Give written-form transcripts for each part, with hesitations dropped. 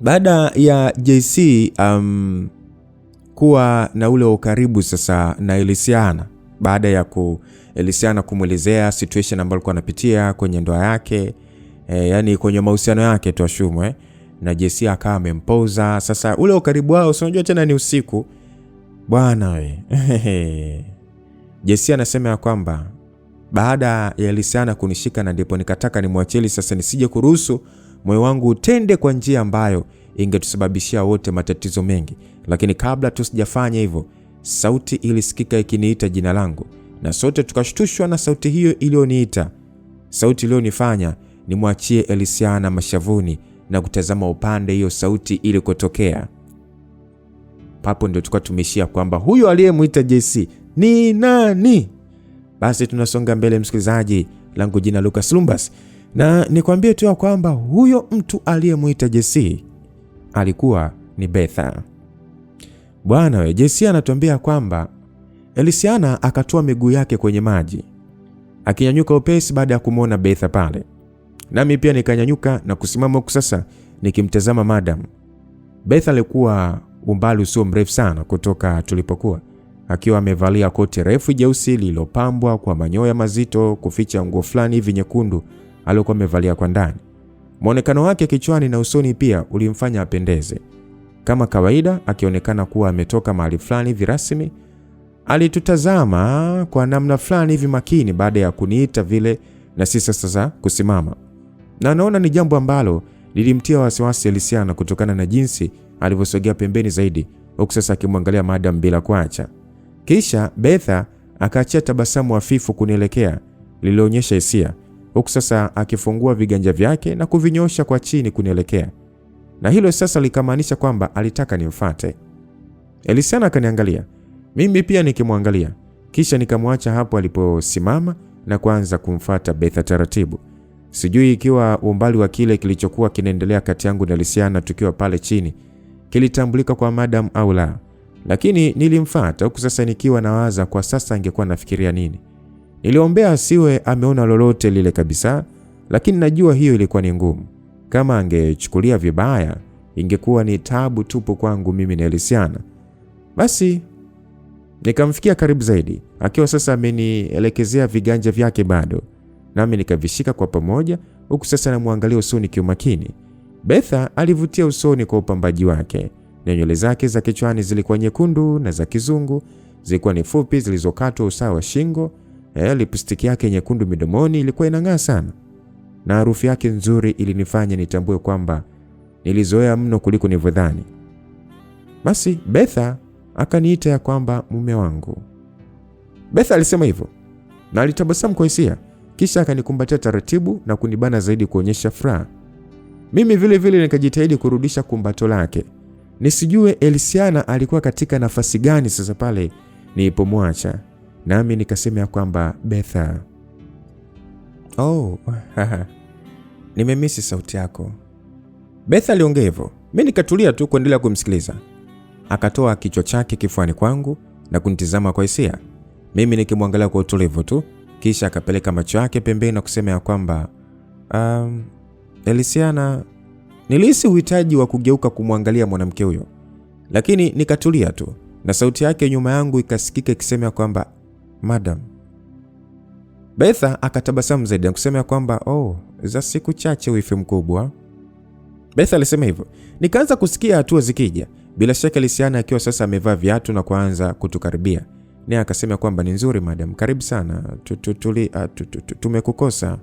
Baada ya JC kuwa na ule ukaribu sasa na Elysiana, baada ya Elysiana kumwelezea situation ambayo alikuwa anapitia kwenye ndoa yake, yani kwenye mahusiano yake tuashumwe, na JC akawa amempoza. Sasa ule ukaribu wao, unajua tena ni usiku bwana we. JC anasema ya kwamba baada ya Elysiana kunishika na ndipo nikataka nimwachie sasa nisije kuruhusu moyo wangu utende kwa njia ambayo ingetusababishia wote matatizo mengi. Lakini kabla tusijafanya hivyo, sauti ilisikika ikiniita jina langu, na sote tukashtushwa na sauti hiyo iliyoniita. Sauti iliyonifanya nimwachie Elysiana mashavuni na kutazama upande hiyo sauti ilikotokea. Papo ndio tukao tumeshia kwamba huyo aliyemuita JC ni nani? Basi tunasonga mbele msikilizaji, langu jina Lucas Lumbas, na nikwambie tu kwamba huyo mtu aliyemuita JC alikuwa ni Betha. Bwana we, JC anatuambia kwamba Elysiana akatoa miguu yake kwenye maji, akinyanyuka upesi baada ya kumuona Betha pale. Nami pia nikanyanyuka na kusimama huku sasa nikimtazama madam. Betha alikuwa umbali usio mrefu sana kutoka tulipokuwa, akiwa amevalia koti refu jeusi lililopambwa kwa manyoya mazito kuficha nguo fulani hivi nyekundu aliyokuwa amevalia kwa ndani. Muonekano wake kichwani na usoni pia ulimfanya apendeze. Kama kawaida, akionekana kuwa ametoka mahali fulani hivi rasmi, alitutazama kwa namna fulani hivi makini baada ya kuniita vile na sisi sasa kusimama. Na naona ni jambo ambalo lilimtia wasiwasi Elysiana kutokana na jinsi alivyosogea pembeni zaidi, huku sasa akimwangalia madam bila kuacha. Kisha Betha akaachia tabasamu hafifu kunielekea lilionyesha hisia, huku sasa akifungua viganja vyake na kuvinyosha kwa chini kunielekea. Na hilo sasa likamaanisha kwamba alitaka nimfuate. Elysiana akaniangalia, mimi pia nikimwangalia, kisha nikamwacha hapo aliposimama na kuanza kumfuata Betha taratibu. Sijui ikiwa umbali wa kile kilichokuwa kinaendelea kati yangu na Elysiana tukiwa pale chini kilitambulika kwa madam au la, lakini nilimfuata huku sasa nikiwa nawaza kwa sasa angekuwa nafikiria nini. Niliombea asiwe ameona lolote lile kabisa, lakini najua hiyo ilikuwa ni ngumu. Kama angechukulia vibaya, ingekuwa ni tabu tupu kwangu mimi na Elysiana. Basi nikamfikia karibu zaidi, akiwa sasa amenielekezea viganja vyake bado, nami nikavishika kwa pamoja, huku sasa namwangalia usoni kiumakini. Betha alivutia usoni kwa upambaji wake, na nywele zake za kichwani zilikuwa nyekundu na za kizungu, zilikuwa ni fupi zilizokatwa usawa wa shingo. Lipstick yake nyekundu midomoni ilikuwa inang'aa sana, na harufu yake nzuri ilinifanya nitambue kwamba nilizoea mno kuliko nilivyodhani. Basi Betha akaniita ya kwamba mume wangu. Betha alisema hivyo na alitabasamu kwa hisia, kisha akanikumbatia taratibu na kunibana zaidi kuonyesha furaha. Mimi vile vile nikajitahidi kurudisha kumbato lake, nisijue Elysiana alikuwa katika nafasi gani sasa pale nilipomwacha. Nami nikasema ya kwamba Betha, nimemisi sauti yako. Betha aliongea hivyo, mimi nikatulia tu kuendelea kumsikiliza. Akatoa kichwa chake kifuani kwangu na kunitazama kwa hisia, mimi nikimwangalia kwa utulivu tu. Kisha akapeleka macho yake pembeni na kusema ya kwamba Elysiana, nilihisi uhitaji wa kugeuka kumwangalia mwanamke huyo, lakini nikatulia tu, na sauti yake nyuma yangu ikasikika ikisema kwamba madam. Betha akatabasamu zaidi na kusema kwamba za siku chache wifi mkubwa. Betha alisema hivyo, nikaanza kusikia hatua zikija. Bila shaka Elysiana akiwa sasa amevaa viatu na kuanza kutukaribia. Naye akasema kwamba ni nzuri madam, karibu sana, tumekukosa.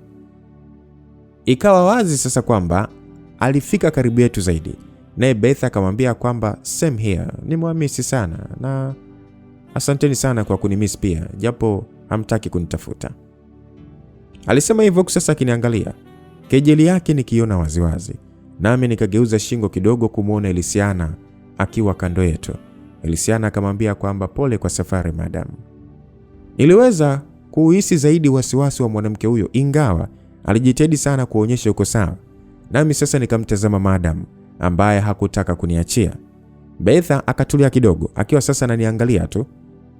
Ikawa wazi sasa kwamba alifika karibu yetu zaidi. Naye Betha akamwambia kwamba same here, nimewamisi sana na asanteni sana kwa kunimiss pia, japo hamtaki kunitafuta. Alisema hivyo sasa akiniangalia, kejeli yake nikiona waziwazi. Nami nikageuza shingo kidogo kumuona Elysiana akiwa kando yetu. Elysiana akamwambia kwamba pole kwa safari madam. Niliweza kuhisi zaidi wasiwasi wa mwanamke huyo, ingawa alijitahidi sana kuonyesha uko sawa. Nami sasa nikamtazama madam ambaye hakutaka kuniachia. Betha akatulia kidogo, akiwa sasa ananiangalia tu.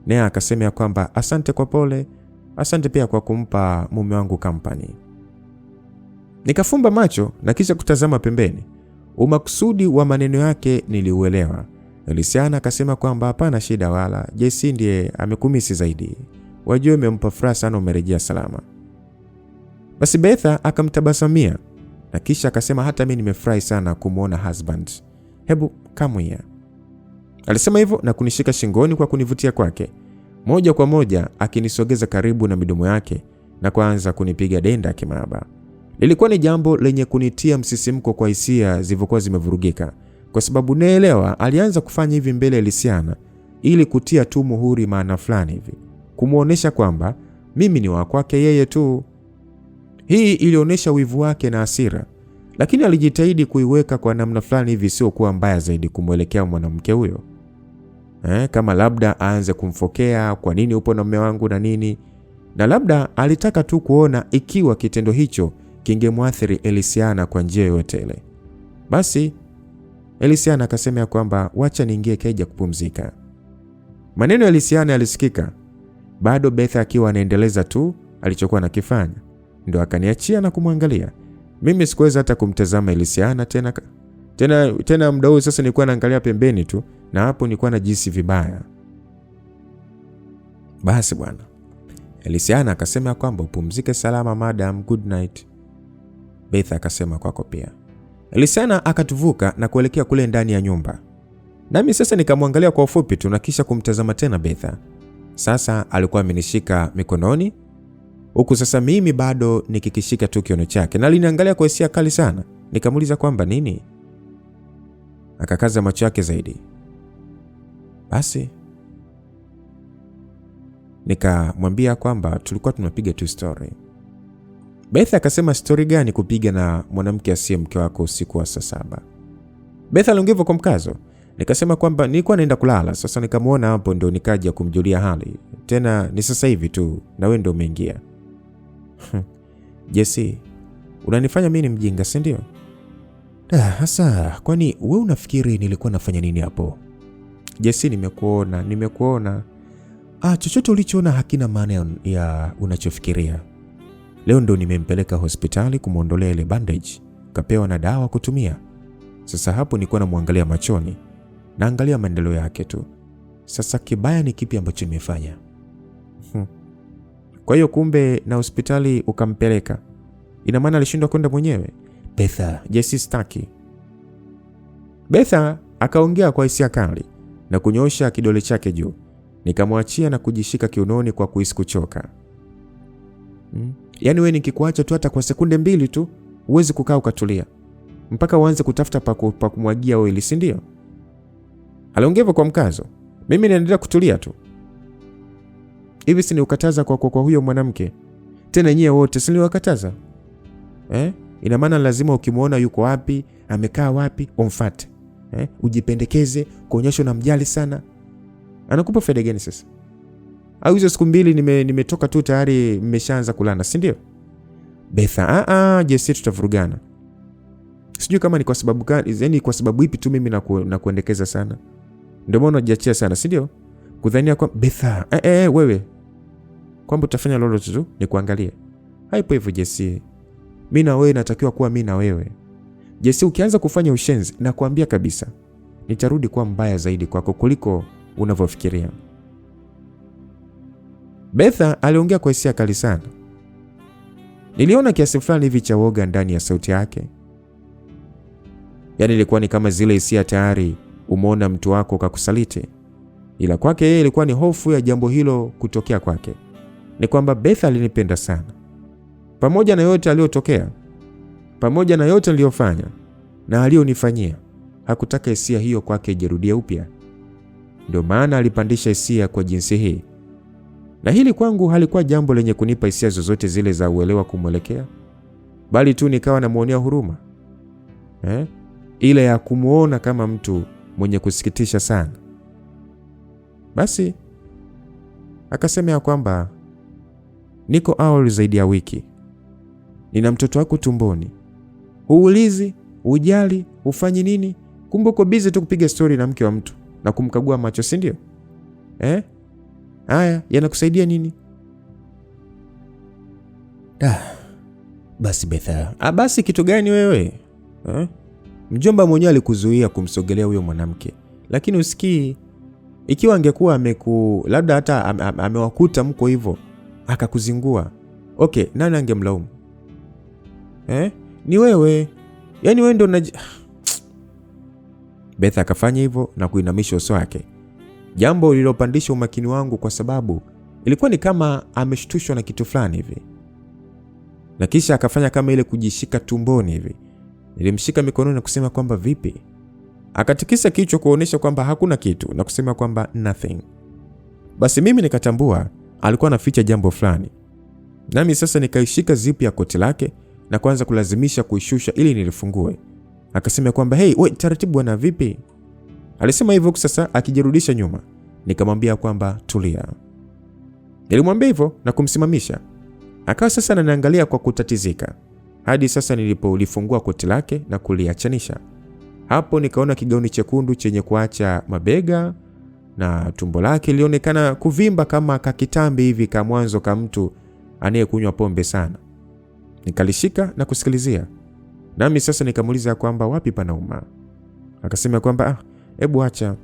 Naye akasema kwamba asante kwa pole, asante pia kwa kumpa mume wangu company. Nikafumba macho na kisha kutazama pembeni. Umakusudi wa maneno yake niliuelewa. Elysiana akasema kwamba hapana shida wala, JC ndiye amekumisi zaidi. Wajua umempa furaha sana umerejea salama. Basi Betha akamtabasamia na kisha akasema hata mimi nimefurahi sana kumuona husband. Hebu come here. Alisema hivyo na kunishika shingoni kwa kunivutia kwake. Moja kwa moja akinisogeza karibu na midomo yake na kuanza kunipiga denda kimaba. Lilikuwa ni jambo lenye kunitia msisimko kwa hisia zilivyokuwa zimevurugika, kwa sababu naelewa alianza kufanya hivi mbele ya Elysiana ili kutia tu muhuri maana fulani hivi, kumuonesha kwamba mimi ni wa kwake yeye tu. Hii ilionyesha wivu wake na hasira, lakini alijitahidi kuiweka kwa namna fulani hivi sio kuwa mbaya zaidi kumwelekea mwanamke huyo. Kama labda aanze kumfokea kwa nini upo na mume wangu na nini, na labda alitaka tu kuona ikiwa kitendo hicho kingemwathiri Elysiana kwa njia yoyote ile. Basi Elysiana akasema kwamba wacha niingie keja kupumzika. Maneno ya Elysiana yalisikika bado Betha akiwa anaendeleza tu alichokuwa anakifanya, ndo akaniachia na kumwangalia. Mimi sikuweza hata kumtazama Elysiana tena muda huo. Sasa nilikuwa naangalia pembeni tu, na hapo nilikuwa najihisi vibaya. Basi bwana, Elysiana akasema kwamba upumzike salama madam, good night. Betha akasema kwako pia. Elysiana akatuvuka na kuelekea kule ndani ya nyumba. Nami sasa nikamwangalia kwa ufupi tu na kisha kumtazama tena Betha. Sasa alikuwa amenishika mikononi, huku sasa mimi bado nikikishika tu kiuno chake, na aliniangalia kwa hisia kali sana. Nikamuuliza kwamba nini? Akakaza macho yake zaidi. Basi nikamwambia kwamba tulikuwa tunapiga tu story. Betha akasema story gani kupiga na mwanamke asiye mke wako usiku wa saa 7? Betha aliongea kwa mkazo. Nikasema kwamba nilikuwa naenda kulala, sasa nikamuona hapo ndio nikaja kumjulia hali. Tena ni sasa hivi tu na wewe ndio umeingia. Jesse, unanifanya mimi ni mjinga, si ndio? Hasa kwani wewe unafikiri nilikuwa nafanya nini hapo? Jesse, nimekuona. Chochote ulichoona hakina maana ya unachofikiria. Leo ndo nimempeleka hospitali kumuondolea ile bandage, kapewa na dawa kutumia. Sasa hapo nilikuwa namwangalia machoni, naangalia maendeleo yake tu. Sasa kibaya ni kipi ambacho nimefanya? Kwa hiyo kumbe na hospitali ukampeleka, ina maana alishindwa kwenda mwenyewe? Betha, Jesse staki. Betha akaongea kwa hisia kali na kunyosha kidole chake juu. Nikamwachia na kujishika kiunoni kwa kuhisi kuchoka. Yaani wewe nikikuacha tu hata kwa sekunde 2 tu, uwezi kukaa ukatulia mpaka uanze kutafuta pa kumwagia oili, si ndio? Aliongea kwa mkazo. Mimi naendelea kutulia tu. Hivi si ni ukataza kwa huyo mwanamke? Tena nyie wote si niwakataza? Ina maana lazima ukimuona yuko wapi, amekaa wapi, umfuate. Ujipendekeze, kuonyesha unamjali sana. Anakupa faida gani sasa? Au hizo siku 2 nimetoka tu tayari mmeshaanza kulana, si ndio? Betha, Jesse tutavurugana. Sijui kama ni kwa sababu gani, yani kwa sababu ipi tu mimi na kuendekeza sana. Ndio maana unajiachia sana, si ndio? Kudhania kwa Betha, wewe kwamba utafanya lolote tu ni kuangalia. Haipo hivyo Jesse. Mimi na wewe natakiwa kuwa mimi na wewe. Jesse, ukianza kufanya ushenzi na kuambia kabisa, nitarudi kuwa mbaya zaidi kwako kuliko unavyofikiria. Betha aliongea kwa hisia kali sana. Niliona kiasi fulani hivi cha woga ndani ya sauti yake. Yaani ilikuwa ni kama zile hisia tayari umeona mtu wako kakusaliti. Ila kwake yeye ilikuwa ni hofu ya jambo hilo kutokea kwake. Ni kwamba Betha alinipenda sana. Pamoja na yote aliyotokea, pamoja na yote niliyofanya na aliyonifanyia, hakutaka hisia hiyo kwake ijirudie upya. Ndio maana alipandisha hisia kwa jinsi hii. Na hili kwangu halikuwa jambo lenye kunipa hisia zozote zile za uelewa kumwelekea, bali tu nikawa namuonea huruma. Ile ya kumuona kama mtu mwenye kusikitisha sana. Basi akasema ya kwamba niko awali zaidi ya wiki. Nina mtoto wako tumboni. Uulizi, ujali, ufanyi nini? Kumbe uko busy tu kupiga story na mke wa mtu na kumkagua macho, si ndio? Haya, yanakusaidia nini? Basi Betha. Basi kitu gani wewe? Mjomba mwenyewe alikuzuia kumsogelea huyo mwanamke, lakini usikii. Ikiwa angekuwa labda hata amewakuta mko hivyo akakuzingua, okay, nani angemlaumu? Ni wewe. Yaani wewe ndio Beth akafanya hivyo na kuinamisha uso wake, jambo lililopandisha umakini wangu kwa sababu ilikuwa ni kama ameshtushwa na kitu fulani hivi, na kisha akafanya kama ile kujishika tumboni hivi. Nilimshika mikononi na kusema kwamba vipi? Akatikisa kichwa kuonesha kwamba hakuna kitu na kusema kwamba nothing. Basi mimi nikatambua alikuwa anaficha jambo fulani, nami sasa nikaishika zipu ya koti lake na kuanza kulazimisha kuishusha ili nilifungue. Akasema kwamba hey, wewe taratibu bwana, vipi? Alisema hivyo sasa akijirudisha nyuma. Nikamwambia kwamba tulia. Nilimwambia hivyo na kumsimamisha. Akawa sasa ananiangalia kwa kutatizika hadi sasa nilipolifungua koti lake na kuliachanisha. Hapo nikaona kigauni chekundu chenye kuacha mabega na tumbo lake lilionekana kuvimba kama kakitambi hivi kama mwanzo kama mtu anayekunywa pombe sana. Nikalishika na kusikilizia. Nami sasa nikamuuliza kwamba wapi panauma. Akasema kwamba hebu acha.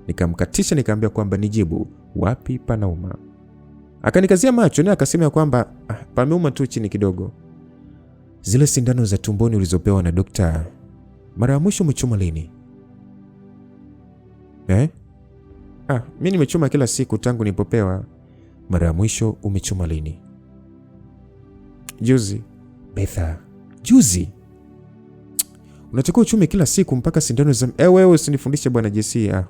Nikamkatisha nikamwambia kwamba nijibu wapi panauma. Akanikazia macho na akasema kwamba pameuma tu chini kidogo. Zile sindano za tumboni ulizopewa na daktari, mara ya mwisho umechoma lini? Mimi nimechoma kila siku tangu nilipopewa. Mara ya mwisho umechoma lini? Juzi. Betha, juzi? Unatakiwa uchume kila siku mpaka sindano za... wewe usinifundishe bwana Jesse.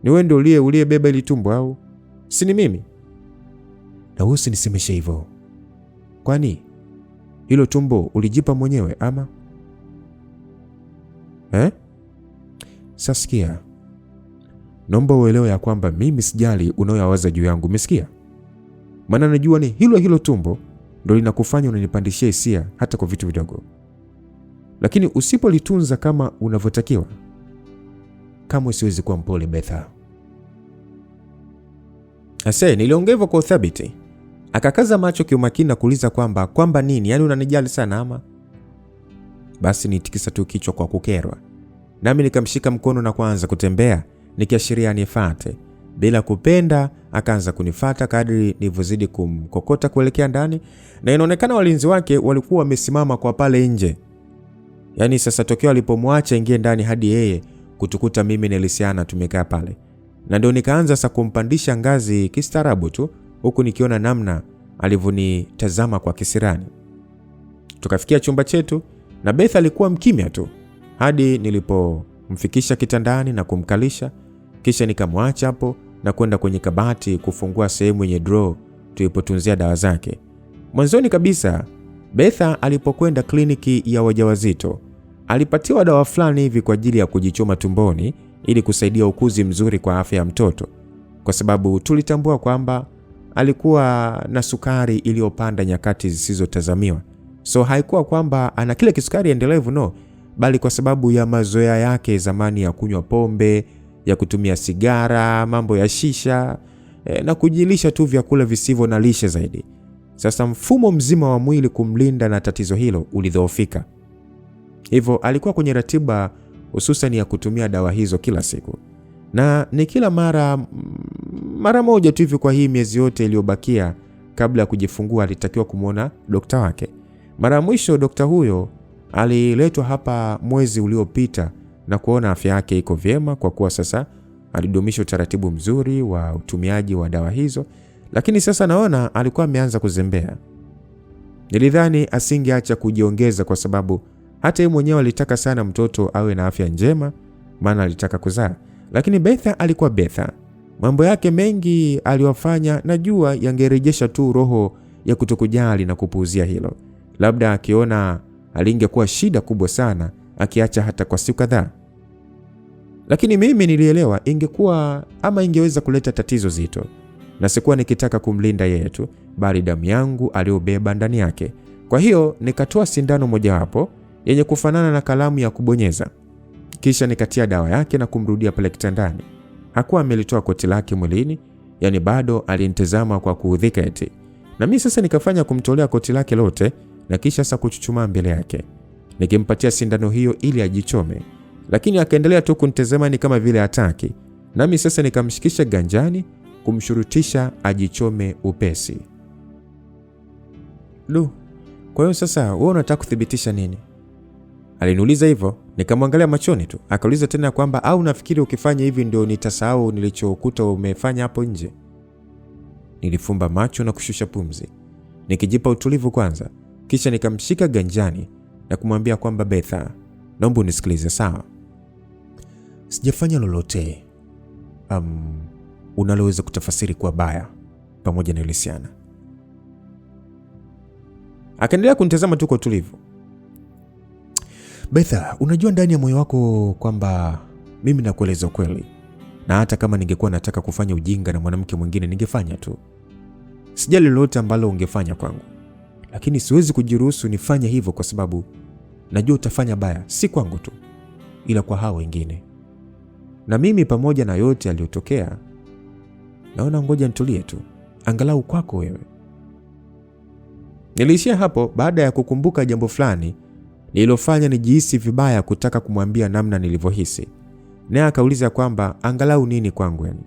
Ni wewe ndio uliyebeba ile tumbo au? Si ni mimi? Na wewe usinisemeshe hivyo. Kwani hilo tumbo ulijipa mwenyewe ama? Sasikia. Naomba uelewe ya kwamba mimi sijali unayowaza juu yangu, umesikia? Maana najua ni hilo tumbo ndio linakufanya unanipandishia hisia hata kwa vitu vidogo. Lakini usipolitunza kama unavyotakiwa, kama siwezi kuwa mpole Betha. Niliongea hivyo kwa uthabiti. Akakaza macho kiumakini na kuuliza kwamba nini? Yaani unanijali sana ama? Basi nitikisa tu kichwa kwa kukerwa. Nami nikamshika mkono na kuanza kutembea nikiashiria anifuate. Bila kupenda akaanza kunifuata kadri nilivyozidi kumkokota kuelekea ndani, na inaonekana walinzi wake walikuwa wamesimama kwa pale nje. Yaani sasa tokeo alipomwacha ingie ndani hadi yeye kutukuta mimi na Elisiana tumekaa pale. Na ndio nikaanza sasa kumpandisha ngazi kistaarabu tu, huku nikiona namna alivyonitazama kwa kisirani. Tukafikia chumba chetu na Beth alikuwa mkimya tu hadi nilipomfikisha kitandani na kumkalisha, kisha nikamwacha hapo na kwenda kwenye kabati kufungua sehemu yenye draw tulipotunzia dawa zake. Mwanzoni kabisa Betha alipokwenda kliniki ya wajawazito, alipatiwa dawa fulani hivi kwa ajili ya kujichoma tumboni ili kusaidia ukuzi mzuri kwa afya ya mtoto, kwa sababu tulitambua kwamba alikuwa na sukari iliyopanda nyakati zisizotazamiwa. So haikuwa kwamba ana kile kisukari endelevu, no, bali kwa sababu ya mazoea yake zamani ya kunywa pombe, ya kutumia sigara, mambo ya shisha, na kujilisha tu vyakula visivyo na lishe zaidi. Sasa mfumo mzima wa mwili kumlinda na tatizo hilo ulidhoofika. Hivyo alikuwa kwenye ratiba hususan ya kutumia dawa hizo kila siku. Na ni kila mara moja tu hivi kwa hii miezi yote iliyobakia kabla ya kujifungua alitakiwa kumuona daktari wake. Mara mwisho daktari huyo aliletwa hapa mwezi uliopita na kuona afya yake iko vyema, kwa kuwa sasa alidumisha utaratibu mzuri wa utumiaji wa dawa hizo, lakini sasa naona alikuwa ameanza kuzembea. Nilidhani asingeacha kujiongeza kwa sababu hata yeye mwenyewe alitaka sana mtoto awe na afya njema, maana alitaka kuzaa. Lakini Betha alikuwa Betha. Mambo yake mengi aliyofanya najua yangerejesha tu roho ya kutokujali na kupuuzia hilo. Labda akiona alingekuwa shida kubwa sana akiacha hata kwa siku kadhaa. Lakini mimi nilielewa ingekuwa ama ingeweza kuleta tatizo zito, na sikuwa nikitaka kumlinda yeye tu, bali damu yangu aliyobeba ndani yake. Kwa hiyo nikatoa sindano mojawapo yenye kufanana na kalamu ya kubonyeza. Kisha nikatia dawa yake na kumrudia pale kitandani. Hakuwa amelitoa koti lake mwilini, yani bado alinitazama kwa kuudhika eti. Na mimi sasa nikafanya kumtolea koti lake lote na kisha sasa kuchuchumaa mbele yake. nikimpatia sindano hiyo ili ajichome, lakini akaendelea tu kunitazama ni kama vile hataki. Nami sasa nikamshikisha ganjani kumshurutisha ajichome upesi. Kwa hiyo sasa wewe unataka kuthibitisha nini? Aliniuliza hivyo, nikamwangalia machoni tu. Akauliza tena kwamba au nafikiri ukifanya hivi ndio nitasahau nilichokuta umefanya hapo nje? Nilifumba macho na kushusha pumzi, nikijipa utulivu kwanza, kisha nikamshika ganjani na kumwambia kwamba Betha, naomba unisikilize sawa? Sijafanya lolote unaloweza kutafasiri kuwa baya pamoja na Elysiana. Akaendelea kunitazama tu kwa utulivu. Betha, unajua ndani ya moyo wako kwamba mimi nakueleza ukweli, na hata kama ningekuwa nataka kufanya ujinga na mwanamke mwingine ningefanya tu. Sijali lolote ambalo ungefanya kwangu, lakini siwezi kujiruhusu nifanye hivyo kwa sababu najua utafanya baya, si kwangu tu, ila kwa hao wengine. Na mimi pamoja na yote yaliyotokea, naona ngoja nitulie tu, angalau kwako wewe. Niliishia hapo baada ya kukumbuka jambo fulani nililofanya nijihisi vibaya kutaka kumwambia namna nilivyohisi. Naye akauliza kwamba angalau nini kwangu yani.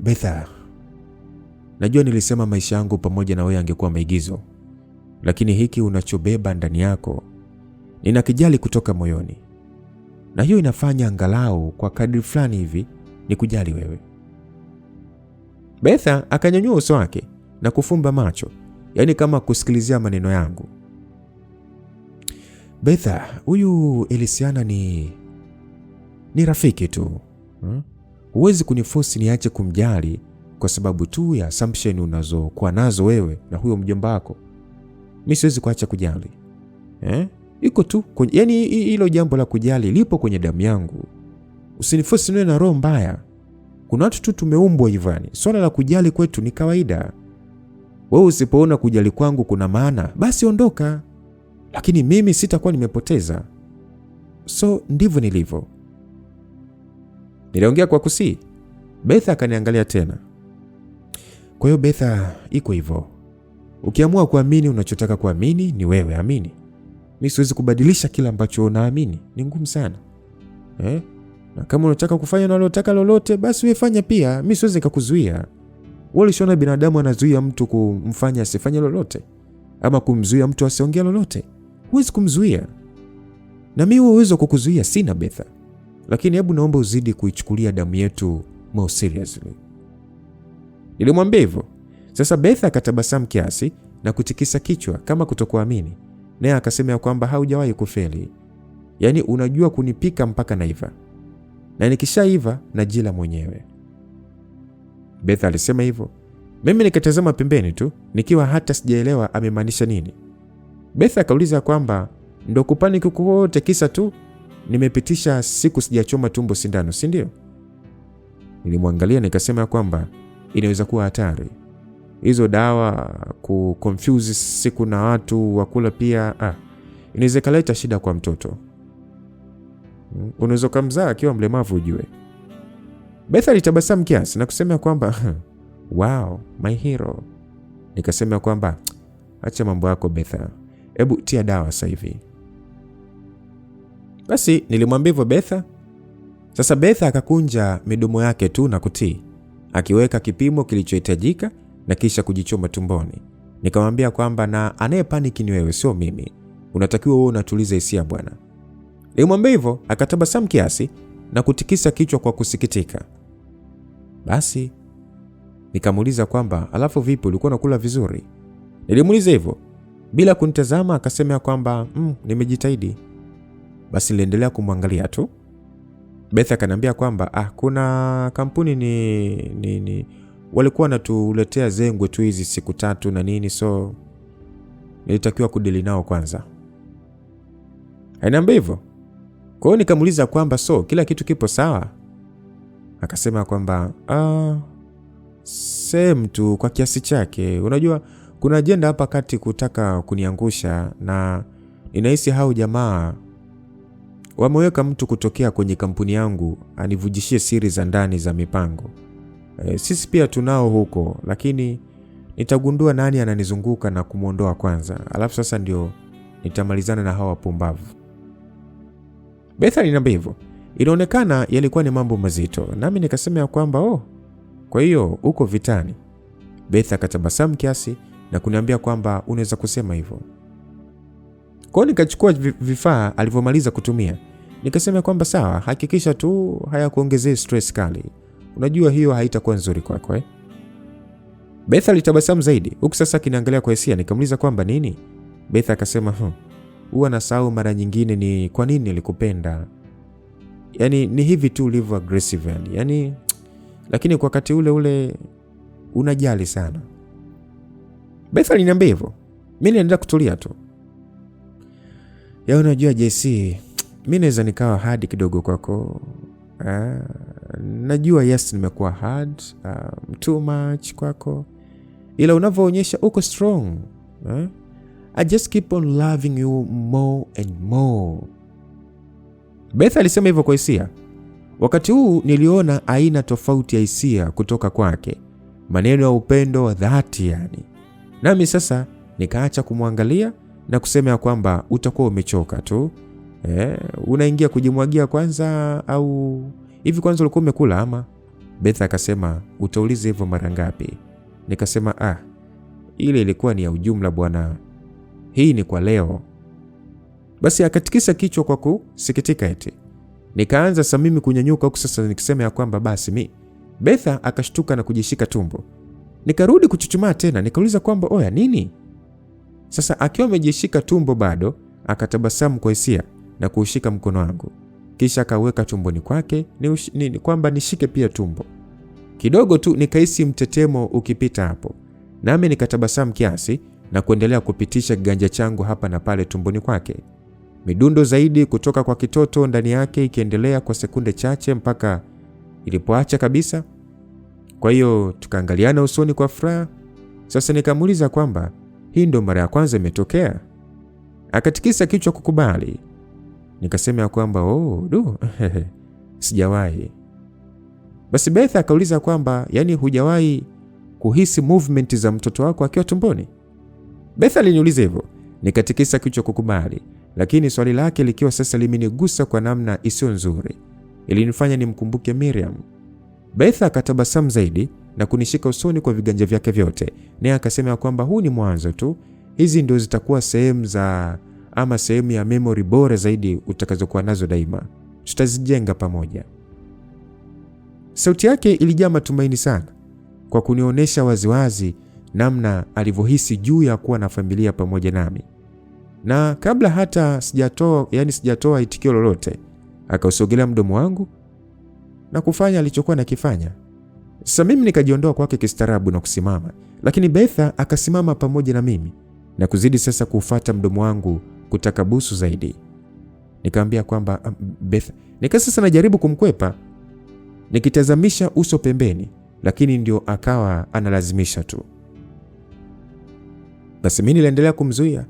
Betha, najua nilisema maisha yangu pamoja na wewe angekuwa maigizo, lakini hiki unachobeba ndani yako ninakijali kutoka moyoni, na hiyo inafanya angalau kwa kadri fulani hivi nikujali wewe. Betha akanyanyua uso wake na kufumba macho, yani kama kusikilizia maneno yangu. Betha, huyu Elysiana ni rafiki tu. Huwezi kuniforce niache kumjali kwa sababu tu ya assumption unazokuwa nazo wewe na huyo mjomba wako. Mimi siwezi kuacha kujali. Iko tu, yani hilo jambo la kujali lipo kwenye damu yangu. Usiniforce niwe na roho mbaya. Kuna watu tu tumeumbwa hivyo yani. Swala la kujali kwetu ni kawaida. Wewe usipoona kujali kwangu kuna maana, basi ondoka. Lakini mimi sitakuwa nimepoteza. So ndivyo nilivyo. Niliongea kwa kusii. Betha akaniangalia tena. Kwa hiyo Betha, iko hivyo. Ukiamua kuamini unachotaka kuamini ni wewe amini. Mimi siwezi kubadilisha kila ambacho unaamini. Ni ngumu sana. Na kama unataka kufanya unalotaka lolote, basi wewe fanya pia. Mimi siwezi kukuzuia. Wewe ulishaona binadamu anazuia mtu kumfanya asifanye lolote? Ama kumzuia mtu asiongee lolote? Huwezi kumzuia. Na mimi uwezo kukuzuia sina Betha. Lakini hebu naomba uzidi kuichukulia damu yetu more seriously. Nilimwambia hivyo. Sasa Betha akatabasamu kiasi na kutikisa kichwa kama kutokuamini. Naye akasema kwamba haujawahi kufeli. Yaani unajua kunipika mpaka naiva. Na nikishaiva najila mwenyewe. Betha alisema hivyo. Mimi nikatazama pembeni tu nikiwa hata sijaelewa amemaanisha nini. Betha akauliza kwamba ndo kupaniki kote kisa tu nimepitisha siku sijachoma tumbo sindano, si ndio? Nilimwangalia nikasema kwamba inaweza kuwa hatari. Hizo dawa kuconfuse siku na watu wakula pia inaweza kuleta shida kwa mtoto. Unaweza kumzaa akiwa mlemavu ujue. Betha alitabasamu kiasi na kusema kwamba wow, my hero. Nikasema kwamba acha mambo yako Betha. Hebu tia dawa sasa hivi. Basi nilimwambia hivyo Betha. Sasa Betha akakunja midomo yake tu na kutii, akiweka kipimo kilichohitajika na kisha kujichoma tumboni. Nikamwambia kwamba na anayepaniki ni wewe, sio mimi. Unatakiwa wewe unatuliza hisia bwana. Nilimwambia hivyo, akatabasamu kiasi na kutikisa kichwa kwa kusikitika. Basi nikamuuliza kwamba alafu vipi, ulikuwa unakula vizuri? Nilimuuliza hivyo. Bila kunitazama akasema kwamba nimejitahidi. Basi niliendelea kumwangalia tu. Betha akaniambia kwamba kuna kampuni ni walikuwa wanatuletea zengwe tu hizi siku 3 na nini, so nilitakiwa kudili nao kwanza. Ananiambia hivyo. Kwa hiyo nikamuuliza kwamba so kila kitu kipo sawa? Akasema kwamba same tu kwa kiasi chake. Unajua kuna ajenda hapa kati kutaka kuniangusha, na ninahisi hao jamaa wameweka mtu kutokea kwenye kampuni yangu anivujishie siri za ndani za mipango. Sisi pia tunao huko, lakini nitagundua nani ananizunguka na kumuondoa kwanza. Alafu sasa ndio nitamalizana na hawa wapumbavu. Beth aliniambia hivyo. Inaonekana yalikuwa ni mambo mazito, nami nikasema ya kwamba kwa hiyo uko vitani. Beth akatabasamu kiasi na kuniambia kwamba unaweza kusema hivyo. Kwa hiyo nikachukua vifaa alivyomaliza kutumia. Nikasema kwamba sawa, hakikisha tu hayakuongezee stress kali. Unajua hiyo haitakuwa nzuri kwako. Beth alitabasamu zaidi, huku sasa kiniangalia kwa hisia. Nikamuuliza kwamba nini? Beth akasema, huwa nasahau mara nyingine ni kwa nini nilikupenda. Yaani ni hivi tu ulivyo aggressive yani. Lakini kwa wakati ule unajali sana. Beth aliniambia hivyo. Mimi niliendelea kutulia tu. Unajua JC, mimi naweza nikawa hard kidogo kwako. Najua yes nimekuwa hard, too much kwako. Ila unavyoonyesha uko strong. I just keep on loving you more and more. Beth alisema hivyo kwa hisia. Wakati huu niliona aina tofauti ya hisia kutoka kwake. Maneno ya upendo wa dhati yani. Nami sasa nikaacha kumwangalia na kusema ya kwamba utakuwa umechoka tu. Unaingia kujimwagia kwanza au hivi kwanza ulikuwa umekula ama? Beth akasema utauliza hivyo mara ngapi? Nikasema ile ilikuwa ni ya ujumla bwana. Hii ni kwa leo. Basi akatikisa kichwa kwa kusikitika eti. Nikaanza sasa mimi kunyanyuka huku sasa nikisema ya kwamba basi Beth akashtuka na kujishika tumbo. Nikarudi kuchuchumaa tena, nikauliza kwamba oya nini? Sasa akiwa amejishika tumbo bado, akatabasamu kwa hisia na kuushika mkono wangu. Kisha akaweka tumboni kwake, ni kwamba nishike pia tumbo. Kidogo tu nikahisi mtetemo ukipita hapo. Nami nikatabasamu kiasi na kuendelea kupitisha kiganja changu hapa na pale tumboni kwake. Midundo zaidi kutoka kwa kitoto ndani yake ikiendelea kwa sekunde chache mpaka ilipoacha kabisa. Kwa hiyo tukaangaliana usoni kwa furaha. Sasa nikamuuliza kwamba hii ndo mara ya kwanza imetokea? Akatikisa kichwa kukubali. Nikasema ya kwamba sijawahi. Basi Beth akauliza kwamba yani hujawahi kuhisi movement za mtoto wako akiwa tumboni? Beth aliniuliza hivyo. Nikatikisa kichwa kukubali, lakini swali lake likiwa sasa limenigusa kwa namna isiyo nzuri. Ilinifanya nimkumbuke Miriam. Beth akatabasamu zaidi na kunishika usoni kwa viganja vyake vyote. Naye akasema kwamba huu ni mwanzo tu. Hizi ndio zitakuwa sehemu ya memory bora zaidi utakazokuwa nazo daima. Tutazijenga pamoja. Sauti yake ilijaa matumaini sana kwa kunionyesha waziwazi namna alivyohisi juu ya kuwa na familia pamoja nami. Na kabla hata sijatoa itikio lolote, akausogelea mdomo wangu na kufanya alichokuwa nakifanya. Sasa mimi nikajiondoa kwake kistaarabu na kusimama, lakini Betha akasimama pamoja na mimi na kuzidi sasa kufuata mdomo wangu kutaka busu zaidi. Nikamwambia kwamba Betha, sasa najaribu kumkwepa nikitazamisha uso pembeni, lakini ndio akawa analazimisha tu. Basi mimi niliendelea kumzuia.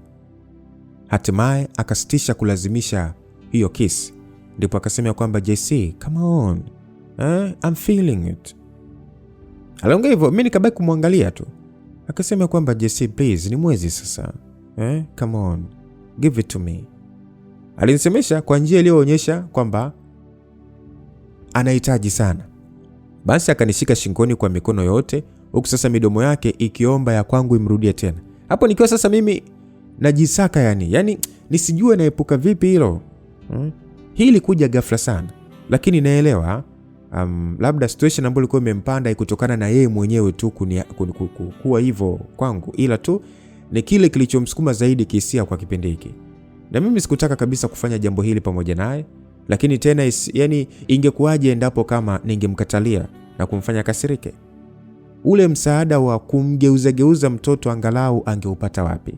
Hatimaye akasitisha kulazimisha hiyo kiss. Ndipo akasema kwamba JC, come on. I'm feeling it. Aliongea hivyo, mimi nikabaki kumwangalia tu. Akasema kwamba JC, please, ni mwezi sasa. Come on. Give it to me. Alinisemesha kwa njia iliyoonyesha kwamba anahitaji sana. Basi akanishika shingoni kwa mikono yote, huku sasa midomo yake ikiomba ya kwangu imrudie tena. Hapo nikiwa sasa mimi najisaka yani nisijue naepuka vipi hilo. Hii ilikuja ghafla sana, lakini naelewa labda situation ambayo ilikuwa imempanda ikutokana na yeye mwenyewe tu kuwa hivyo kwangu, ila tu ni kile kilichomsukuma zaidi kihisia kwa kipindi hiki. Na mimi sikutaka kabisa kufanya jambo hili pamoja naye, lakini tena yani ingekuwaje endapo kama ningemkatalia na kumfanya kasirike? Ule msaada wa kumgeuza mtoto angalau angeupata wapi?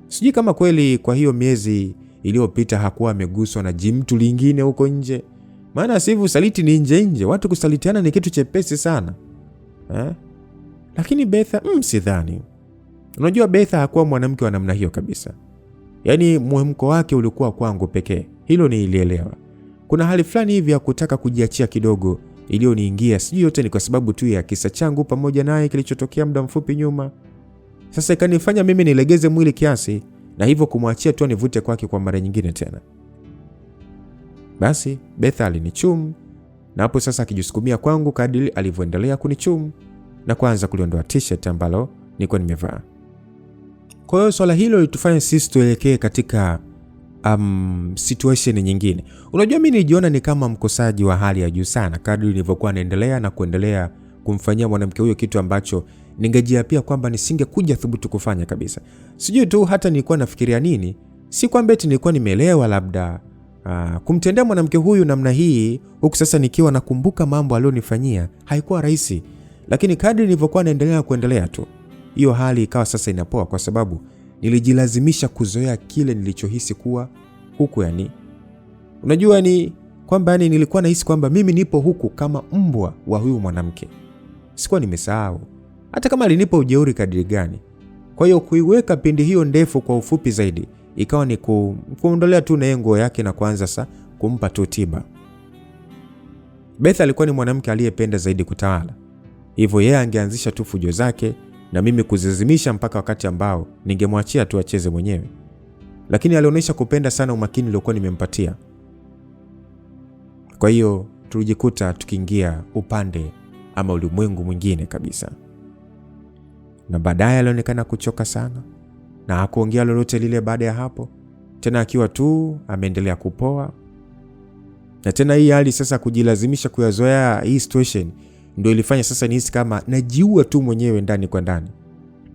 Sijui kama kweli kwa hiyo miezi iliyopita hakuwa ameguswa na mtu lingine huko nje. Maana sivyo usaliti ni nje, watu kusalitiana ni kitu chepesi sana. Lakini Betha sidhani. Unajua Betha hakuwa mwanamke wa namna hiyo kabisa. Yaani muhemko wake ulikuwa kwangu pekee. Hilo nilielewa. Kuna hali fulani hivi ya kutaka kujiachia kidogo iliyoniingia. Sijui yote ni kwa sababu tu ya kisa changu pamoja naye kilichotokea muda mfupi nyuma. Sasa ikanifanya mimi nilegeze mwili kiasi na hivyo kumwachia tu anivute kwake kwa mara nyingine tena. Basi Betha alinichum, na hapo sasa akijisukumia kwangu kadri alivyoendelea kunichum na kuanza kuliondoa t-shirt ambalo nilikuwa nimevaa. Kwa hiyo swala hilo litufanya sisi tuelekee katika situation nyingine. Unajua mimi nilijiona ni kama mkosaji wa hali ya juu sana kadri nilivyokuwa naendelea na kuendelea kumfanyia mwanamke huyo kitu ambacho ningejiapia kwamba nisingekuja thubutu kufanya kabisa. Sijui tu hata nilikuwa nafikiria nini. Si kwamba eti nilikuwa nimeelewa labda kumtendea mwanamke huyu namna hii, huku sasa nikiwa nakumbuka mambo alionifanyia, haikuwa rahisi. Lakini kadri nilivyokuwa naendelea kuendelea tu, hiyo hali ikawa sasa inapoa, kwa sababu nilijilazimisha kuzoea kile nilichohisi kuwa huku. Yani unajua ni kwamba yani nilikuwa nahisi kwamba mimi nipo huku kama mbwa wa huyu mwanamke. Sikuwa nimesahau hata kama alinipa ujeuri kadri gani. Kwa hiyo kuiweka pindi hiyo ndefu kwa ufupi zaidi ikawa ni kuondolea tu na nguo yake na kuanza sasa kumpa tu tiba. Betha alikuwa ni mwanamke aliyependa zaidi kutawala. Hivyo yeye angeanzisha tu fujo zake na mimi kuzizimisha mpaka wakati ambao ningemwachia tu acheze mwenyewe. Lakini alionyesha kupenda sana umakini uliokuwa nimempatia. Kwa hiyo tulijikuta tukiingia upande ama ulimwengu mwingine kabisa. Na baadaye alionekana kuchoka sana na hakuongea lolote lile baada ya hapo, tena akiwa tu ameendelea kupoa. Na tena hii hali sasa kujilazimisha kuyazoea hii situation ndio ilifanya sasa nihisi kama najiua tu mwenyewe ndani kwa ndani,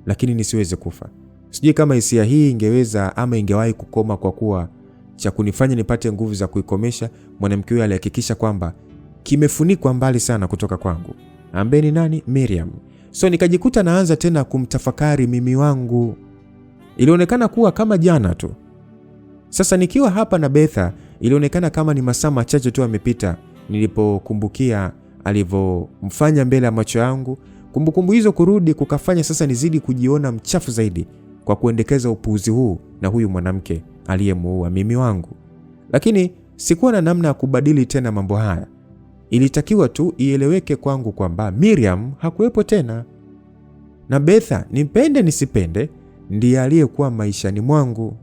lakini nisiweze kufa. Sijui kama hisia hii ingeweza ama ingewahi kukoma, kwa kuwa cha kunifanya nipate nguvu za kuikomesha mwanamke huyo alihakikisha kwamba kimefunikwa mbali sana kutoka kwangu, ambaye ni nani? Miriam. So nikajikuta naanza tena kumtafakari mimi wangu. Ilionekana kuwa kama jana tu. Sasa nikiwa hapa na Betha, ilionekana kama ni masaa machache tu yamepita nilipokumbukia alivyomfanya mbele ya macho yangu. Kumbukumbu hizo kurudi kukafanya sasa nizidi kujiona mchafu zaidi kwa kuendekeza upuuzi huu na huyu mwanamke aliyemuua mimi wangu. Lakini sikuwa na namna ya kubadili tena mambo haya. Ilitakiwa tu ieleweke kwangu kwamba Miriam hakuwepo tena, na Betha, nipende nisipende, ndiye aliyekuwa maishani mwangu.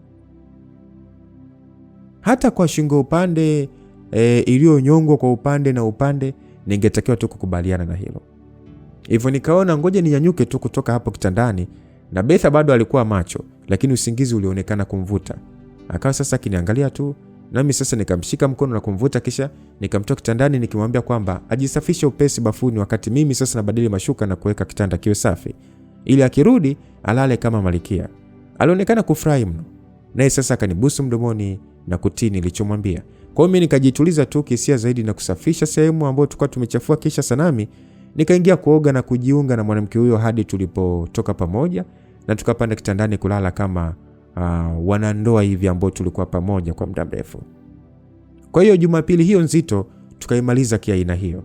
Hata kwa shingo upande iliyonyongwa kwa upande na upande, ningetakiwa tu kukubaliana na hilo. Hivyo nikaona ngoja ninyanyuke tu kutoka hapo kitandani, na Betha bado alikuwa macho, lakini usingizi ulionekana kumvuta. Akawa sasa kiniangalia tu, nami sasa nikamshika mkono na kumvuta, kisha nikamtoa kitandani nikimwambia kwamba ajisafishe upesi bafuni, wakati mimi sasa nabadili mashuka na kuweka kitanda kiwe safi ili akirudi alale kama malikia. Alionekana kufurahi mno, naye sasa akanibusu mdomoni na kutii nilichomwambia. Kwa hiyo mimi nikajituliza tu kisia zaidi na kusafisha sehemu ambayo tulikuwa tumechafua, kisha sanami nikaingia kuoga na kujiunga na mwanamke huyo hadi tulipotoka pamoja na tukapanda kitandani kulala kama wanandoa hivi ambao tulikuwa pamoja kwa muda mrefu. Kwa hiyo Jumapili hiyo nzito tukaimaliza kiaina hiyo.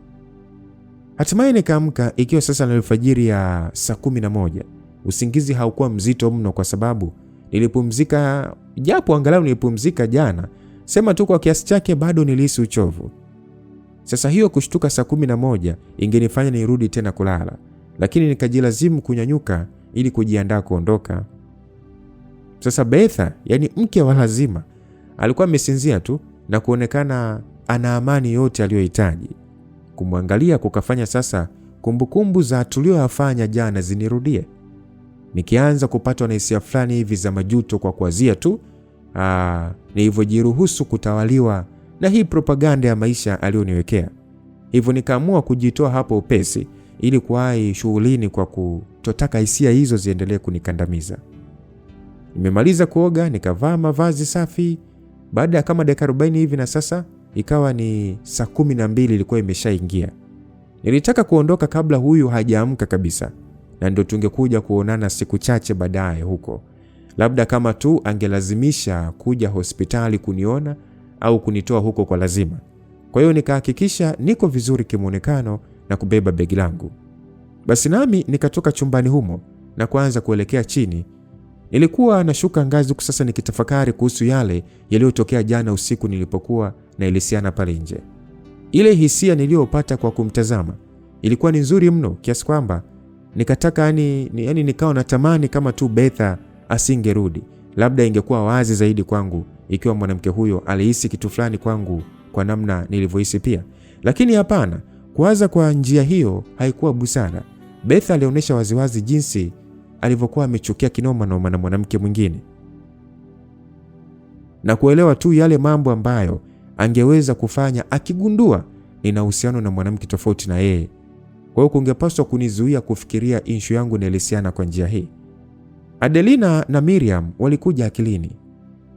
Hatimaye nikaamka ikiwa sasa ni alfajiri ya saa 11. Usingizi haukuwa mzito mno kwa sababu nilipumzika, japo angalau nilipumzika jana, sema tu kwa kiasi chake bado nilihisi uchovu. Sasa hiyo kushtuka saa 11 ingenifanya nirudi tena kulala, lakini nikajilazimu kunyanyuka ili kujiandaa kuondoka. Sasa Betha, yani mke wa lazima, alikuwa amesinzia tu na kuonekana ana amani yote aliyohitaji. Kumwangalia kukafanya sasa kumbukumbu za tulioyafanya jana zinirudie. Nikianza kupatwa na hisia fulani hivi za majuto kwa kuazia tu nilivyojiruhusu kutawaliwa na hii propaganda ya maisha aliyoniwekea. Hivyo nikaamua kujitoa hapo upesi ili kuwahi shughulini kwa kutotaka hisia hizo ziendelee kunikandamiza. Nimemaliza kuoga, nikavaa mavazi safi baada ya kama dakika 40 hivi, na sasa ikawa ni saa 12 ilikuwa imeshaingia. Nilitaka kuondoka kabla huyu hajaamka kabisa, na ndio tungekuja kuonana siku chache baadaye huko. Labda kama tu angelazimisha kuja hospitali kuniona au kunitoa huko kwa lazima. Kwa hiyo nikahakikisha niko vizuri kimuonekano na kubeba begi langu. Basi nami nikatoka chumbani humo na kuanza kuelekea chini. Nilikuwa nashuka ngazi kwa sasa nikitafakari kuhusu yale yaliyotokea jana usiku nilipokuwa na Elisiana pale nje. Ile hisia niliyopata kwa kumtazama ilikuwa ni nzuri mno kiasi kwamba nikataka yani nikawa natamani kama tu Betha asingerudi, labda ingekuwa wazi zaidi kwangu ikiwa mwanamke huyo alihisi kitu fulani kwangu kwa namna nilivyohisi pia. Lakini hapana, kuwaza kwa njia hiyo haikuwa busara. Beth alionyesha waziwazi jinsi alivyokuwa amechukia kinoma noma na mwanamke mwingine, na kuelewa tu yale mambo ambayo angeweza kufanya akigundua nina uhusiano na mwanamke tofauti na yeye. Kwa hiyo kungepaswa kunizuia kufikiria issue yangu na Elysiana kwa njia hii. Adelina na Miriam walikuja akilini,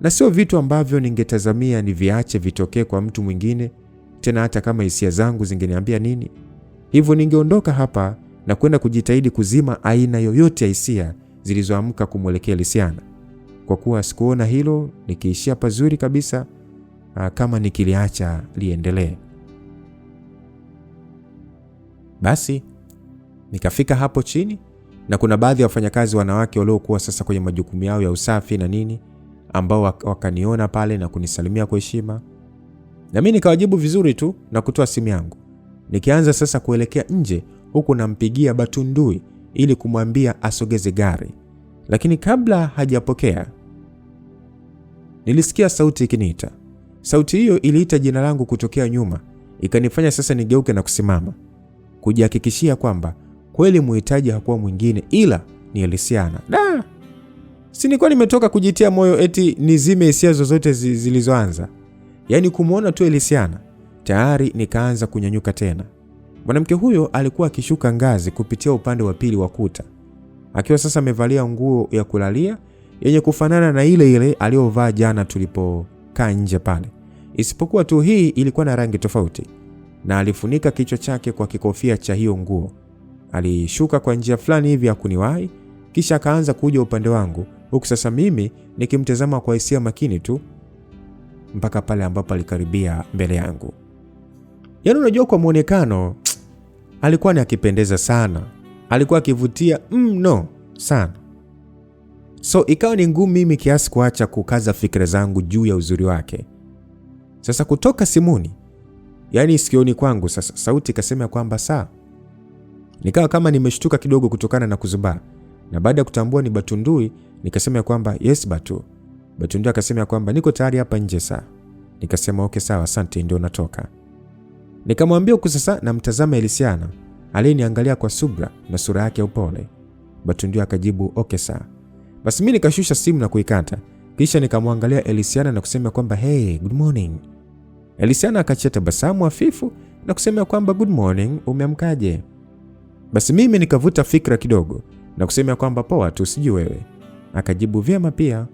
na sio vitu ambavyo ningetazamia ni viache vitokee kwa mtu mwingine, tena hata kama hisia zangu zingeniambia nini. Hivyo ningeondoka hapa na kwenda kujitahidi kuzima aina yoyote ya hisia zilizoamka kumwelekea Elysiana, kwa kuwa sikuona hilo nikiishia pazuri kabisa kama nikiliacha liendelee. Basi nikafika hapo chini, na kuna baadhi ya wafanyakazi wanawake waliokuwa sasa kwenye majukumu yao ya usafi na nini, ambao wakaniona pale na kunisalimia kwa heshima, na mimi nikawajibu vizuri tu na kutoa simu yangu. Nikianza sasa kuelekea nje, huku nampigia Batundui ili kumwambia asogeze gari, lakini kabla hajapokea nilisikia sauti ikiniita. Sauti hiyo iliita jina langu kutokea nyuma, ikanifanya sasa nigeuke na kusimama kujihakikishia kwamba kweli muhitaji hakuwa mwingine ila ni Elysiana. Si nilikuwa nimetoka kujitia moyo eti nizime hisia zozote zilizoanza. Yaani kumuona tu Elysiana tayari nikaanza kunyanyuka tena. Mwanamke huyo alikuwa akishuka ngazi kupitia upande wa pili wa kuta, akiwa sasa amevalia nguo ya kulalia yenye kufanana na ile aliyovaa jana tulipokaa nje pale, isipokuwa tu hii ilikuwa na rangi tofauti, na alifunika kichwa chake kwa kikofia cha hiyo nguo. Alishuka kwa njia fulani hivi ya kuniwahi, kisha akaanza kuja upande wangu, huku sasa mimi nikimtazama kwa hisia makini tu mpaka pale ambapo alikaribia mbele yangu. Yaani unajua, kwa muonekano alikuwa ni akipendeza sana, alikuwa akivutia mno sana. So ikawa ni ngumu mimi kiasi kuacha kukaza fikra zangu juu ya uzuri wake. Sasa kutoka simuni, yaani sikioni kwangu, sasa sauti ikasema kwamba saa. Nikawa kama nimeshtuka kidogo kutokana na kuzubaa, na baada ya kutambua ni Batundui nikasema kwamba yes Batu. Batundui akasema kwamba niko tayari hapa nje saa. Nikasema okay sawa, asante, ndio natoka. Nikamwambia huku sasa namtazama Elysiana aliyeniangalia kwa subra na sura yake ya upole. Batundui akajibu okay saa. Basi mimi nikashusha simu na kuikata, kisha nikamwangalia Elysiana na kusema kwamba hey, good morning. Elysiana akachia tabasamu hafifu na kusema kwamba good morning, umeamkaje? Basi mimi nikavuta fikra kidogo na kusema kwamba poa tu, sijui wewe. Akajibu vyema pia.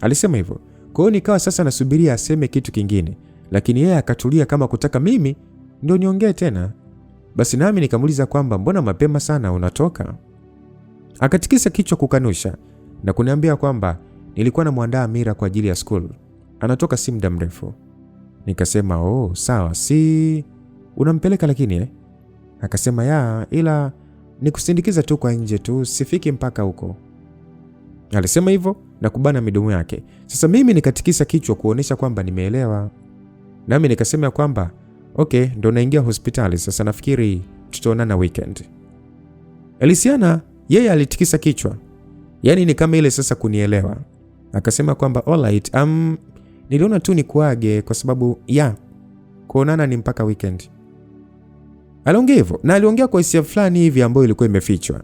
Alisema hivyo. Kwa hiyo nikawa sasa nasubiria aseme kitu kingine, lakini yeye akatulia kama kutaka mimi ndio niongee tena. Basi nami nikamuuliza kwamba mbona mapema sana unatoka? Akatikisa kichwa kukanusha na kuniambia kwamba nilikuwa namwandaa Mira kwa ajili ya school, anatoka si muda mrefu. Nikasema oh sawa, si unampeleka lakini Akasema ya, ila nikusindikiza tu kwa nje tu, sifiki mpaka huko. Alisema hivyo na kubana midomo yake. Sasa mimi nikatikisa kichwa kuonesha kwamba nimeelewa. Nami nikasema kwamba okay, ndo naingia hospitali sasa, nafikiri tutaonana weekend. Elysiana yeye alitikisa kichwa, yaani ni kama ile sasa kunielewa. Akasema kwamba alright, niliona tu nikuage kwa sababu kuonana ni mpaka weekend. Aliongea hivyo na aliongea kwa hisia fulani hivi ambayo ilikuwa imefichwa.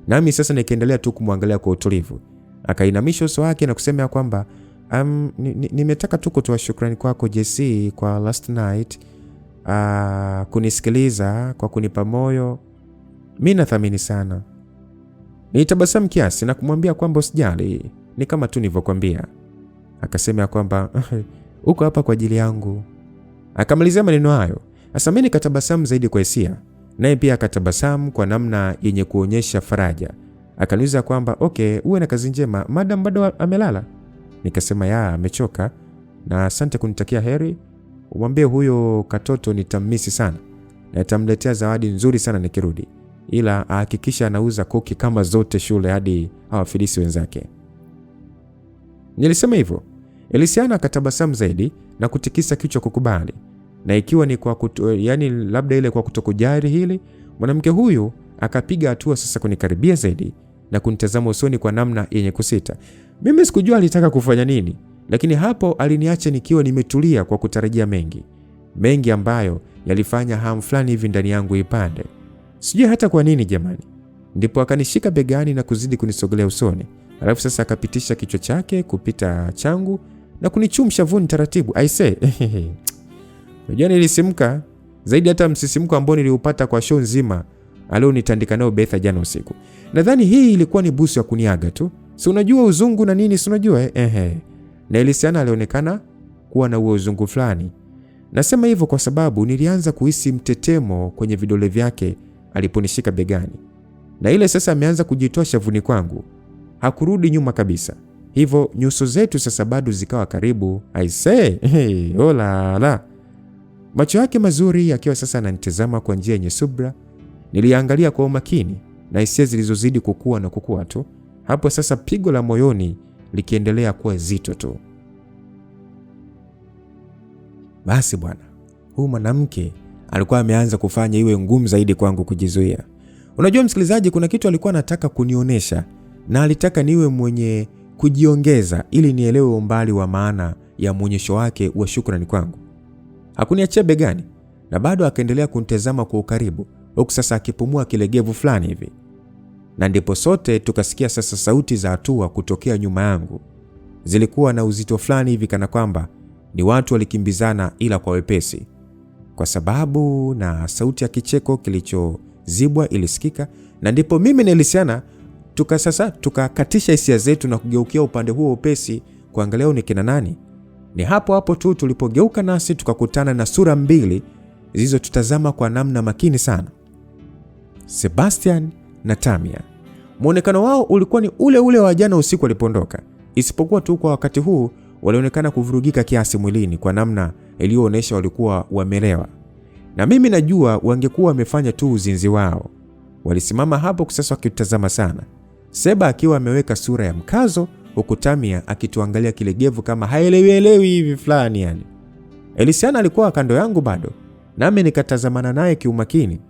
Nami sasa nikaendelea tu kumwangalia kwa utulivu. Akainamisha uso wake na kusema kwamba nimetaka tu kutoa shukrani kwako JC kwa last night, kunisikiliza, kwa kunipa moyo. Mimi nathamini sana. Nilitabasamu kiasi na kumwambia kwamba usijali, ni kama tu nilivyokuambia. Akasema kwamba uko hapa kwa ajili yangu. Akamalizia maneno hayo. Sasa mimi nikatabasamu zaidi kwa hisia, naye pia akatabasamu kwa namna yenye kuonyesha faraja. Akaniuliza kwamba okay, uwe na kazi njema, madam bado amelala? Nikasema amechoka, na asante kunitakia heri. Umwambie huyo katoto nitamisi sana na nitamletea zawadi nzuri sana nikirudi, ila ahakikisha anauza koki kama zote shule hadi hawafilisi wenzake. Nilisema hivyo. Elysiana akatabasamu zaidi na kutikisa kichwa kukubali. Na ikiwa ni kwa labda ile kwa kutokujali hili, mwanamke huyu akapiga hatua sasa kunikaribia zaidi na kunitazama usoni kwa namna yenye kusita. Mimi sikujua alitaka kufanya nini, lakini hapo aliniacha nikiwa nimetulia kwa kutarajia mengi ambayo yalifanya hamu fulani hivi ndani yangu ipande. Sijui hata kwa nini jamani. Ndipo akanishika begani na kuzidi kunisogelea usoni. Alafu sasa akapitisha kichwa chake kupita changu na kunichumsha shavuni taratibu. I say, unajua nilisimka zaidi hata msisimko ambao niliupata kwa show nzima alionitandika nao Betha jana usiku. Nadhani hii ilikuwa ni busu ya kuniaga tu. Si unajua uzungu na nini, si unajua Na Elysiana alionekana kuwa na huo uzungu fulani. Nasema hivyo kwa sababu nilianza kuhisi mtetemo kwenye vidole vyake aliponishika begani. Na ile sasa ameanza kujitoa shavuni kwangu. Hakurudi nyuma kabisa. Hivyo nyuso zetu sasa bado zikawa karibu. I say, hola la. Macho yake mazuri yakiwa sasa ananitazama kwa njia yenye subra. Niliangalia kwa umakini na hisia zilizozidi kukua na kukua tu. Hapo sasa pigo la moyoni likiendelea kuwa zito tu. Basi bwana, huyu mwanamke alikuwa ameanza kufanya iwe ngumu zaidi kwangu kujizuia. Unajua msikilizaji, kuna kitu alikuwa anataka kunionyesha na alitaka niwe mwenye kujiongeza ili nielewe umbali wa maana ya muonyesho wake wa shukrani kwangu. Hakuniachia begani na bado akaendelea kunitazama kwa ukaribu, huku sasa akipumua kilegevu fulani hivi. Na ndipo sote tukasikia sasa sauti za hatua kutokea nyuma yangu. Zilikuwa na uzito fulani hivi kana kwamba ni watu walikimbizana ila kwa wepesi. Kwa sababu na sauti ya kicheko kilichozibwa ilisikika, na ndipo mimi na Elysiana tukakatisha hisia zetu na kugeukia upande huo upesi kuangalia ni kina nani. Ni hapo tu tulipogeuka nasi tukakutana na sura mbili zilizotutazama kwa namna makini sana. Sebastian na Tamia. Muonekano wao ulikuwa ni ule wa jana usiku walipoondoka, isipokuwa tu kwa wakati huu walionekana kuvurugika kiasi mwilini kwa namna iliyoonyesha walikuwa wamelewa. Na mimi najua wangekuwa wamefanya tu uzinzi wao. Walisimama hapo sasa wakitazama sana. Seba akiwa ameweka sura ya mkazo, huku Tamia akituangalia kilegevu kama haelewi hivi fulani yani. Elysiana alikuwa kando yangu bado, nami nikatazamana naye kiumakini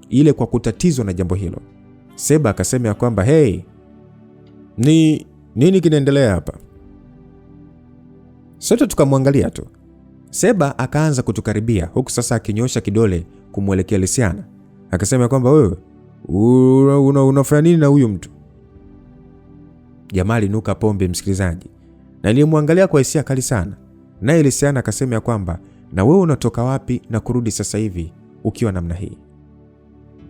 ile kwa kutatizwa na jambo hilo. Seba akasema kwamba hey, nini kinaendelea hapa? Sote tukamwangalia tu. Seba akaanza kutukaribia huku sasa akinyosha kidole kumwelekea Elysiana. Akasema kwamba wewe unafanya nini na huyu mtu? Jamaa alinuka pombe msikilizaji. Na nilimwangalia kwa hisia kali sana. Na Elysiana akasema kwamba na wewe unatoka wapi na kurudi sasa hivi ukiwa namna hii?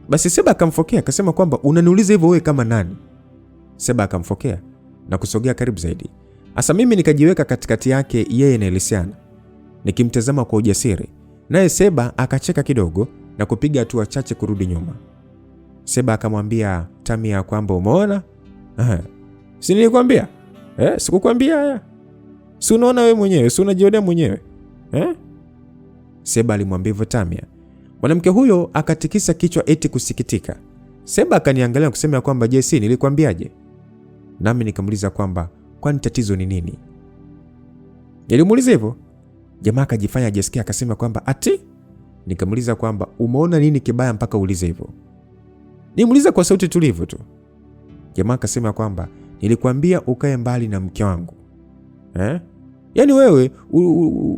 Basi Seba akamfokea akasema kwamba unaniuliza hivyo wewe kama nani? Seba akamfokea na kusogea karibu zaidi. Asa mimi nikajiweka katikati yake yeye na Elysiana, nikimtazama kwa ujasiri. Naye Seba akacheka kidogo na kupiga hatua chache kurudi nyuma. Seba akamwambia Tamia kwamba umeona? Si nilikwambia? Sikukwambia haya? Si unaona wewe mwenyewe, si unajionea mwenyewe? Seba alimwambia hivyo Tamia. Mwanamke huyo akatikisa kichwa eti kusikitika. Seba akaniangalia kusema kwamba je, si nilikwambiaje? Nami nikamuuliza kwamba kwani tatizo ni nini? Nilimuuliza hivyo. Jamaa akajifanya ajisikia akasema kwamba ati? Nikamuuliza kwamba umeona nini kibaya mpaka uulize hivyo? Nimuuliza kwa sauti tulivu tu. Jamaa akasema kwamba nilikwambia ukae mbali na mke wangu. Yaani wewe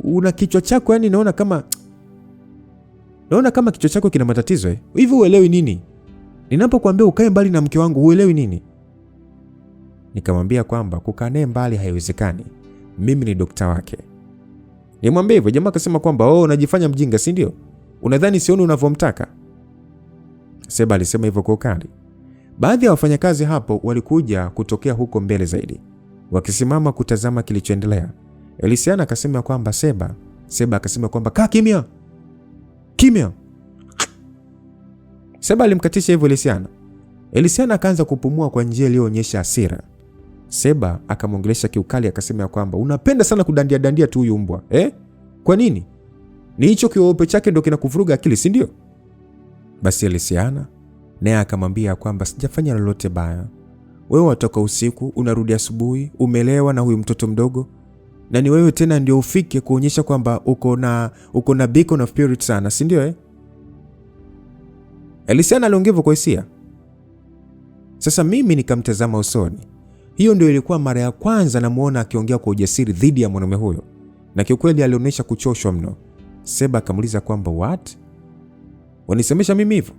una kichwa chako yani naona kama kichwa chako kina matatizo hivi uelewi nini? Ninapokuambia ukae mbali na mke wangu uelewi nini? Nikamwambia kwamba kukaa naye mbali haiwezekani. Mimi ni dokta wake. Nimwambia hivyo, jamaa akasema kwamba unajifanya mjinga, si ndio? Unadhani sioni unavyomtaka? Seba alisema hivyo kwa ukali. Baadhi ya wafanyakazi hapo walikuja kutokea huko mbele zaidi, wakisimama kutazama kilichoendelea. Elysiana akasema kwamba Seba akasema kwamba kaa kimya. Seba alimkatisha hivyo Elysiana. Elysiana akaanza kupumua kwa njia iliyoonyesha hasira. Seba akamwongelesha kiukali akasema kwamba unapenda sana kudandia tu huyu mbwa. Kwa nini? Ni hicho kioope chake ndio kinakuvuruga akili, si ndio? Basi Elysiana naye akamwambia kwamba sijafanya lolote baya. Wewe watoka usiku, unarudi asubuhi, umelewa na huyu mtoto mdogo. Na ni wewe tena ndio ufike kuonyesha kwamba uko na beacon of spirit sana, si ndio? Elysiana aliongea kwa hisia. Sasa mimi nikamtazama usoni. Hiyo ndio ilikuwa mara ya kwanza namuona akiongea kwa ujasiri dhidi ya mwanaume huyo, na kiukweli alionyesha kuchoshwa mno. Seba akamuuliza kwamba what? Wanisemesha mimi hivyo?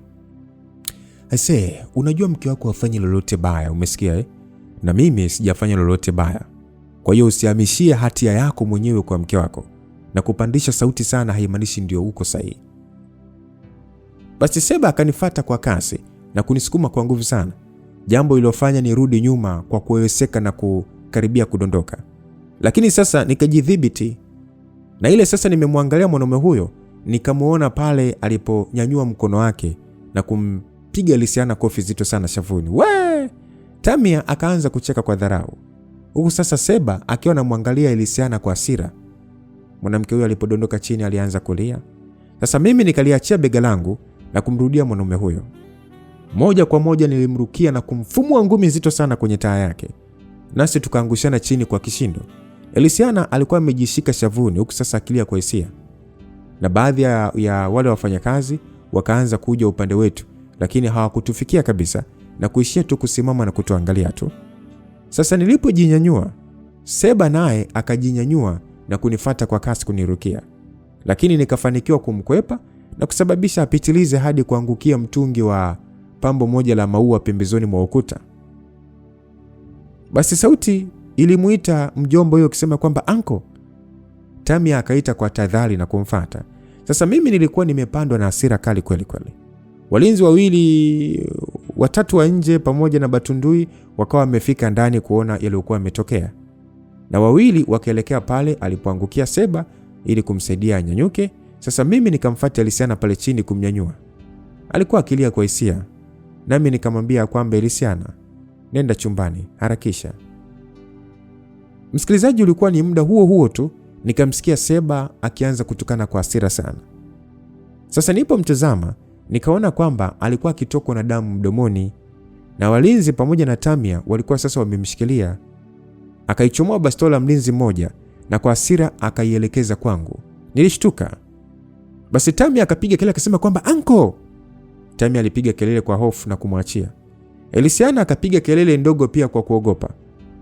Aisee, unajua mke wako hafanyi lolote baya, umesikia eh? Na mimi sijafanya lolote baya. Kwa hiyo usihamishie hatia yako mwenyewe kwa mke wako, na kupandisha sauti sana haimaanishi ndio uko sahihi. Basi Seba akanifuata kwa kasi na kunisukuma kwa nguvu sana, jambo lilofanya nirudi nyuma kwa kuweseka na kukaribia kudondoka. Lakini sasa nikajidhibiti, na ile sasa nimemwangalia mwanaume huyo, nikamuona pale aliponyanyua mkono wake na kumpiga Luciana kofi zito sana shavuni. We! Tamia akaanza kucheka kwa dharau, huku sasa Seba akiwa anamwangalia Luciana kwa hasira. Mwanamke huyo alipodondoka chini alianza kulia. Sasa mimi nikaliachia bega langu na kumrudia mwanaume huyo. Moja kwa moja nilimrukia na kumfumua ngumi nzito sana kwenye taa yake, nasi tukaangushana chini kwa kishindo. Luciana alikuwa amejishika shavuni, huku sasa akilia kwa hisia, na baadhi ya wale wafanyakazi wakaanza kuja upande wetu, lakini hawakutufikia kabisa na kuishia tu kusimama na kutuangalia tu. Sasa nilipojinyanyua, Seba naye akajinyanyua na kunifuata kwa kasi kunirukia, lakini nikafanikiwa kumkwepa na kusababisha apitilize hadi kuangukia mtungi wa pambo moja la maua pembezoni mwa ukuta. Basi sauti ilimuita mjomba huyo akisema kwamba anko. Tamia akaita kwa tadhari na kumfuata. Sasa mimi nilikuwa nimepandwa na hasira kali kweli kweli. Walinzi wawili watatu wa nje pamoja na Batundui wakawa wamefika ndani kuona yaliyokuwa yametokea, na wawili wakaelekea pale alipoangukia Seba ili kumsaidia anyanyuke. Sasa mimi nikamfuata Luciana pale chini kumnyanyua. Alikuwa akilia kwa hisia, nami nikamwambia kwamba Luciana, nenda chumbani harakisha. Msikilizaji, ulikuwa ni muda huo huo tu nikamsikia Seba akianza kutukana kwa hasira sana. Sasa nipo mtazama, nikaona kwamba alikuwa akitokwa na damu mdomoni, na walinzi pamoja na Tamia walikuwa sasa wamemshikilia. Akaichomoa bastola mlinzi mmoja na kwa hasira akaielekeza kwangu. Nilishtuka. Basi Tamia akapiga kelele akasema kwamba anko. Tamia alipiga kelele kwa hofu na kumwachia. Luciana akapiga kelele ndogo pia kwa kuogopa,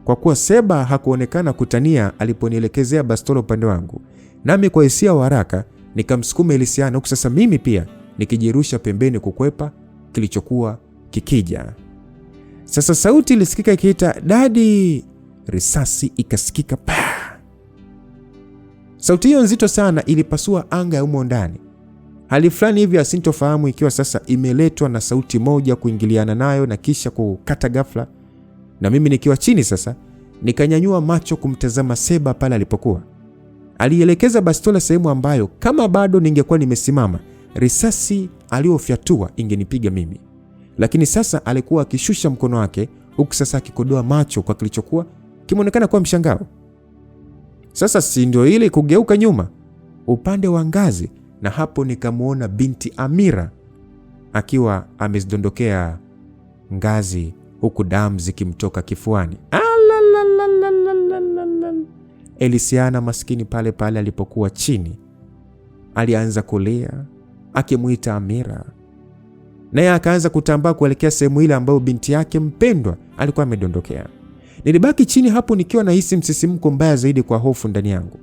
kwa kuwa Seba hakuonekana kutania aliponielekezea bastola upande wangu. Nami kwa hisia wa haraka nikamsukuma Luciana, huku sasa mimi pia nikijirusha pembeni kukwepa kilichokuwa kikija. Sasa sauti ilisikika ikiita dadi. Risasi ikasikika pa. Sauti hiyo nzito sana ilipasua anga ya umo ndani. Hali fulani hivi asintofahamu ikiwa sasa imeletwa na sauti moja kuingiliana nayo na kisha kukata ghafla. Na mimi nikiwa chini sasa nikanyanyua macho kumtazama Seba pale alipokuwa. Alielekeza bastola sehemu ambayo kama bado ningekuwa nimesimama, risasi aliyofyatua ingenipiga mimi. Lakini sasa alikuwa akishusha mkono wake, huku sasa akikodoa macho kwa kilichokuwa kimeonekana kuwa mshangao. Sasa si ndio ile kugeuka nyuma upande wa ngazi, na hapo nikamuona binti Amira akiwa amezidondokea ngazi huku damu zikimtoka kifuani. Luciana maskini pale pale alipokuwa chini alianza kulia akimuita Amira, naye akaanza kutambaa kuelekea sehemu ile ambayo binti yake mpendwa alikuwa amedondokea. Nilibaki chini hapo nikiwa nahisi msisimko mbaya zaidi kwa hofu ndani yangu,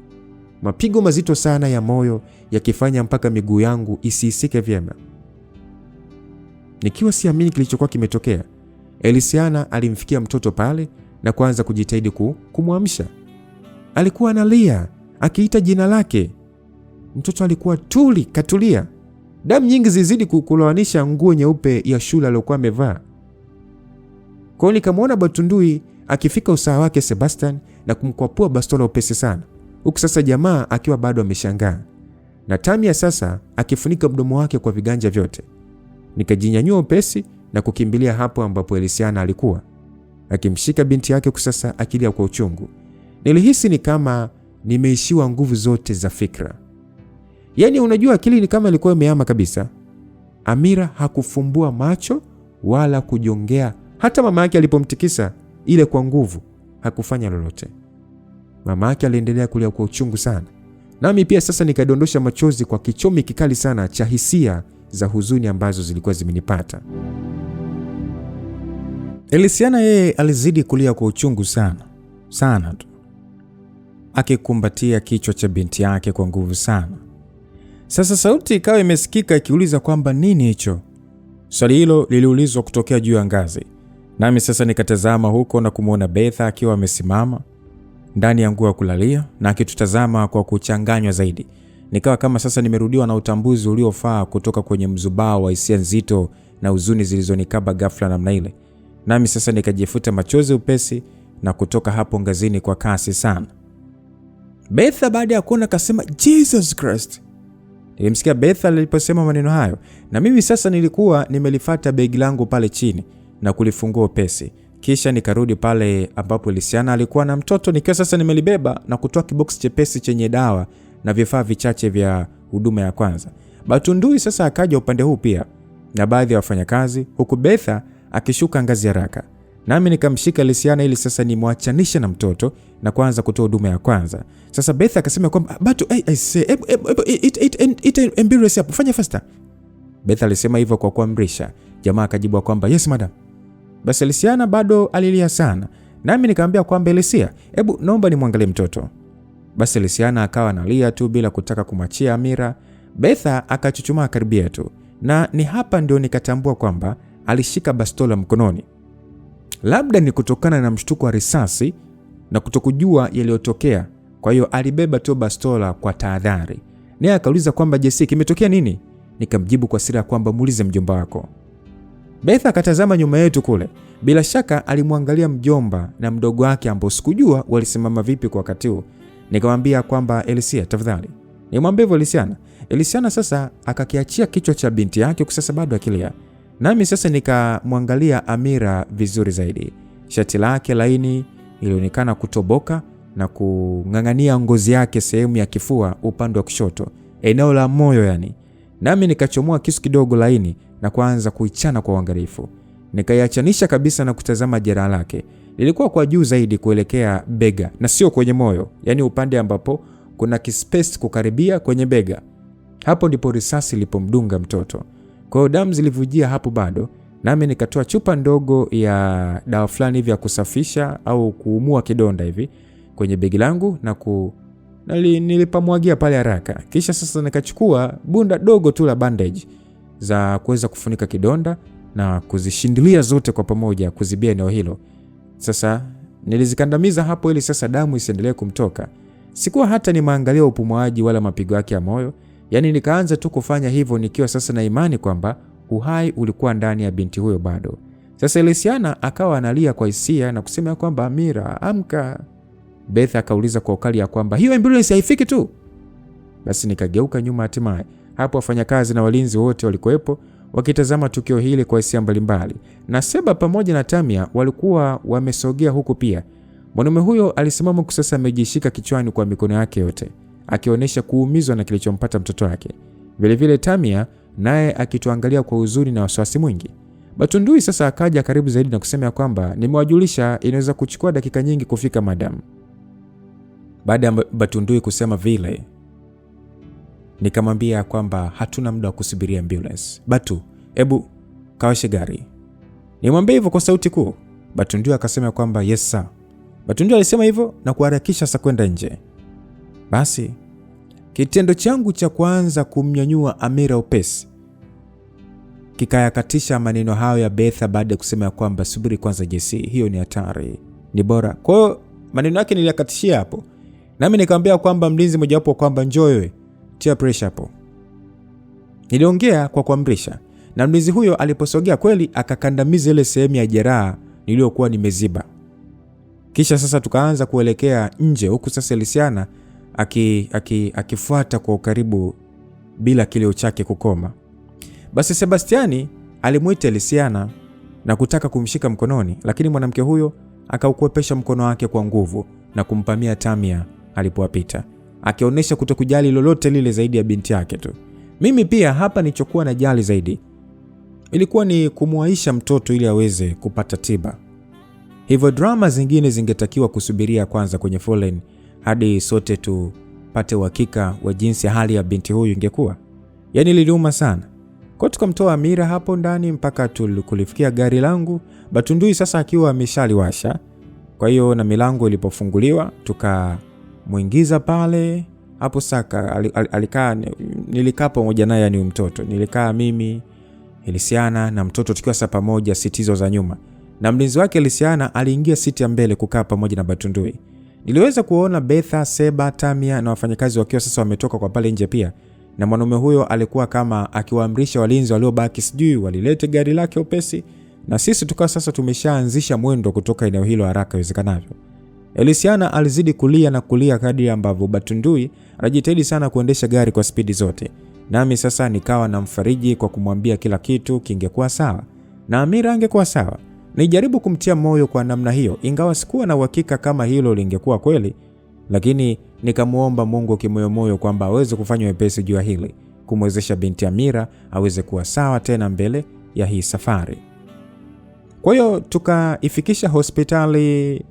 mapigo mazito sana ya moyo yakifanya mpaka miguu yangu isiisike vyema, nikiwa siamini kilichokuwa kimetokea. Luciana alimfikia mtoto pale na kuanza kujitahidi kumwamsha. Alikuwa analia akiita jina lake. Mtoto alikuwa katulia. Damu nyingi zizidi kulowanisha nguo nyeupe ya shule aliyokuwa amevaa. Kwa nikamwona Batundui akifika usawa wake Sebastian na kumkwapua bastola upesi sana, huku sasa jamaa akiwa bado ameshangaa, na Tamia sasa akifunika mdomo wake kwa viganja vyote. Nikajinyanyua upesi na kukimbilia hapo ambapo Luciana alikuwa akimshika binti yake, kusasa akilia kwa uchungu. Nilihisi ni kama nimeishiwa nguvu zote za fikra. Yaani unajua akili ni kama ilikuwa imehama kabisa. Amira hakufumbua macho wala kujongea. Hata mama yake alipomtikisa ile kwa nguvu hakufanya lolote. Mama yake aliendelea kulia kwa uchungu sana. Nami pia sasa nikadondosha machozi kwa kichomi kikali sana cha hisia za huzuni ambazo zilikuwa zimenipata. Elisiana yeye alizidi kulia kwa uchungu sana tu, akikumbatia kichwa cha binti yake kwa nguvu sana. Sasa sauti ikawa imesikika ikiuliza kwamba nini hicho. Swali hilo liliulizwa kutokea juu ya ngazi. Nami sasa nikatazama huko na kumwona Betha akiwa amesimama ndani ya nguo ya kulalia na akitutazama kwa kuchanganywa zaidi. Nikawa kama sasa nimerudiwa na utambuzi uliofaa kutoka kwenye mzubao wa hisia nzito na huzuni zilizonikaba ghafla namna ile. Nami sasa nikajifuta machozi upesi na kutoka hapo ngazini kwa kasi sana. Betha baada ya kuona kasema Jesus Christ. Nilimsikia Betha aliposema maneno hayo, na mimi sasa nilikuwa nimelifuata begi langu pale chini na kulifungua upesi. Kisha nikarudi pale ambapo Elisiana alikuwa na mtoto, nikiwa sasa nimelibeba na kutoa kiboksi chepesi chenye dawa na vifaa vichache vya huduma ya kwanza. Batundui sasa akaja upande huu pia na baadhi ya wafanyakazi, huku Betha akishuka ngazi haraka. Nami nikamshika Elisiana ili sasa nimwachanishe na mtoto na kuanza kutoa huduma ya kwanza. Sasa Betha akasema kwamba Batu, I say, ambulance hapo, fanya faster. Betha alisema hivyo kwa kuamrisha. Jamaa akajibu kwamba yes madam. Basi Elisiana bado alilia sana. Nami nikamwambia kwamba Elisia, hebu naomba nimwangalie mtoto. Basi Elisiana akawa analia tu bila kutaka kumwachia Amira. Betha akachuchumaa karibia tu. Na ni hapa ndio nikatambua kwamba alishika bastola mkononi. Labda ni kutokana na mshtuko wa risasi na kutokujua yaliyotokea. Kwa hiyo alibeba tu bastola kwa tahadhari. Naye akauliza kwamba Jesse, kimetokea nini? Nikamjibu kwa siri kwamba muulize mjomba wako. Betha akatazama nyuma yetu kule. Bila shaka alimwangalia mjomba na mdogo wake ambao sikujua walisimama vipi kwa wakati huo. Nikamwambia kwamba Elisia, tafadhali. Nimwambia hivyo Elisiana. Elisiana sasa akakiachia kichwa cha binti yake kwa sasa bado akilia. Nami sasa nikamwangalia Amira vizuri zaidi. Shati lake laini ilionekana kutoboka na kung'ang'ania ngozi yake sehemu ya kifua upande wa kushoto, eneo la moyo yani. Nami nikachomoa kisu kidogo laini na kuanza kuichana kwa uangalifu. Nikaiachanisha kabisa na kutazama jeraha lake. Lilikuwa kwa juu zaidi kuelekea bega na sio kwenye moyo, yani upande ambapo kuna kispace kukaribia kwenye bega. Hapo ndipo risasi ilipomdunga mtoto. Kwa hiyo damu zilivujia hapo bado. Nami nikatoa chupa ndogo ya dawa fulani hivi ya kusafisha au kuumua kidonda hivi kwenye begi langu na nilipamwagia pale haraka. Kisha sasa nikachukua bunda dogo tu la bandage za kuweza kufunika kidonda na kuzishindilia zote kwa pamoja kuzibia eneo hilo. Sasa nilizikandamiza hapo ili sasa damu isiendelee kumtoka. Sikuwa hata nimeangalia upumuaji wala mapigo yake ya moyo. Yani nikaanza tu kufanya hivyo nikiwa sasa na imani kwamba uhai ulikuwa ndani ya binti huyo bado. Sasa Elisiana akawa analia kwa hisia na kusema kwamba Amira, amka. Betha akauliza kwa ukali ya kwamba hiyo ambulance haifiki tu. Basi nikageuka nyuma hatimaye. Hapo wafanyakazi na walinzi wote walikuwepo wakitazama tukio hili kwa hisia mbalimbali. Na Seba pamoja na Tamia walikuwa wamesogea huku pia. Mwanaume huyo alisimama kusasa amejishika kichwani kwa mikono yake yote, akionyesha kuumizwa na kilichompata mtoto wake. Vile vile Tamia naye akituangalia kwa huzuni na wasiwasi mwingi. Batundui sasa akaja karibu zaidi na kusema kwamba nimewajulisha inaweza kuchukua dakika nyingi kufika madam. Baada ya Batundui kusema vile, nikamwambia kwamba hatuna muda wa kusubiria ambulance. Batu, hebu kawashe gari. Nimwambia hivyo kwa sauti kuu. Batundui akasema kwamba yes sir. Batundui alisema hivyo na kuharakisha sasa kwenda nje. Basi kitendo changu cha kwanza kumnyanyua Amira upesi kikayakatisha maneno hayo ya Betha baada ya kusema kwamba subiri kwanza Jesse, hiyo ni hatari, ni bora. Kwa hiyo maneno yake niliyakatishia hapo. Nami nikamwambia kwamba mlinzi mmoja wapo kwamba njoo wewe, tia pressure hapo. Niliongea kwa kuamrisha na mlinzi huyo aliposogea kweli akakandamiza ile sehemu ya jeraha niliyokuwa nimeziba. Kisha sasa tukaanza kuelekea nje huku sasa Elisiana akifuata kwa ukaribu bila kilio chake kukoma. Basi Sebastiani alimuita Elisiana na kutaka kumshika mkononi, lakini mwanamke huyo akaukwepesha mkono wake kwa nguvu na kumpamia Tamia alipowapita, akionyesha kutokujali lolote lile zaidi ya binti yake tu. Mimi pia hapa nilichokuwa na jali zaidi ilikuwa ni kumwaisha mtoto ili aweze kupata tiba. Hivyo drama zingine zingetakiwa kusubiria kwanza kwenye foleni hadi sote tupate uhakika wa jinsi hali ya binti huyu ingekuwa. Yani liliuma sana. Kwa tukamtoa Amira hapo ndani mpaka kulifikia gari langu, Batundui sasa akiwa ameshaliwasha. Kwa hiyo na milango ilipofunguliwa tukamuingiza pale. Hapo saka alikaa, nilikaa pamoja naye, yani mtoto. Nilikaa mimi, Elisiana na mtoto tukiwa sasa pamoja siti hizo za nyuma. Na mlinzi wake Elisiana aliingia siti ya mbele kukaa pamoja na Batundui. Niliweza kuona Betha, Seba, Tamia na wafanyakazi wakiwa sasa wametoka kwa pale nje pia. Na mwanaume huyo alikuwa kama akiwaamrisha walinzi waliobaki sijui walilete gari lake upesi, na sisi tukawa sasa tumeshaanzisha mwendo kutoka eneo hilo haraka iwezekanavyo. Elisiana alizidi kulia na kulia kadri ambavyo Batundui anajitahidi sana kuendesha gari kwa spidi zote. Nami sasa nikawa namfariji kwa kumwambia kila kitu kingekuwa sawa na Amira angekuwa sawa. Nijaribu kumtia moyo kwa namna hiyo, ingawa sikuwa na uhakika kama hilo lingekuwa kweli, lakini nikamuomba Mungu kimoyomoyo kwamba aweze kufanya wepesi juu ya hili, kumwezesha binti Amira aweze kuwa sawa tena mbele ya hii safari. Kwa hiyo tukaifikisha hospitali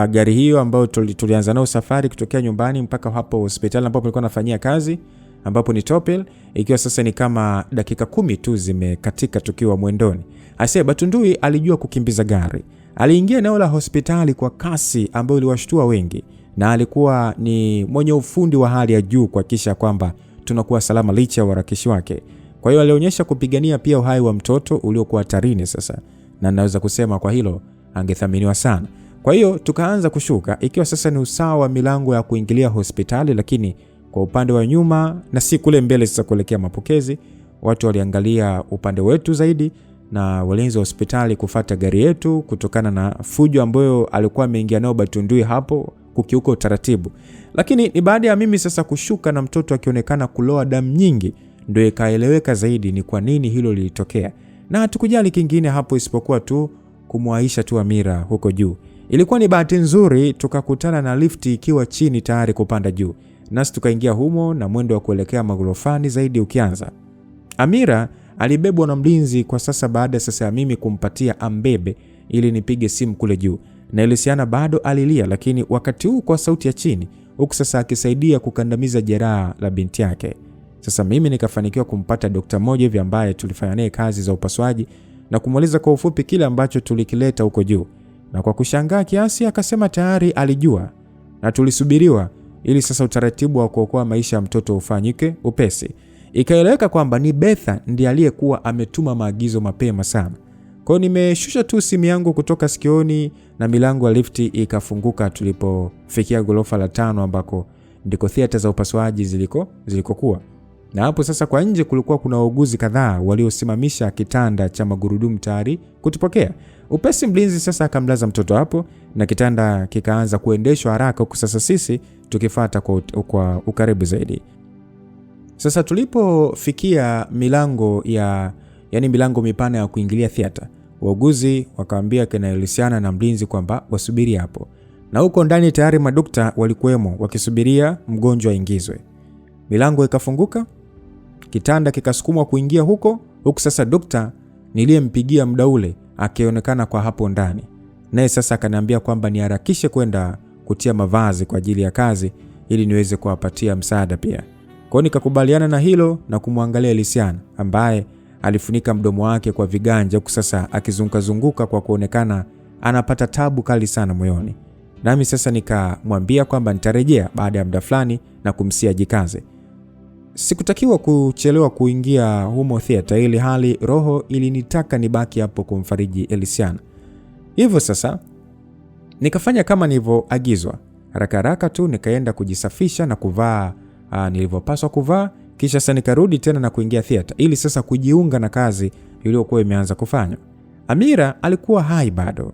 gari hiyo ambayo tulianza nayo safari kutokea nyumbani mpaka hapo hospitali ambapo nilikuwa nafanyia kazi, ambapo ni Topel, ikiwa sasa ni kama dakika 10 tu zimekatika tukiwa mwendoni. Ase Batundui alijua kukimbiza gari. Aliingia eneo la hospitali kwa kasi ambayo iliwashtua wengi, na alikuwa ni mwenye ufundi wa hali ya juu kuhakikisha kwamba tunakuwa salama licha ya warakishi wake. Kwa hiyo alionyesha kupigania pia uhai wa mtoto uliokuwa hatarini sasa, na naweza kusema kwa hilo angethaminiwa sana. Kwa hiyo tukaanza kushuka, ikiwa sasa ni usawa wa milango ya kuingilia hospitali, lakini kwa upande wa nyuma na si kule mbele sasa kuelekea mapokezi, watu waliangalia upande wetu zaidi, na walinzi wa hospitali kufuata gari yetu kutokana na fujo ambayo alikuwa ameingia nao Batundui hapo, kukiuka utaratibu. Lakini ni baada ya mimi sasa kushuka na mtoto akionekana kuloa damu nyingi, ndio ikaeleweka zaidi ni kwa nini hilo lilitokea. Na hatukujali kingine hapo isipokuwa tu kumwaisha tu Amira huko juu. Ilikuwa ni bahati nzuri tukakutana na lifti ikiwa chini tayari kupanda juu, nasi tukaingia humo na mwendo wa kuelekea magorofani zaidi ukianza. Amira alibebwa na mlinzi kwa sasa, baada sasa ya mimi kumpatia ambebe ili nipige simu kule juu, na Elisiana bado alilia, lakini wakati huu kwa sauti ya chini, huku sasa akisaidia kukandamiza jeraha la binti yake. Sasa mimi nikafanikiwa kumpata daktari mmoja hivi ambaye tulifanya naye kazi za upasuaji na kumuuliza kwa ufupi kile ambacho tulikileta huko juu, na kwa kushangaa kiasi akasema tayari alijua na tulisubiriwa ili sasa utaratibu wa kuokoa maisha ya mtoto ufanyike upesi. Ikaeleweka kwamba ni Betha ndiye aliyekuwa ametuma maagizo mapema sana. Kwa hiyo nimeshusha tu simu yangu kutoka sikioni na milango ya lifti ikafunguka tulipofikia gorofa la 5 ambako ndiko theater za upasuaji zilikokuwa. Na hapo sasa kwa nje kulikuwa kuna wauguzi kadhaa waliosimamisha kitanda cha magurudumu tayari kutupokea. Upesi mlinzi sasa akamlaza mtoto hapo na kitanda kikaanza kuendeshwa haraka, huku sasa sisi tukifuata kwa ukaribu zaidi. Sasa tulipofikia milango milango mipana ya kuingilia theater, wauguzi wakaambia kina Elisiana na mlinzi kwamba wasubiri hapo. Na huko ndani tayari madokta walikuwemo wakisubiria mgonjwa aingizwe. Milango ikafunguka, kitanda kikasukumwa kuingia huko sasa dokta niliyempigia muda ule akionekana kwa hapo ndani. Naye sasa akaniambia kwamba niharakishe kwenda kutia mavazi kwa ajili ya kazi ili niweze kuwapatia msaada pia. Kwa hiyo nikakubaliana na hilo na kumwangalia Elisiana ambaye alifunika mdomo wake kwa viganja, huku sasa akizunguka kwa kuonekana anapata tabu kali sana moyoni. Nami sasa nikamwambia kwamba nitarejea baada ya muda fulani na kumsia jikaze. Sikutakiwa kuchelewa kuingia humo theater, ili hali roho ilinitaka nibaki hapo kumfariji Elisiana. Hivyo sasa nikafanya kama nilivyoagizwa. Haraka tu nikaenda kujisafisha na kuvaa nilivyopaswa kuvaa, kisha sasa nikarudi tena na kuingia theater ili sasa kujiunga na kazi iliyokuwa imeanza kufanywa. Amira alikuwa hai bado.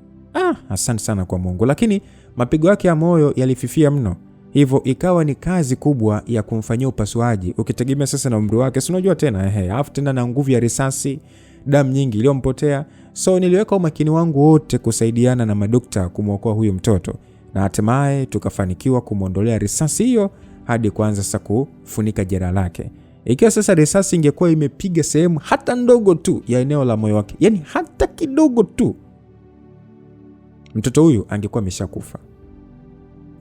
Asante sana kwa Mungu, lakini mapigo yake ya moyo yalififia mno. Hivyo ikawa ni kazi kubwa ya kumfanyia upasuaji, ukitegemea sasa na umri wake, si unajua tena afu tena na nguvu ya risasi, damu nyingi iliyompotea. So niliweka umakini wangu wote kusaidiana na madokta kumwokoa huyo mtoto, na hatimaye tukafanikiwa kumwondolea risasi hiyo hadi kuanza sasa kufunika jeraha lake. Ikiwa sasa risasi ingekuwa imepiga sehemu hata ndogo tu ya eneo la moyo wake, yani hata kidogo tu, mtoto huyu angekuwa ameshakufa.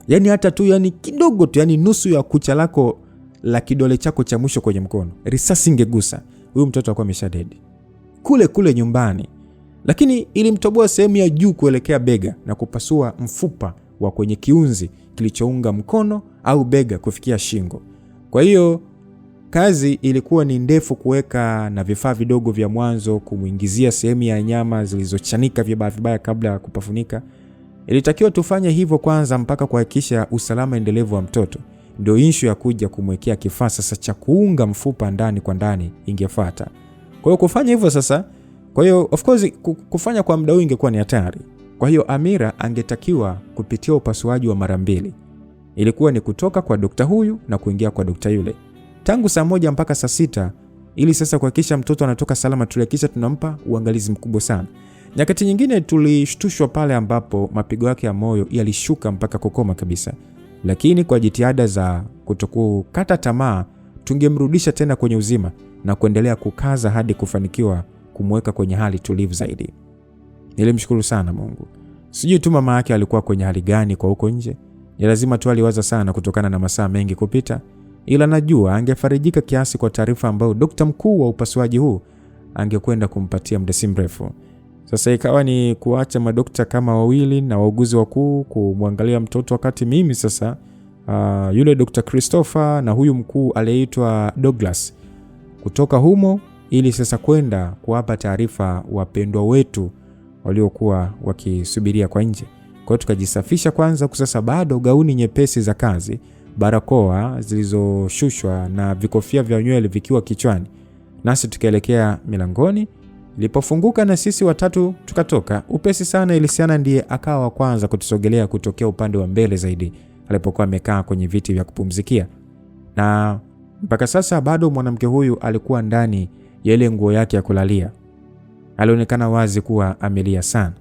Yani hata tu, yani kidogo tu, yani nusu ya kucha lako la kidole chako cha mwisho kwenye mkono risasi ingegusa, huyu mtoto alikuwa amesha dead kule kule nyumbani, lakini ilimtoboa sehemu ya juu kuelekea bega na kupasua mfupa wa kwenye kiunzi kilichounga mkono au bega kufikia shingo. Kwa hiyo kazi ilikuwa ni ndefu, kuweka na vifaa vidogo vya mwanzo kumuingizia sehemu ya nyama zilizochanika vibaya kabla ya kupafunika. Ilitakiwa tufanye hivyo kwanza mpaka kuhakikisha usalama endelevu wa mtoto. Ndio issue ya kuja kumwekea kifaa sasa cha kuunga mfupa ndani kwa ndani ingefuata. Kwa hiyo kufanya hivyo sasa, kwa hiyo of course kufanya kwa muda huu ingekuwa ni hatari. Kwa hiyo Amira angetakiwa kupitia upasuaji wa mara 2. Ilikuwa ni kutoka kwa dokta huyu na kuingia kwa dokta yule, tangu saa 1 mpaka saa 6, ili sasa kuhakikisha mtoto anatoka salama. Tulihakikisha tunampa uangalizi mkubwa sana. Nyakati nyingine tulishtushwa pale ambapo mapigo yake ya moyo yalishuka mpaka kukoma kabisa, lakini kwa jitihada za kutokukata tamaa tungemrudisha tena kwenye uzima na kuendelea kukaza hadi kufanikiwa kumweka kwenye hali tulivu zaidi. Nilimshukuru sana Mungu. Sijui tu mama yake alikuwa kwenye hali gani kwa huko nje. Ni lazima tu aliwaza sana kutokana na masaa mengi kupita, ila najua angefarijika kiasi kwa taarifa ambayo dokta mkuu wa upasuaji huu angekwenda kumpatia muda si mrefu. Sasa ikawa ni kuacha madokta kama 2 na wauguzi wakuu kumwangalia mtoto, wakati mimi sasa yule Dr. Christopher na huyu mkuu aliyeitwa Douglas kutoka humo, ili sasa kwenda kuwapa taarifa wapendwa wetu waliokuwa wakisubiria kwa nje. Kwa hiyo tukajisafisha kwanza, sasa bado gauni nyepesi za kazi, barakoa zilizoshushwa na vikofia vya nywele vikiwa kichwani, nasi tukaelekea milangoni. Ilipofunguka na sisi watatu tukatoka upesi sana. Elisiana ndiye akawa wa kwanza kutusogelea kutokea upande wa mbele zaidi alipokuwa amekaa kwenye viti vya kupumzikia, na mpaka sasa bado mwanamke huyu alikuwa ndani ya ile nguo yake ya kulalia. Alionekana wazi kuwa amelia sana.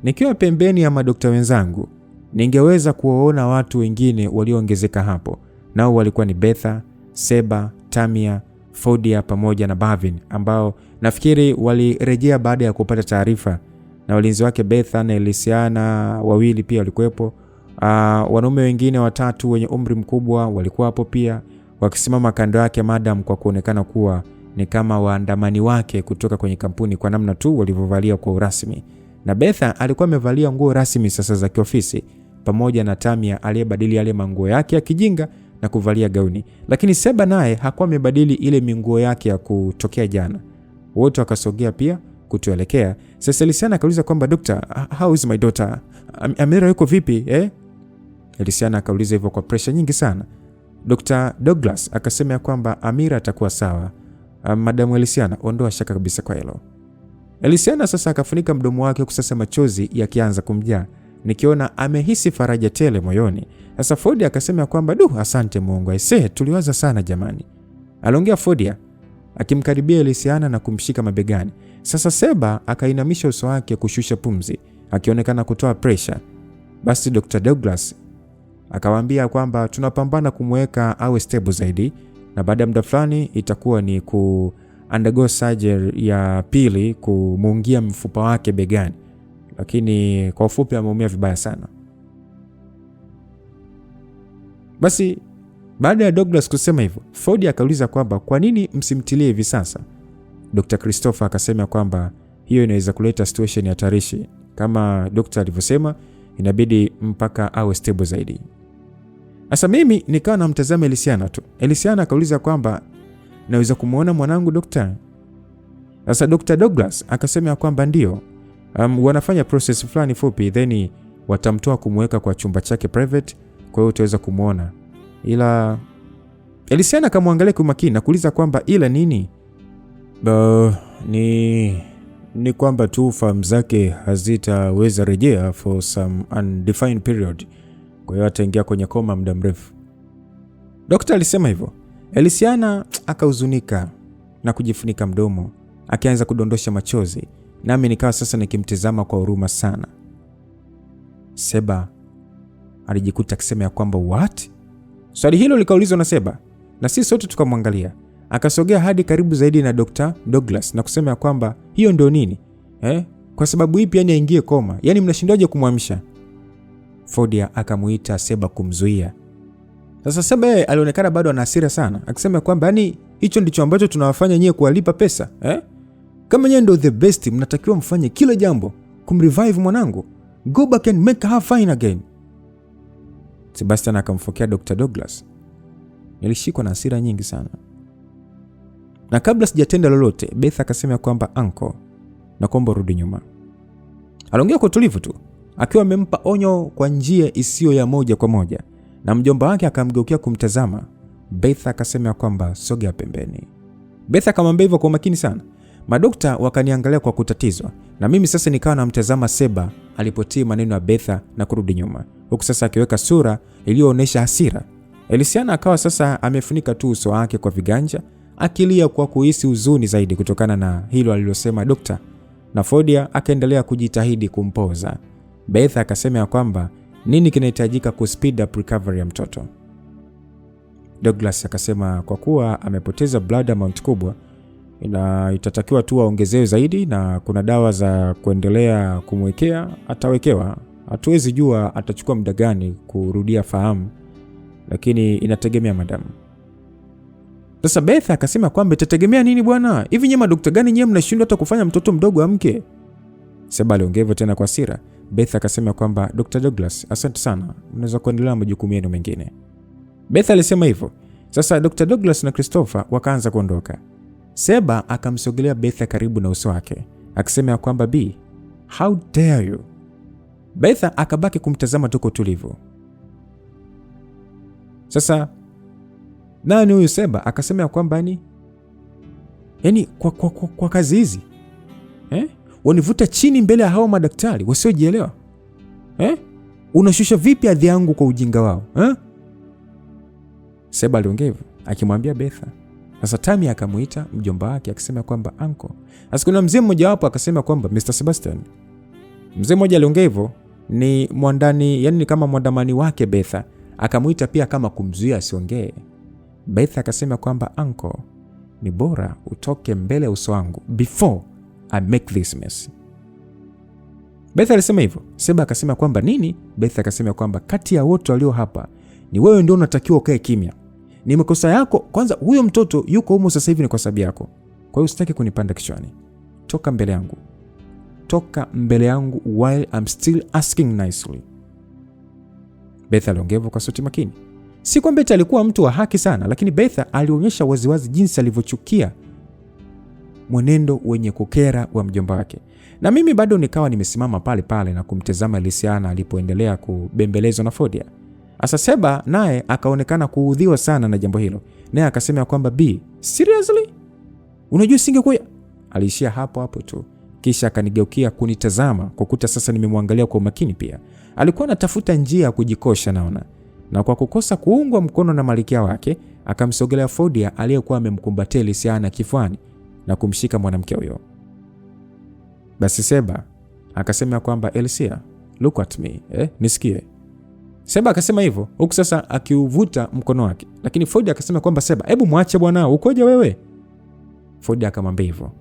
Nikiwa pembeni ya madokta wenzangu, ningeweza kuwaona watu wengine walioongezeka hapo, nao walikuwa ni Betha, Seba, Tamia, Fodia pamoja na Bavin, ambao nafikiri walirejea baada ya kupata taarifa, na walinzi wake Betha na Elisiana 2 pia walikuwepo. Wanaume wengine 3 wenye umri mkubwa walikuwa hapo pia, wakisimama kando yake madam, kwa kuonekana kuwa ni kama waandamani wake kutoka kwenye kampuni kwa namna tu walivyovalia kwa urasmi. Na Betha alikuwa amevalia nguo rasmi sasa za kiofisi, pamoja na Tamia aliyebadili yale manguo yake ya kijinga na kuvalia gauni, lakini Seba naye hakuwa amebadili ile minguo yake ya kutokea jana. Wote wakasogea pia kutuelekea. Sasa Elisiana akauliza kwamba Doctor, how is my daughter? Amira yuko vipi Elisiana akauliza hivyo kwa pressure nyingi sana. Dr. Douglas akasema kwamba Amira atakuwa sawa. Madam Elisiana, ondoa shaka kabisa kwa hilo. Elisiana sasa akafunika mdomo wake, kusasa machozi yakianza kumjaa, nikiona amehisi faraja tele moyoni. Sasa Fodia akasema kwamba asante Mungu, aisee tuliwaza sana jamani. Aliongea Fodia akimkaribia Elisiana na kumshika mabegani. Sasa Seba akainamisha uso wake kushusha pumzi, akionekana kutoa pressure. Basi Dr. Douglas akawaambia kwamba tunapambana kumweka awe stable zaidi, na baada ya muda fulani itakuwa ni ku undergo surgery ya pili kumuungia mfupa wake begani, lakini kwa ufupi ameumia vibaya sana. Basi baada ya Douglas kusema hivyo, Ford akauliza kwamba kwa nini msimtilie hivi sasa. Dr. Christopher akasema kwamba hiyo inaweza kuleta situation ya tarishi, kama daktari alivyosema inabidi mpaka awe stable zaidi. Sasa mimi nikawa namtazama Elisiana tu. Elisiana akauliza kwamba naweza kumuona mwanangu daktari? Sasa Dr. Douglas akasema kwamba ndio. Wanafanya process fulani fupi, then watamtoa kumweka kwa chumba chake private, kwa hiyo utaweza kumuona. Ila Elisiana akamwangalia kwa makini na kuuliza kwamba ila nini? Ni kwamba tu fahamu zake hazitaweza rejea for some undefined period, kwa hiyo ataingia kwenye koma muda mrefu. Daktari alisema hivyo. Elisiana akahuzunika na kujifunika mdomo, akianza kudondosha machozi, nami nikawa sasa nikimtazama kwa huruma sana. Seba alijikuta akisema ya kwamba what? Swali hilo likaulizwa na Seba, na sisi sote tukamwangalia. Akasogea hadi karibu zaidi na Dr. Douglas na kusema ya kwamba hiyo ndio nini? Kwa sababu ipi yani aingie koma? Yani mnashindaje kumwamsha? Fordia akamuita Seba kumzuia. Sasa Seba yeye alionekana bado ana hasira sana, akisema kwamba yani hicho ndicho ambacho tunawafanya nyie kuwalipa pesa eh? Kama nyie ndio the best, mnatakiwa mfanye kila jambo kumrevive mwanangu. Go back and make her fine again. Sebastian akamfokea Dr. Douglas. Nilishikwa na hasira nyingi sana. Na kabla sijatenda lolote, Beth akasema kwamba uncle, naomba rudi nyuma. Aliongea kwa utulivu tu, akiwa amempa onyo kwa njia isiyo ya moja kwa moja, na mjomba wake akamgeukia kumtazama. Beth akasema kwamba sogea pembeni. Beth akamwambia hivyo kwa makini sana. Madokta wakaniangalia kwa kutatizwa, na mimi sasa nikawa namtazama Seba alipotii maneno ya Beth na kurudi nyuma, huku sasa akiweka sura iliyoonyesha hasira. Elisiana akawa sasa amefunika tu uso wake kwa viganja, akilia kwa kuhisi huzuni zaidi kutokana na hilo alilosema dokta, na Fordia akaendelea kujitahidi kumpoza. Beth akasema kwamba nini kinahitajika ku speed up recovery ya mtoto. Douglas akasema kwa kuwa amepoteza blood amount kubwa, itatakiwa tu aongezewe zaidi, na kuna dawa za kuendelea kumwekea, atawekewa. Hatuwezi jua atachukua muda gani kurudia fahamu, lakini inategemea madam. Sasa Beth akasema kwamba itategemea nini bwana? Hivi nyema dokta gani nyema mnashindwa hata kufanya mtoto mdogo amke? Seba aliongea hivyo tena kwa hasira. Beth akasema kwamba Dr. Douglas, asante sana, mnaweza kuendelea na majukumu yenu mengine. Beth alisema hivyo. Sasa Dr. Douglas na Christopher wakaanza kuondoka. Seba akamsogelea Beth karibu na uso wake, akisema kwamba B, how dare you? Beth akabaki kumtazama tu kwa utulivu. Sasa nani huyu Seba? Akasema kwamba yani kwa kazi hizi wanivuta chini mbele ya hao madaktari wasiojielewa. Unashusha vipi hadhi yangu kwa ujinga wao? Seba aliongea hivyo akimwambia Beth. Sasa Tami akamuita mjomba wake akisema kwamba uncle. Sasa kuna mzee mmoja wapo akasema kwamba Mr. Sebastian. Mzee mmoja aliongea hivyo, ni mwandani, yani ni kama mwandamani wake Beth, akamuita pia kama kumzuia asiongee. Beth akasema kwamba uncle, ni bora utoke mbele uso wangu before I make this mess. Beth alisema hivyo. Seba akasema kwamba nini? Beth akasema kwamba kati ya wote walio hapa ni wewe ndio unatakiwa ukae kimya. Ni makosa yako. Kwanza huyo mtoto yuko humo sasa hivi ni kwa sababu yako. Kwa hiyo usitaki kunipanda kichwani. Toka mbele yangu. Toka mbele yangu while I'm still asking nicely. Beth aliongea kwa sauti makini. Si kwamba Beth alikuwa mtu wa haki sana, lakini Beth alionyesha waziwazi jinsi alivyochukia mwenendo wenye kukera wa mjomba wake. Na mimi bado nikawa nimesimama pale pale na kumtazama Elisiana alipoendelea kubembelezwa na Fordia. Asa Seba naye akaonekana kuudhiwa sana na jambo hilo. Naye akasema kwamba B, seriously? Unajua singekuwa. Aliishia hapo hapo tu. Kisha akanigeukia kunitazama kwa kuta sasa nimemwangalia kwa umakini pia. Alikuwa anatafuta njia ya kujikosha naona. Na kwa kukosa kuungwa mkono na malikia wake, akamsogelea Fordia aliyekuwa amemkumbatia Elisiana kifuani na kumshika mwanamke huyo. Basi Seba akasema kwamba Elisia, look at me, nisikie. Seba akasema hivyo, huku sasa akiuvuta mkono wake. Lakini Fordia akasema kwamba Seba, hebu muache bwana, ukoje wewe? Fordia akamwambia hivyo.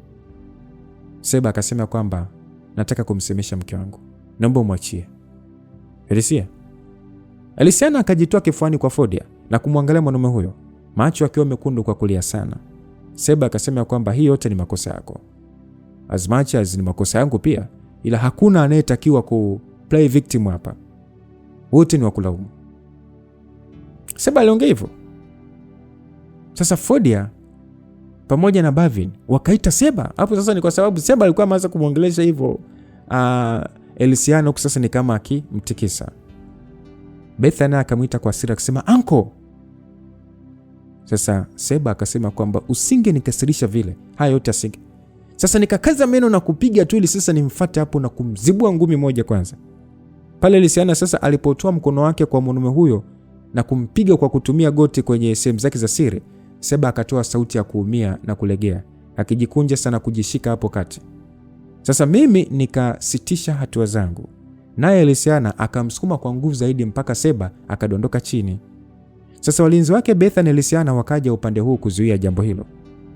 Seba akasema kwamba nataka kumsemesha mke wangu. Naomba umwachie. Elisiana akajitoa kifuani kwa Fordia na kumwangalia mwanamume huyo, macho akiwa mekundu kwa kulia sana. Seba akasema kwamba hii yote ni makosa yako. As much as ni makosa yangu pia, ila hakuna anayetakiwa ku play victim hapa. Wote ni wakulaumu. Seba aliongea hivyo. Sasa Fordia pamoja na Bavin wakaita Seba. Hapo sasa ni kwa sababu Seba alikuwa ameanza kumwongelesha hivyo Elisiana, huko sasa ni kama akimtikisa. Bethana akamuita kwa hasira akisema uncle. Sasa Seba akasema kwamba usinge nikasirisha vile. Haya yote asinge. Sasa nikakaza meno na kupiga tu ili sasa nimfuate hapo na kumzibua ngumi moja kwanza. Pale Elisiana sasa alipotoa mkono wake kwa mwanamume huyo na kumpiga kwa kutumia goti kwenye sehemu zake za siri, Seba akatoa sauti ya kuumia na kulegea, akijikunja sana kujishika hapo kati. Sasa mimi nikasitisha hatua zangu. Naye Elisiana akamsukuma kwa nguvu zaidi mpaka Seba akadondoka chini. Sasa walinzi wake Beth na Elisiana wakaja upande huu kuzuia jambo hilo.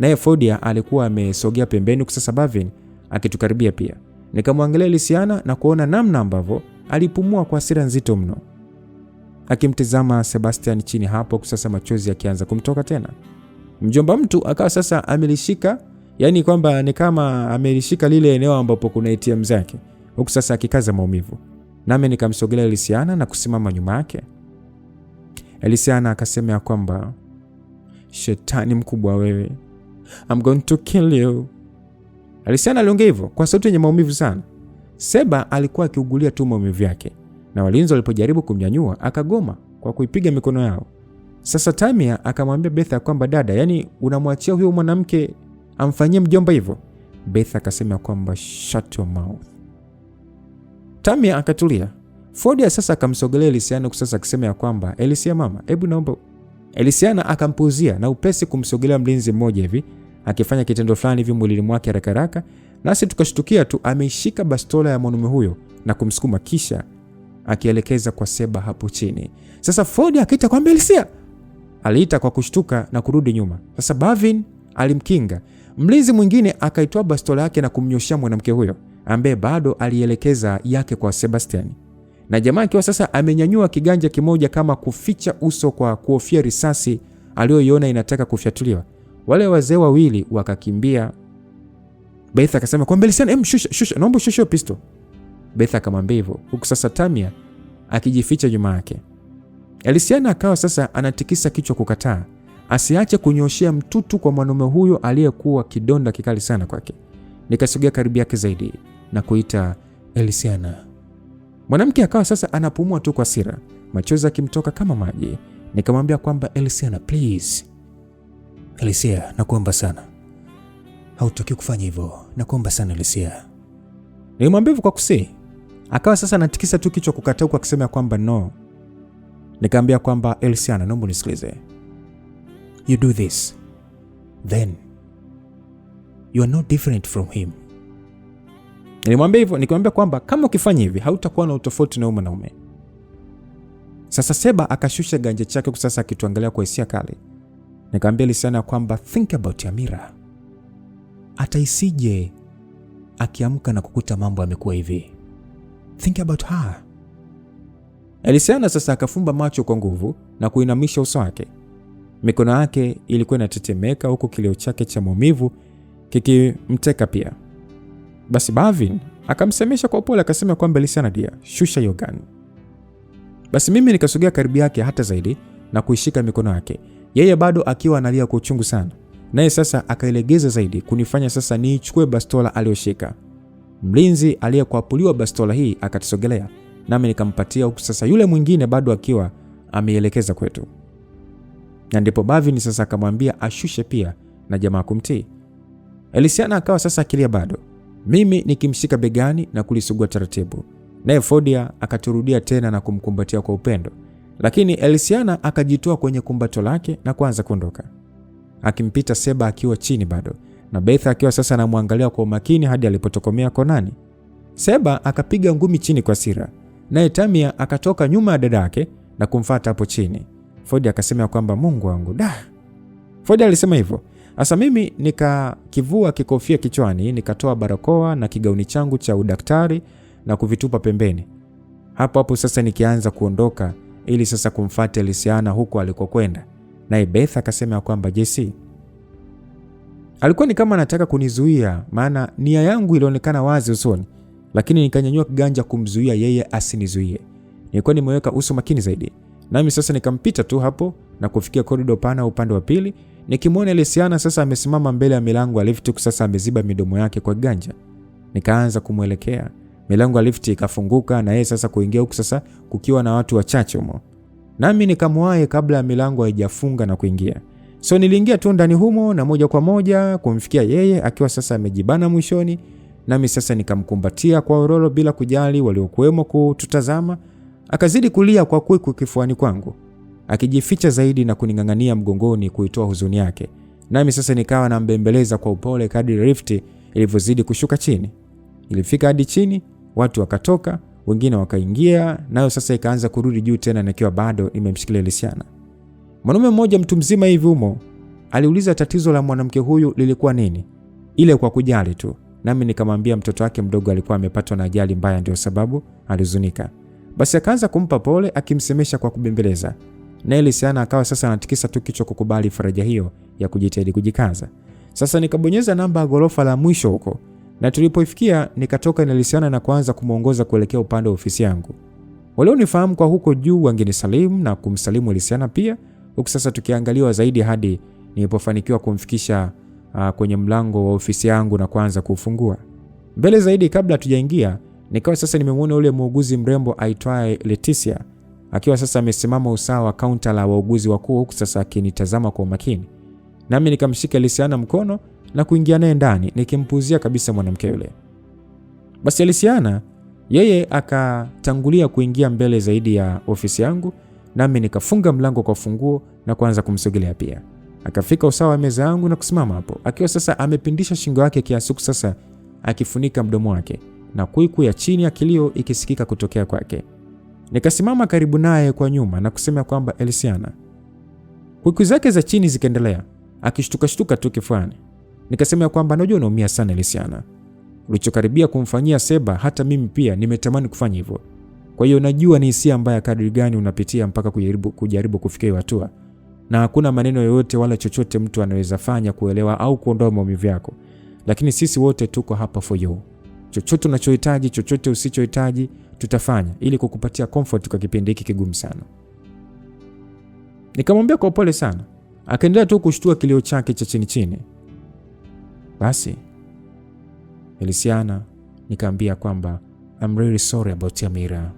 Naye Fordia alikuwa amesogea pembeni kwa sasa Bavin akitukaribia pia. Nikamwangalia Elisiana na kuona namna ambavyo alipumua kwa hasira nzito mno. akimtizama Sebastian chini hapo, sasa machozi yakianza kumtoka tena. Mjomba mtu akawa sasa amelishika, yani kwamba ni kama amelishika lile eneo ambapo kuna ATM zake, huku sasa akikaza maumivu. Nami nikamsogelea Elisiana na kusimama nyuma yake. Elisiana akasema ya kwamba shetani mkubwa wewe, I'm going to kill you. Elisiana aliongea hivyo kwa sauti yenye maumivu sana. Seba alikuwa akiugulia tu maumivu yake, na walinzi walipojaribu kumnyanyua akagoma kwa kuipiga mikono yao. Sasa Tamia akamwambia Betha kwamba dada, yani unamwachia huyo mwanamke amfanyie mjomba hivyo? Betha akasema kwamba shut your mouth. Tamia akatulia. Fordia sasa akamsogelea Elisiana sasa akisema ya kwamba Elisia mama, hebu naomba. Elisiana akampuuzia na upesi kumsogelea mlinzi mmoja hivi, akifanya kitendo fulani hivi mwilini mwake haraka haraka, nasi tukashtukia tu ameishika bastola ya mwanaume huyo na kumsukuma, kisha akielekeza kwa Seba hapo chini. Sasa Fordia akaita kwamba Elisia. Aliita kwa kushtuka na kurudi nyuma. Sasa Bavin alimkinga. Mlinzi mwingine akaitoa bastola yake na kumnyoshia mwanamke huyo ambaye bado alielekeza yake kwa Sebastian. Na jamaa akiwa sasa amenyanyua kiganja kimoja kama kuficha uso kwa kuhofia risasi aliyoiona inataka kufyatuliwa. Wale wazee wawili wakakimbia. Beth akasema kwamba Elisiana, shusha, naomba shusha pistol. Beth akamwambia hivyo, huku sasa Tamia akijificha nyuma yake. Elisiana akawa sasa anatikisa kichwa kukataa asiache kunyoshia mtutu kwa mwanaume huyo aliyekuwa kidonda kikali sana kwake. Nikasogea karibu yake zaidi na kuita Elisiana. Mwanamke akawa sasa anapumua tu kwa hasira, machozi yakimtoka kama maji. Nikamwambia kwamba Elisiana, please. Elisia, nakuomba sana, hautaki kufanya hivyo, nakuomba sana Elisia. Nilimwambia hivyo kwa kusii. Akawa sasa anatikisa tu kichwa kukataa kwa kusema kwamba no. Nikamwambia kwamba Elisiana, naomba nisikilize. You do this, then you are not different from him. Nilimwambia hivyo, nikamwambia kwamba kama ukifanya hivi hautakuwa na utofauti na huyo mwanaume. Sasa Seba akashusha ganja chake sasa akituangalia kwa hisia kali. Nikamwambia Elisiana kwamba think about Amira. Hata isije akiamka na kukuta mambo yamekuwa hivi. Think about her. Elisiana sasa akafumba macho kwa nguvu na kuinamisha uso wake. Mikono yake ilikuwa inatetemeka huku kilio chake cha maumivu kikimteka pia. Basi Bavin akamsemesha kwa upole akasema kwamba Elisiana dia, shusha hiyo gun. Basi mimi nikasogea karibu yake hata zaidi na kuishika mikono yake. Yeye bado akiwa analia kwa uchungu sana. Naye sasa akailegeza zaidi kunifanya sasa niichukue bastola aliyoshika. Mlinzi aliyekwapuliwa bastola hii akatisogelea, nami nikampatia, huku sasa yule mwingine bado akiwa ameielekeza kwetu. Na ndipo Bavin sasa akamwambia ashushe pia na jamaa kumtii. Elisiana akawa sasa akilia bado, mimi nikimshika begani na kulisugua taratibu. Naye Fordia akaturudia tena na kumkumbatia kwa upendo. Lakini Elisiana akajitoa kwenye kumbato lake na kuanza kuondoka, akimpita Seba akiwa chini bado, na Beth akiwa sasa anamwangalia kwa umakini hadi alipotokomea konani. Seba akapiga ngumi chini kwa hasira, naye Tamia akatoka nyuma ya dada yake na kumfuata hapo chini. Fordia akasema kwamba Mungu wangu da. Fordia alisema hivyo. Asa mimi nikakivua kikofia kichwani, nikatoa barakoa na kigauni changu cha udaktari na kuvitupa pembeni. Hapo sasa nikianza kuondoka ili sasa kumfuata Elisiana huko alikokwenda. Naye Beth akasema kwamba JC alikuwa ni kama anataka kunizuia, maana nia yangu ilionekana wazi usoni, lakini nikanyanyua kiganja kumzuia yeye asinizuie. Nilikuwa nimeweka uso makini zaidi. Nami sasa nikampita tu hapo na kufikia korido pana upande wa pili, nikimwona Elisiana sasa amesimama mbele ya milango ya lift, sasa ameziba midomo yake kwa ganja. Nikaanza kumwelekea. Milango ya lift ikafunguka na yeye sasa kuingia, huku sasa kukiwa na watu wachache humo. Nami nikamwahi kabla ya milango haijafunga na kuingia. So niliingia tu ndani humo na moja kwa moja kumfikia yeye akiwa sasa amejibana mwishoni. Nami sasa nikamkumbatia kwa orolo bila kujali waliokuwemo kututazama. Akazidi kulia kwa kuiku kifuani kwangu, akijificha zaidi na kuningangania mgongoni kuitoa huzuni yake. Nami sasa nikawa nambembeleza kwa upole kadri lift ilivyozidi kushuka chini. Ilifika hadi chini, watu wakatoka, wengine wakaingia, nayo sasa ikaanza kurudi juu tena nikiwa bado nimemshikilia Elisiana. Mwanaume mmoja mtu mzima hivi humo aliuliza tatizo la mwanamke huyu lilikuwa nini, ile kwa kujali tu. Nami nikamwambia mtoto wake mdogo alikuwa amepatwa na ajali mbaya ndio sababu alizunika. Basi akaanza kumpa pole akimsemesha kwa kubembeleza. Naye Luciana akawa sasa anatikisa tu kichwa kukubali faraja hiyo ya kujitahidi kujikaza. Sasa nikabonyeza namba ya ghorofa la mwisho huko, na tulipoifikia nikatoka na Luciana na kuanza kumuongoza kuelekea upande wa ofisi yangu. Walionifahamu kwa huko juu wangenisalimu na kumsalimu Luciana pia, huku sasa tukiangaliwa zaidi hadi nilipofanikiwa kumfikisha kwenye mlango wa ofisi yangu na kuanza kufungua. Mbele zaidi kabla hatujaingia, nikawa sasa nimemwona yule muuguzi mrembo aitwaye Leticia akiwa sasa amesimama usawa wa kaunta la wauguzi wakuu, huku sasa akinitazama kwa umakini. Nami nikamshika Luciana mkono na kuingia naye ndani nikimpuzia kabisa mwanamke yule. Basi Luciana yeye akatangulia kuingia mbele zaidi ya ofisi yangu, nami nikafunga mlango kwa funguo na kuanza kumsogelea pia. Akafika usawa wa meza yangu na kusimama hapo, akiwa sasa amepindisha shingo yake kiasi sasa akifunika mdomo wake na kuiku ya chini ya kilio ikisikika kutokea kwake. Nikasimama karibu naye kwa nyuma na kusema kwamba Luciana. Kuiku zake za chini zikaendelea, akishtuka tu kifuani. Nikasema kwamba najua unaumia sana Luciana. Ulichokaribia kumfanyia Seba hata mimi pia nimetamani kufanya hivyo. Kwa hiyo najua ni hisia mbaya kadri gani unapitia mpaka kujaribu kufikia hatua. Na hakuna maneno yoyote wala chochote mtu anaweza fanya kuelewa au kuondoa maumivu yako. Lakini sisi wote tuko hapa for you. Chochote unachohitaji, chochote usichohitaji, tutafanya ili kukupatia comfort kwa kipindi hiki kigumu sana. Nikamwambia kwa upole sana. Akaendelea tu kushtua kilio chake cha chini chini. Basi Luciana nikamwambia kwamba I'm really sorry about Amira.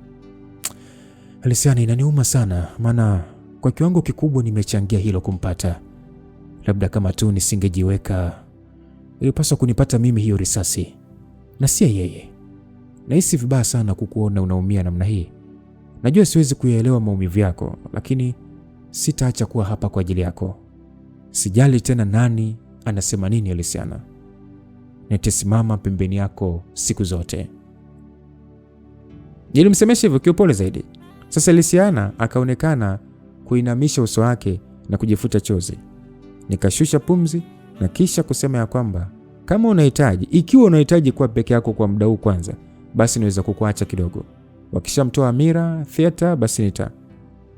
Luciana, inaniuma sana maana kwa kiwango kikubwa nimechangia hilo kumpata. Labda kama tu nisingejiweka, ilipaswa kunipata mimi hiyo risasi na si yeye. Nahisi vibaya sana kukuona unaumia namna hii. Najua siwezi kuyaelewa maumivu yako, lakini sitaacha kuwa hapa kwa ajili yako. Sijali tena nani anasema nini Luciana. Nitasimama pembeni yako siku zote. Nilimsemesha hivyo kwa upole zaidi. Sasa Luciana akaonekana kuinamisha uso wake na kujifuta chozi. Nikashusha pumzi na kisha kusema ya kwamba ikiwa unahitaji kuwa peke yako kwa muda huu kwanza, basi naweza kukuacha kidogo. Wakishamtoa Amira theater basi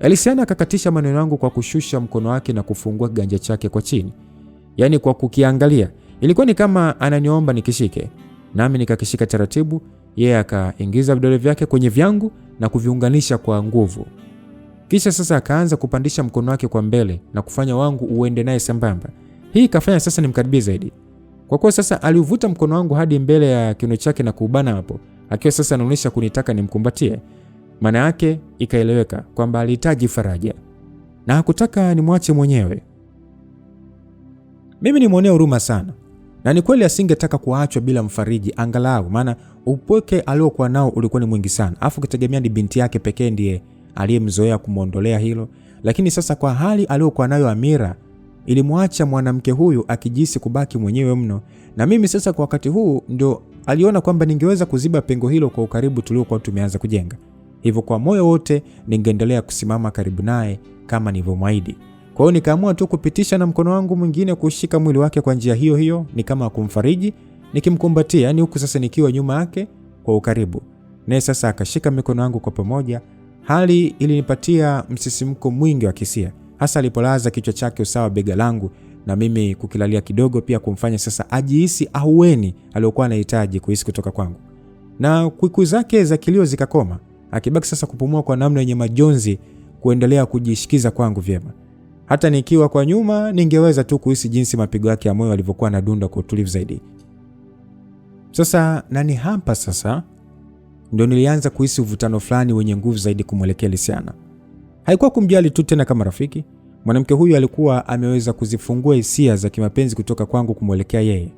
Luciana akakatisha maneno yangu kwa kushusha mkono wake na kufungua kiganja chake kwa chini. Yaani kwa kukiangalia ilikuwa ni kama ananiomba nikishike. Nami nikakishika taratibu, yeye akaingiza vidole vyake kwenye vyangu na kuviunganisha kwa nguvu. Kisha sasa akaanza kupandisha mkono wake kwa mbele na kufanya wangu uende naye sambamba. Hii ikafanya sasa nimkaribie zaidi. Kwa kuwa sasa aliuvuta mkono wangu hadi mbele ya kiuno chake na kuubana hapo, akiwa sasa anaonyesha kunitaka nimkumbatie. Maana yake ikaeleweka kwamba alihitaji faraja na hakutaka nimwache mwenyewe. Mimi nimuonea huruma sana. Na ni kweli asingetaka kuachwa bila mfariji angalau, maana upweke aliokuwa nao ulikuwa ni mwingi sana. Afu kitegemea ni binti yake pekee ndiye aliyemzoea kumuondolea hilo. Lakini sasa kwa hali aliokuwa nayo Amira, ilimwacha mwanamke huyu akijisi kubaki mwenyewe mno. Na mimi sasa kwa wakati huu ndio aliona kwamba ningeweza kuziba pengo hilo kwa ukaribu tuliokuwa tumeanza kujenga. Hivyo kwa moyo wote ningeendelea kusimama karibu naye kama nilivyomwahidi. Kwa hiyo nikaamua tu kupitisha na mkono wangu mwingine kushika mwili wake kwa njia hiyo hiyo, ni kama kumfariji, nikimkumbatia, yani huku sasa nikiwa nyuma yake kwa ukaribu. Naye sasa akashika mikono yangu kwa pamoja. Hali ilinipatia msisimko mwingi wa kisia, hasa alipolaza kichwa chake usawa bega langu na mimi kukilalia kidogo, pia kumfanya sasa ajihisi ahueni aliyokuwa anahitaji kuhisi kutoka kwangu. Na kuiku zake za kilio zikakoma, akibaki sasa kupumua kwa namna yenye majonzi kuendelea kujishikiza kwangu vyema. Hata nikiwa kwa nyuma ningeweza tu kuhisi jinsi mapigo yake ya moyo yalivyokuwa yanadunda kwa utulivu zaidi. Sasa nani hapa sasa ndio nilianza kuhisi uvutano fulani wenye nguvu zaidi kumwelekea Luciana. Haikuwa kumjali tu tena kama rafiki. Mwanamke huyu alikuwa ameweza kuzifungua hisia za kimapenzi kutoka kwangu kumwelekea yeye,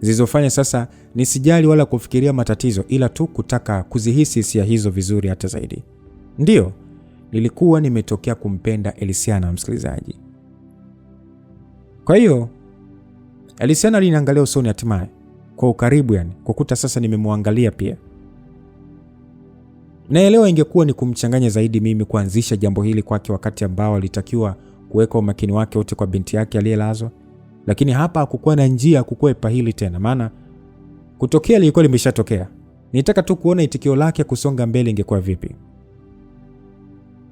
zilizofanya sasa nisijali wala kufikiria matatizo, ila tu kutaka kuzihisi hisia hizo vizuri hata zaidi. Ndio nilikuwa nimetokea kumpenda Luciana, msikilizaji. Kwa hiyo Luciana aliniangalia usoni hatimaye kwa ukaribu, yani kukuta sasa nimemwangalia pia. Naelewa ingekuwa ni kumchanganya zaidi mimi kuanzisha jambo hili kwake wakati ambao alitakiwa kuweka umakini wake wote kwa binti yake aliyelazwa, lakini hapa hakukuwa na njia ya kukwepa hili tena, maana kutokea lilikuwa limeshatokea. Nitaka tu kuona itikio lake kusonga mbele ingekuwa vipi.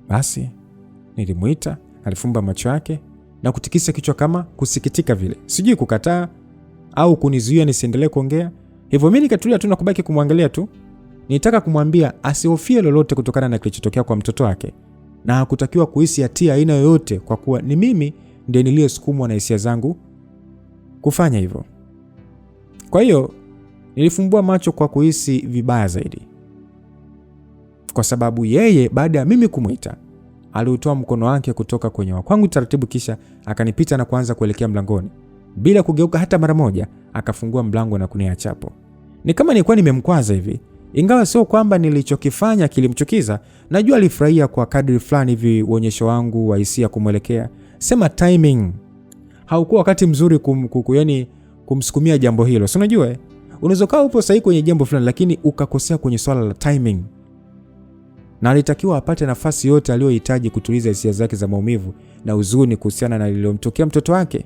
Basi nilimuita, alifumba macho yake na kutikisa kichwa kama kusikitika vile. Sijui kukataa au kunizuia nisiendelee kuongea. Hivyo mimi nikatulia tu na kubaki kumwangalia tu. Nilitaka kumwambia asihofie lolote kutokana na kilichotokea kwa mtoto wake, na hakutakiwa kuhisi hatia aina yoyote kwa kuwa ni mimi ndiye niliyesukumwa na hisia zangu kufanya hivyo. Kwa hiyo nilifumbua macho kwa kuhisi vibaya zaidi, kwa sababu yeye baada ya mimi kumuita aliutoa mkono wake kutoka kwenye wa kwangu taratibu, kisha akanipita na kuanza kuelekea mlangoni bila kugeuka hata mara moja. Akafungua mlango na kuniacha hapo. Ni kama nilikuwa nimemkwaza hivi, ingawa sio kwamba nilichokifanya kilimchukiza. Najua alifurahia kwa kadri fulani hivi uonyesho wangu wa hisia kumwelekea. Sema timing haukuwa wakati mzuri yani kumsukumia jambo hilo. Si unajua unaweza kaa upo sahihi kwenye jambo fulani lakini ukakosea kwenye swala la timing. Na alitakiwa apate nafasi yote aliyohitaji kutuliza hisia zake za maumivu na huzuni kuhusiana na lililomtokea mtoto wake,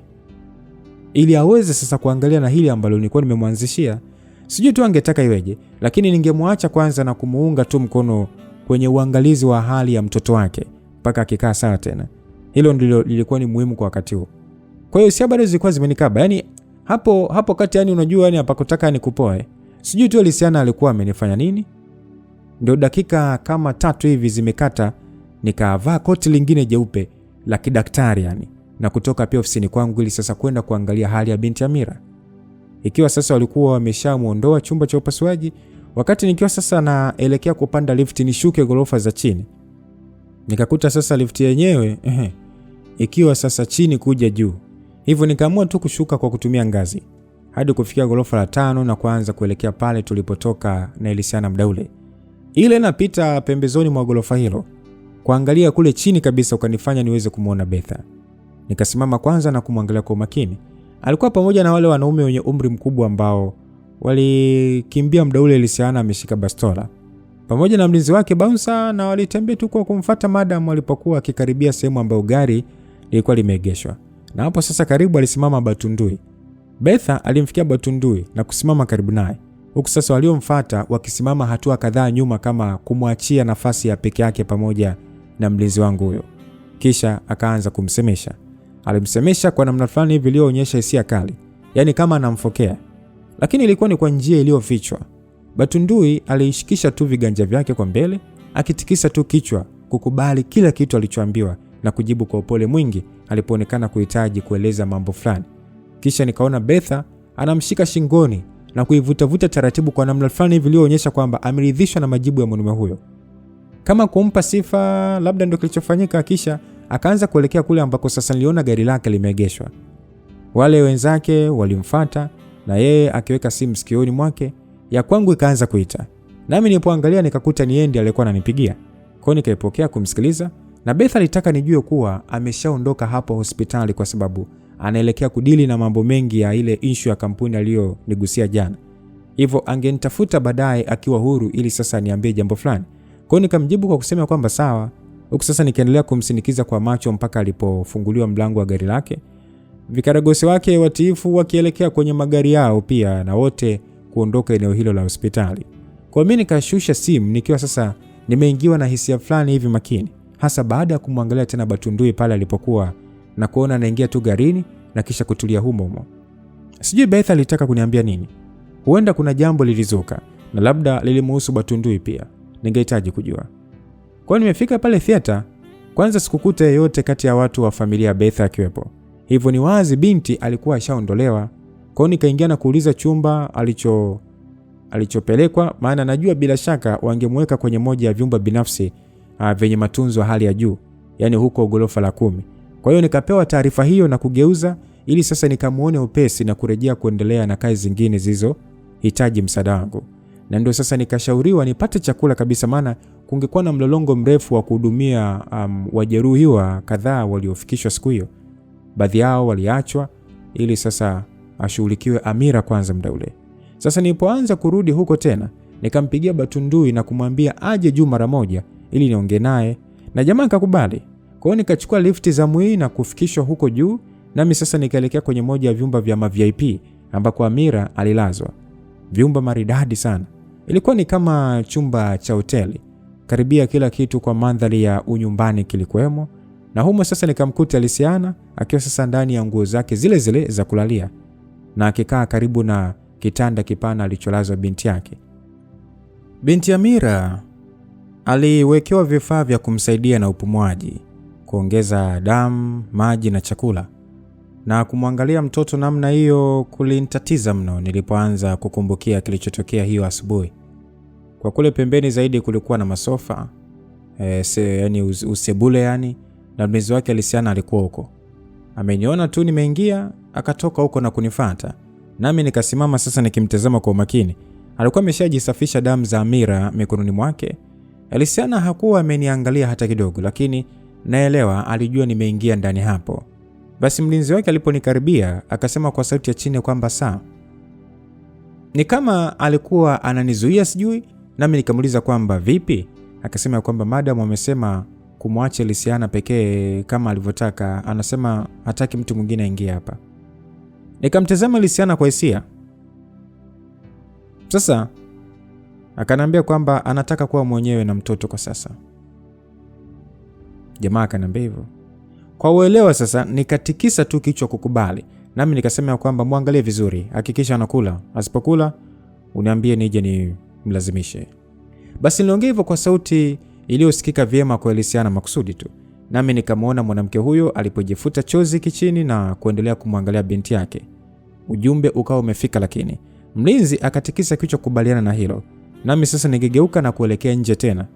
ili aweze sasa kuangalia na hili ambalo nilikuwa nimemwanzishia. Sijui tu angetaka iweje, lakini ningemwacha kwanza na kumuunga tu mkono kwenye uangalizi wa hali ya mtoto wake mpaka akikaa sawa tena. Hilo ndilo lilikuwa ni muhimu kwa wakati huo. Kwa hiyo hisia bado zilikuwa zimenikaba. Yani hapo kati, yani unajua, yani hapakutaka nikupoe. Sijui tu Alisiana alikuwa amenifanya nini. Ndio dakika kama 3 hivi zimekata, nikavaa koti lingine jeupe la kidaktari yani, na kutoka pia ofisini kwangu ili sasa kwenda kuangalia hali ya binti Amira. Ikiwa sasa walikuwa wameshamuondoa chumba cha upasuaji, wakati nikiwa sasa naelekea kupanda lift nishuke ghorofa za chini, nikakuta sasa lift yenyewe ikiwa sasa chini kuja juu. Hivyo nikaamua tu kushuka kwa kutumia ngazi hadi kufikia ghorofa la 5 na kuanza kuelekea pale tulipotoka na Alisiana muda ule. Ile napita pembezoni mwa ghorofa hilo kuangalia kule chini kabisa, ukanifanya niweze kumuona Betha. Nikasimama kwanza na kumwangalia kwa makini. Alikuwa pamoja na wale wanaume wenye umri mkubwa ambao walikimbia muda ule Alisiana ameshika bastola pamoja na mlinzi wake bouncer, na walitembea tu kwa kumfuata madam walipokuwa akikaribia sehemu ambayo gari lilikuwa limeegeshwa. Na hapo sasa karibu alisimama Batundui. Betha alimfikia Batundui na kusimama karibu naye, huku sasa waliomfuata wakisimama hatua kadhaa nyuma kama kumwachia nafasi ya peke yake pamoja na mlinzi wangu huyo. Kisha akaanza kumsemesha. Alimsemesha kwa namna fulani hivi iliyoonyesha hisia kali, yani kama anamfokea, lakini ilikuwa ni kwa njia iliyofichwa. Batundui alishikisha tu viganja vyake kwa mbele, akitikisa tu kichwa kukubali kila kitu alichoambiwa na kujibu kwa upole mwingi alipoonekana kuhitaji kueleza mambo fulani. Kisha nikaona Betha anamshika shingoni na kuivuta taratibu kwa namna fulani hivi iliyoonyesha kwamba ameridhishwa na majibu ya mwanaume huyo, kama kumpa sifa labda ndio kilichofanyika. Kisha akaanza kuelekea kule ambako sasa niliona gari lake limeegeshwa. Wale wenzake walimfuata na yeye akiweka simu sikioni mwake. Ya kwangu ikaanza kuita, nami nilipoangalia nikakuta ni yeye ndiye alikuwa ananipigia. Kwa nikaipokea kumsikiliza, na Betha alitaka nijue kuwa ameshaondoka hapo hospitali kwa sababu anaelekea kudili na mambo mengi ya ile issue ya kampuni aliyonigusia jana. Hivyo angenitafuta baadaye akiwa huru ili sasa niambie jambo fulani. Kwa nikamjibu kwa kusema kwamba sawa. Huku sasa nikaendelea kumsinikiza kwa macho mpaka alipofunguliwa mlango wa gari lake. Vikaragosi wake watiifu wakielekea kwenye magari yao pia, na wote kuondoka eneo hilo la hospitali. Kwa mimi nikashusha simu nikiwa sasa nimeingiwa na hisia fulani hivi makini, hasa baada ya kumwangalia tena Batundui pale alipokuwa na kuona anaingia tu garini na kisha kutulia humo. Sijui Betha alitaka kuniambia nini. Huenda kuna jambo lilizuka na labda lilimhusu Batundui pia. Ningehitaji kujua. Kwa nimefika pale theater, kwanza sikukuta yeyote kati ya watu wa familia ya Betha akiwepo. Hivyo ni wazi binti alikuwa ashaondolewa. Kwa nikaingia na kuuliza chumba alichopelekwa, maana najua bila shaka wangemweka kwenye moja ya vyumba binafsi vyenye matunzo ya hali ya juu, yani huko ghorofa la 10. Kwa hiyo nikapewa taarifa hiyo na kugeuza ili sasa nikamuone upesi na kurejea kuendelea na kazi zingine zilizohitaji msaada wangu. Na ndio sasa nikashauriwa nipate chakula kabisa, maana kungekuwa na mlolongo mrefu wa kuhudumia wajeruhiwa kadhaa waliofikishwa siku hiyo. Baadhi yao waliachwa ili sasa ashughulikiwe Amira kwanza muda ule. Sasa nilipoanza kurudi huko tena, nikampigia Batundui na kumwambia aje juu mara moja ili niongee naye, na jamaa akakubali. Kwa hiyo nikachukua lifti za mwii na kufikishwa huko juu, nami sasa nikaelekea kwenye moja ya vyumba vya VIP ambako Amira alilazwa. Vyumba maridadi sana. Ilikuwa ni kama chumba cha hoteli. karibia kila kitu kwa mandhari ya unyumbani kilikuwemo, na humo sasa nikamkuta Alisiana akiwa sasa ndani ya nguo zake zile zile za kulalia na akikaa karibu na kitanda kipana alicholazwa binti yake. Binti Amira aliwekewa vifaa vya kumsaidia na upumuaji, kuongeza damu, maji na chakula. Na kumwangalia mtoto namna hiyo kulinitatiza mno nilipoanza kukumbukia kilichotokea hiyo asubuhi. Kwa kule pembeni zaidi kulikuwa na masofa, yani usebule yani, na mlinzi wake Alisiana alikuwa huko. Ameniona tu nimeingia, akatoka huko na kunifuata. Nami nikasimama sasa nikimtazama kwa umakini. Alikuwa ameshajisafisha damu za Amira mikononi mwake. Alisiana hakuwa ameniangalia hata kidogo, lakini naelewa alijua nimeingia ndani hapo. Basi mlinzi wake aliponikaribia akasema kwa sauti ya chini kwamba saa. Ni kama alikuwa ananizuia sijui, nami nikamuuliza kwamba vipi? Akasema kwamba madam amesema kumwacha Alisiana pekee kama alivyotaka, anasema hataki mtu mwingine aingie hapa. Nikamtazama Alisiana kwa hisia. Sasa akanambia kwamba anataka kuwa mwenyewe na mtoto kwa sasa. Jamaa akanambia hivyo. Kwa uelewa sasa nikatikisa tu kichwa kukubali. Nami nikasema kwamba muangalie vizuri, hakikisha anakula. Asipokula uniambie nije ni mlazimishe. Basi niliongea hivyo kwa sauti iliyosikika vyema kwa Alisiana makusudi tu. Nami nikamwona mwanamke huyo alipojifuta chozi kichini na kuendelea kumwangalia binti yake. Ujumbe ukawa umefika, lakini mlinzi akatikisa kichwa kukubaliana na hilo. Nami sasa nigegeuka na kuelekea nje tena.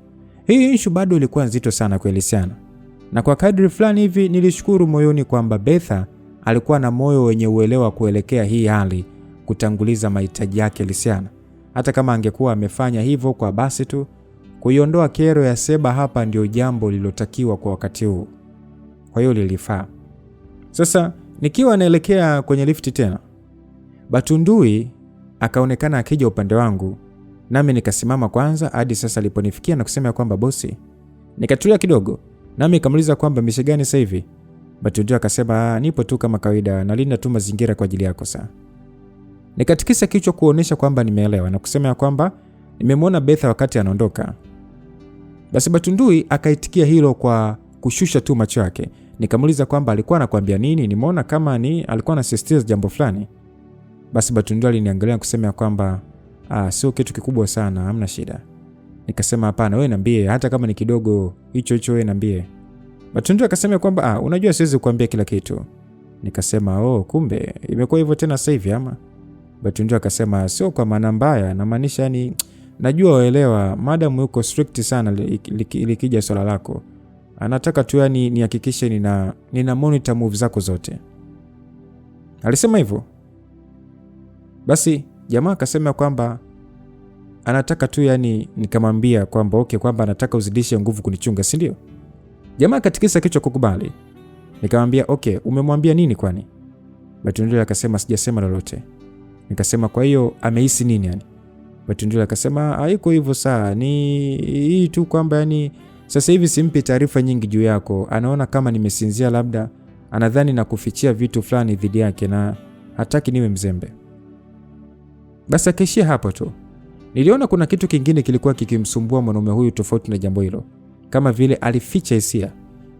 Hii issue bado ilikuwa nzito sana kwa Alisiana. Na kwa kadri fulani hivi nilishukuru moyoni kwamba Betha alikuwa na moyo wenye uelewa kuelekea hii hali, kutanguliza mahitaji yake Alisiana. Hata kama angekuwa amefanya hivyo kwa basi tu, kuiondoa kero ya Seba hapa ndio jambo lilotakiwa kwa wakati huu. Kwa hiyo lilifaa. Sasa nikiwa naelekea kwenye lifti tena, Batundui akaonekana akija upande wangu. Nami nikasimama kwanza hadi sasa aliponifikia na kusema kwamba bosi. Nikatulia kidogo. Nami nikamuuliza kwamba mishigani sasa hivi. Batundui akasema nipo tu kama kawaida, nalinda tu mazingira kwa ajili yako saa. Nikatikisa kichwa kuonesha kwamba nimeelewa na kusema kwamba nimemwona Betha wakati anaondoka. Basi Batundui akaitikia hilo kwa kushusha tu macho yake. Nikamuuliza kwamba alikuwa anakuambia nini? Nimeona kama alikuwa anasisitiza jambo fulani. Basi Batundui aliniangalia kusema kwamba sio kitu kikubwa sana, hamna shida. Nikasema hapana, wewe niambie, hata kama ni kidogo hicho wewe niambie. Batundui akasema kwamba unajua siwezi kukuambia kila kitu. Nikasema kumbe imekuwa hivyo tena sasa hivi ama? Batundui akasema sio kwa maana mbaya, namaanisha yani najua waelewa madam yuko strict sana likija swala lako. Anataka tu yani nihakikishe nina monitor move zako zote. Alisema hivyo. Basi jamaa akasema kwamba anataka tu yani nikamwambia kwamba kwamba anataka uzidishe nguvu kunichunga, si ndio? Jamaa katikisa kichwa kukubali. Nikamwambia umemwambia nini kwani? Batundui akasema sijasema lolote. Nikasema kwa hiyo amehisi nini yani? Batundui akasema haiko hivyo saa, ni hii tu kwamba yani sasa hivi simpi taarifa nyingi juu yako. Anaona kama nimesinzia, labda anadhani na kufichia vitu fulani dhidi yake na hataki niwe mzembe. Basi akaishia hapo tu. Niliona kuna kitu kingine kilikuwa kikimsumbua mwanaume huyu tofauti na jambo hilo, kama vile alificha hisia.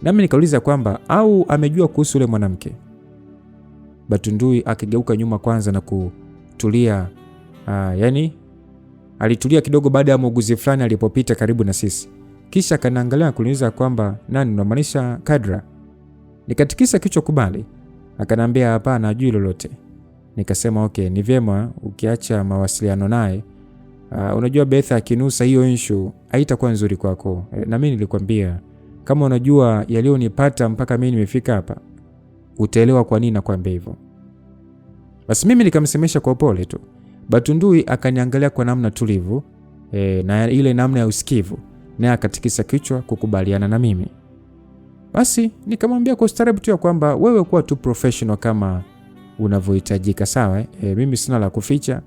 Nami nikauliza kwamba au amejua kuhusu yule mwanamke. Batundui akigeuka nyuma kwanza na kutulia. Yani alitulia kidogo baada ya muuguzi fulani alipopita karibu na sisi. Kisha akaniangalia kuniuliza kwamba nani, unamaanisha Kadra? Nikatikisa kichwa kubali. Akaniambia hapana, hajui lolote. Nikasema ni vyema ukiacha mawasiliano naye. Unajua Betha akinusa hiyo issue haitakuwa nzuri kwako. Na mimi nilikwambia kama unajua yalionipata mpaka mimi nimefika hapa, utaelewa kwa nini nakwambia hivyo. Basi mimi nikamsemesha kwa upole tu. Batundui akaniangalia kwa namna tulivu na ile namna ya usikivu, naye akatikisa kichwa kukubaliana na mimi. Basi nikamwambia kwa ustaarabu tu kwamba wewe kuwa tu professional kama unavyohitajika, sawa? Mimi sina la kuficha.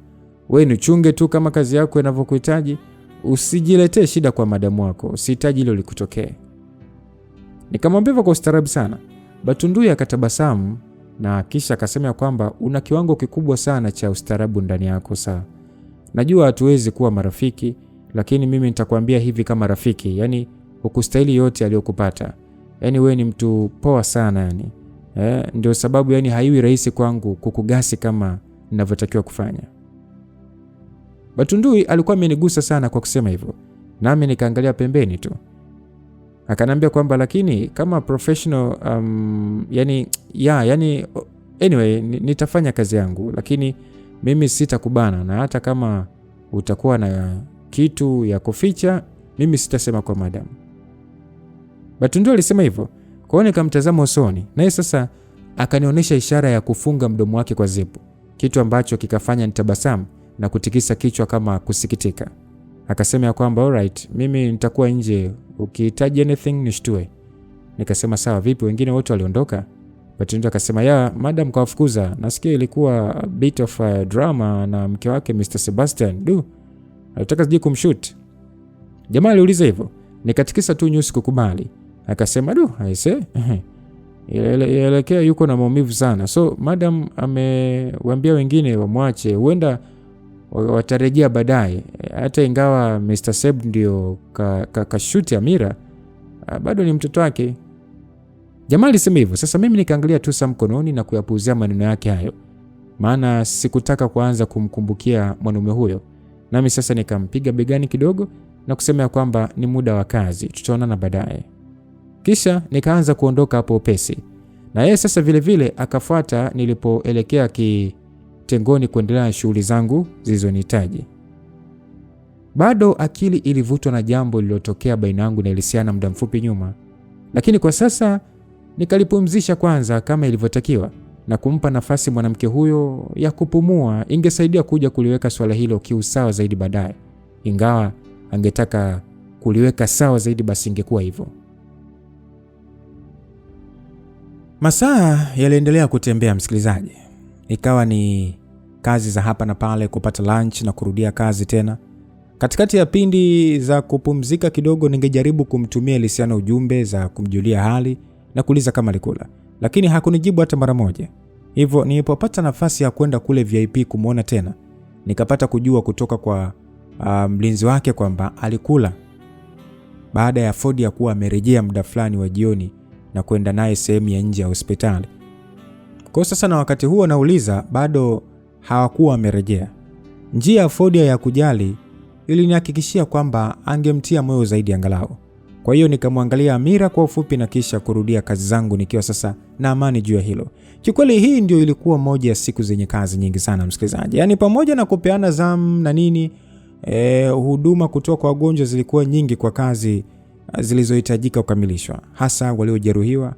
Wewe nichunge tu kama kazi yako inavyokuhitaji. Usijiletee shida kwa madamu wako. Sihitaji hilo likutokee. Nikamwambia kwa ustaarabu sana. Batundui akatabasamu na kisha akasema kwamba una kiwango kikubwa sana cha ustaarabu ndani yako saa. Najua hatuwezi kuwa marafiki, lakini mimi nitakwambia hivi kama rafiki, yani hukustahili yote aliyokupata. Yani wewe ni mtu poa sana yani. Ndio sababu yani haiwi rahisi kwangu kukugasi kama ninavyotakiwa kufanya. Batundui alikuwa amenigusa sana kwa kusema hivyo. Nami nikaangalia pembeni tu. Akanambia kwamba lakini kama professional yani anyway nitafanya kazi yangu, lakini mimi sitakubana, na hata kama utakuwa na kitu ya kuficha mimi sitasema kwa madam. Batundui alisema hivyo. Kwa hiyo nikamtazama usoni, naye sasa akanionyesha ishara ya kufunga mdomo wake kwa zipu, kitu ambacho kikafanya nitabasamu na kutikisa kichwa kama kusikitika. Akasema ya kwamba alright, mimi nitakuwa nje, ukihitaji anything nishtue. Nikasema sawa. Vipi wengine wote waliondoka? Batundui akasema madam kawafukuza, nasikia ilikuwa a bit of a drama na mke wake Mr. Sebastian. Alitaka sije kumshoot. Jamaa aliuliza hivyo. Nikatikisa tu nyusi kukubali. Akasema aise, elekea yuko na maumivu sana, so madam amewaambia wengine wamwache, huenda watarejea baadaye. Hata ingawa Mr. Seb ndio kashuti Amira, bado ni mtoto wake. Jamaa alisema hivyo. Sasa mimi nikaangalia tu saa mkononi na kuyapuuzia maneno yake hayo, maana sikutaka kuanza kumkumbukia mwanaume huyo. Nami sasa nikampiga begani kidogo na kusema ya kwamba ni muda wa kazi, tutaonana baadaye. Kisha nikaanza kuondoka hapo upesi, na yeye sasa vile akafuata nilipoelekea kitengoni kuendelea na shughuli zangu zilizonihitaji. Bado akili ilivutwa na jambo lililotokea baina yangu na Elisiana muda mfupi nyuma, lakini kwa sasa nikalipumzisha kwanza kama ilivyotakiwa na kumpa nafasi mwanamke huyo ya kupumua. Ingesaidia kuja kuliweka swala hilo kiusawa zaidi baadaye. Ingawa angetaka kuliweka sawa zaidi, basi ingekuwa hivyo. Masaa yaliendelea kutembea, msikilizaji. Ikawa ni kazi za hapa na pale, kupata lunch na kurudia kazi tena. Katikati ya pindi za kupumzika kidogo, ningejaribu kumtumia Elisiana ujumbe za kumjulia hali na kuuliza kama alikula, lakini hakunijibu hata mara moja. Hivyo nilipopata nafasi ya kwenda kule VIP kumuona tena, nikapata kujua kutoka kwa mlinzi wake kwamba alikula baada ya Ford ya kuwa amerejea muda fulani wa jioni na kwenda naye sehemu ya nje ya hospitali. Kwa sasa na wakati huo nauliza, bado hawakuwa wamerejea. Njia ya Ford ya kujali ilinihakikishia kwamba angemtia moyo zaidi angalau. Kwa hiyo nikamwangalia Amira kwa ufupi na kisha kurudia kazi zangu nikiwa sasa na amani juu ya hilo. Kikweli hii ndio ilikuwa moja ya siku zenye kazi nyingi sana, msikilizaji. Yaani pamoja na kupeana zamu na nini, huduma kutoka kwa wagonjwa zilikuwa nyingi kwa kazi zilizohitajika kukamilishwa, hasa waliojeruhiwa.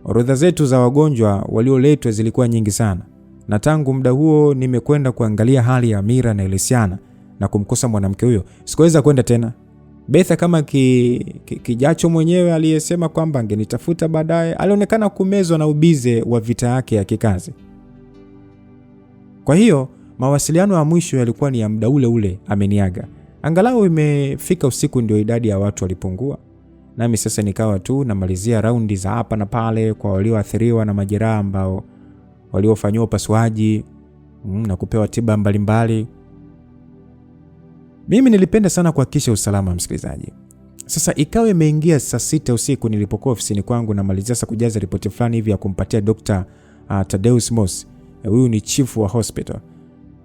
Orodha zetu za wagonjwa walioletwa zilikuwa nyingi sana. Na tangu muda huo nimekwenda kuangalia hali ya Amira na Elisiana na kumkosa mwanamke huyo. Sikuweza kwenda tena. Betha kama kijacho mwenyewe aliyesema kwamba angenitafuta baadaye, alionekana kumezwa na ubize wa vita yake ya kikazi. Kwa hiyo mawasiliano ya mwisho yalikuwa ni ya muda ule ameniaga. Angalau imefika usiku ndio idadi ya watu walipungua. Nami sasa nikawa tu namalizia raundi za hapa na pale kwa walioathiriwa na majeraha ambao waliofanywa upasuaji na kupewa tiba mbalimbali. Mimi nilipenda sana kuhakikisha usalama, msikilizaji. Sasa ikawa imeingia saa 6 usiku nilipokuwa ofisini kwangu na malizia sasa kujaza ripoti fulani hivi ya kumpatia Dr. Thaddeus Moss. Huyu ni chief wa hospital.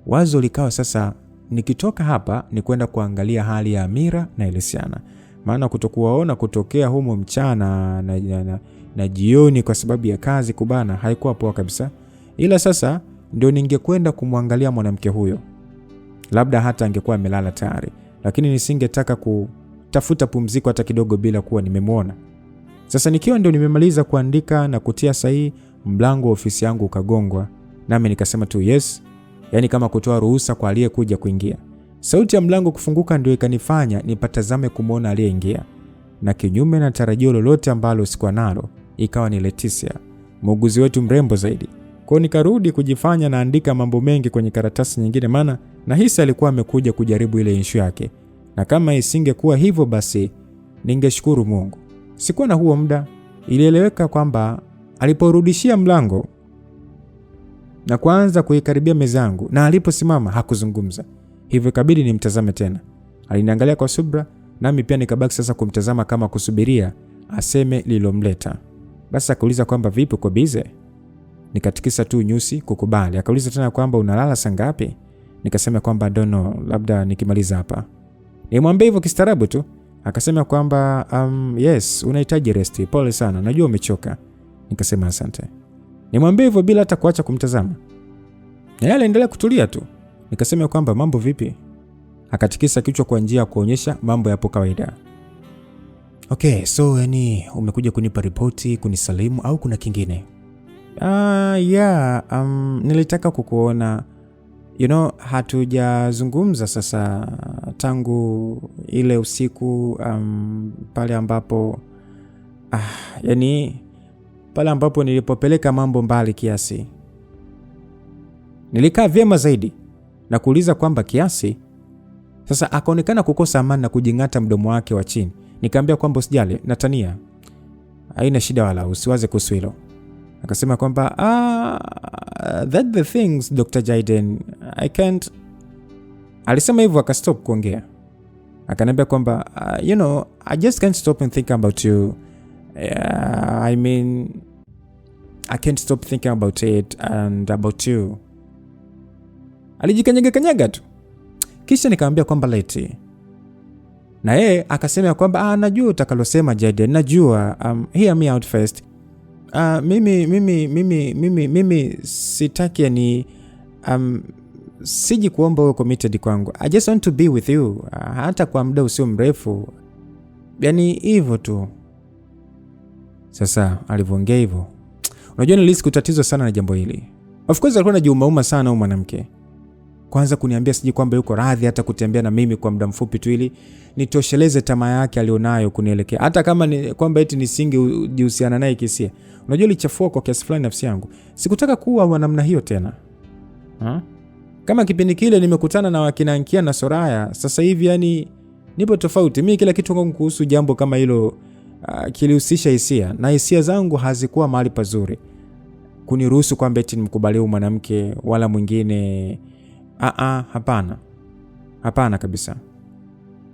Wazo likawa sasa nikitoka hapa ni kwenda kuangalia hali ya Amira na Elisiana. Maana kutokuwaona kutokea humo mchana na jioni kwa sababu ya kazi kubana haikuwa poa kabisa. Ila sasa ndio ningekwenda kumwangalia mwanamke huyo. Labda hata angekuwa amelala tayari, lakini nisingetaka kutafuta pumziko hata kidogo bila kuwa nimemwona. Sasa nikiwa ndio nimemaliza kuandika na kutia sahihi, mlango wa ofisi yangu ukagongwa, nami nikasema tu yes, yani kama kutoa ruhusa kwa aliyekuja kuingia. Sauti ya mlango kufunguka ndio ikanifanya nipatazame kumuona aliyeingia. Na kinyume na tarajio lolote ambalo sikuwa nalo, ikawa ni Leticia, muuguzi wetu mrembo zaidi. Kwa nikarudi kujifanya naandika mambo mengi kwenye karatasi nyingine, maana nahisi alikuwa amekuja kujaribu ile issue yake. Na kama isingekuwa hivyo basi ningeshukuru Mungu. Sikuwa na huo muda. Ilieleweka kwamba aliporudishia mlango na kuanza kuikaribia meza yangu na aliposimama hakuzungumza. Hivyo kabidi nimtazame tena. Aliniangalia kwa subra, nami pia nikabaki sasa kumtazama kama kusubiria aseme lilomleta. Basi akauliza kwamba vipi, uko bize? Nikatikisa tu nyusi kukubali. Akauliza tena kwamba unalala saa ngapi? Nikasema kwamba don't know, labda nikimaliza hapa. Nimwambia hivyo kistaarabu tu. Akasema kwamba yes, unahitaji rest. Pole sana, najua umechoka. Nikasema asante. Nimwambia hivyo bila hata kuacha kumtazama. Na yeye aliendelea kutulia tu. Nikasema kwamba mambo vipi? Akatikisa kichwa kwa njia ya kuonyesha mambo yapo kawaida. Okay, so yani umekuja kunipa ripoti, kunisalimu au kuna kingine? Yeah, nilitaka kukuona. Hatujazungumza sasa tangu ile usiku pale ambapo pale ambapo nilipopeleka mambo mbali kiasi. Nilikaa vyema zaidi na kuuliza kwamba kiasi. Sasa akaonekana kukosa amani na kujingata mdomo wake wa chini. Nikamwambia kwamba usijali, natania. Haina shida wala usiwaze kuhusu hilo. Akasema kwamba that the things Dr. Jayden, I can't. Alisema hivyo akastop kuongea. Akaniambia kwamba I just can't stop and think about you. I can't stop thinking about it and about you. Alijikanyaga tu. Kisha nikamwambia kwamba leti. Na yeye akasema kwamba najua utakalosema Jayden, najua. Hear me out first. Mimi sitaki siji kuomba uwe committed kwangu. I just want to be with you, hata kwa muda usio mrefu. Yani hivyo tu. Sasa alivyoongea hivyo, unajua nilihisi kutatizwa sana na jambo hili. Of course alikuwa anajiumauma sana huyu mwanamke. Kwanza kuniambia siji kwamba yuko radhi hata kutembea na mimi kwa muda mfupi tu ili nitosheleze tamaa yake alionayo kunielekea. Hata kama ni kwamba eti nisingejihusiana naye kisia. Unajua ilichafua kwa kiasi fulani nafsi yangu. Sikutaka kuwa wa namna hiyo tena. Kama kipindi kile nimekutana na wakina Ankia na Soraya, sasa hivi yani nipo tofauti. Mimi kila kitu kwangu kuhusu jambo kama hilo kilihusisha hisia, na hisia zangu hazikuwa mahali pazuri kuniruhusu kwamba eti nimkubalie mwanamke wala mwingine. Hapana kabisa.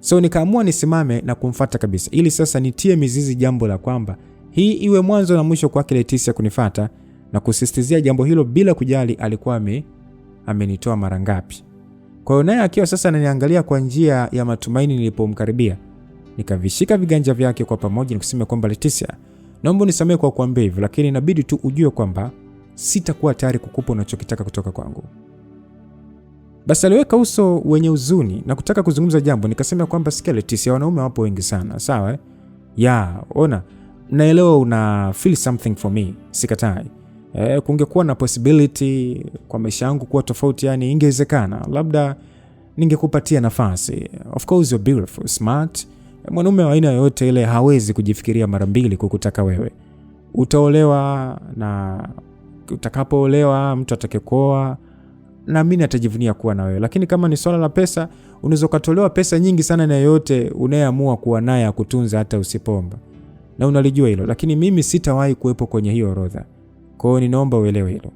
So nikaamua nisimame na kumfuata kabisa, ili sasa nitie mizizi jambo la kwamba hii iwe mwanzo na mwisho kwake Leticia kunifuata na kusisitizia jambo hilo bila kujali alikuwa amenitoa mara ngapi. Kwa hiyo naye akiwa sasa ananiangalia kwa njia ya matumaini, nilipomkaribia nikavishika viganja vyake kwa pamoja nikusema kwamba Leticia, naomba unisamehe kwa kuambia hivyo, lakini inabidi tu ujue kwamba sitakuwa tayari kukupa unachokitaka kutoka kwangu. Basi aliweka uso wenye huzuni na kutaka kuzungumza jambo. Nikasema kwamba sikia Leticia, wanaume wapo wengi sana, sawa? Ona, naelewa una feel something for me, sikatai. Kungekuwa na possibility kwa maisha yangu kuwa tofauti, yani ingewezekana, labda ningekupatia nafasi. Of course you're beautiful, smart. Mwanaume wa aina yoyote ile hawezi kujifikiria mara mbili kukutaka wewe. Utaolewa, na utakapoolewa mtu atakayekuoa na mimi natajivunia kuwa na wewe. Lakini kama ni swala la pesa, unaweza kutolewa pesa nyingi sana na yote unayeamua kuwa naye akutunza hata usipomba. Na unalijua hilo, lakini mimi sitawahi kuwepo kwenye hiyo orodha. Kwa hiyo ninaomba uelewe hilo.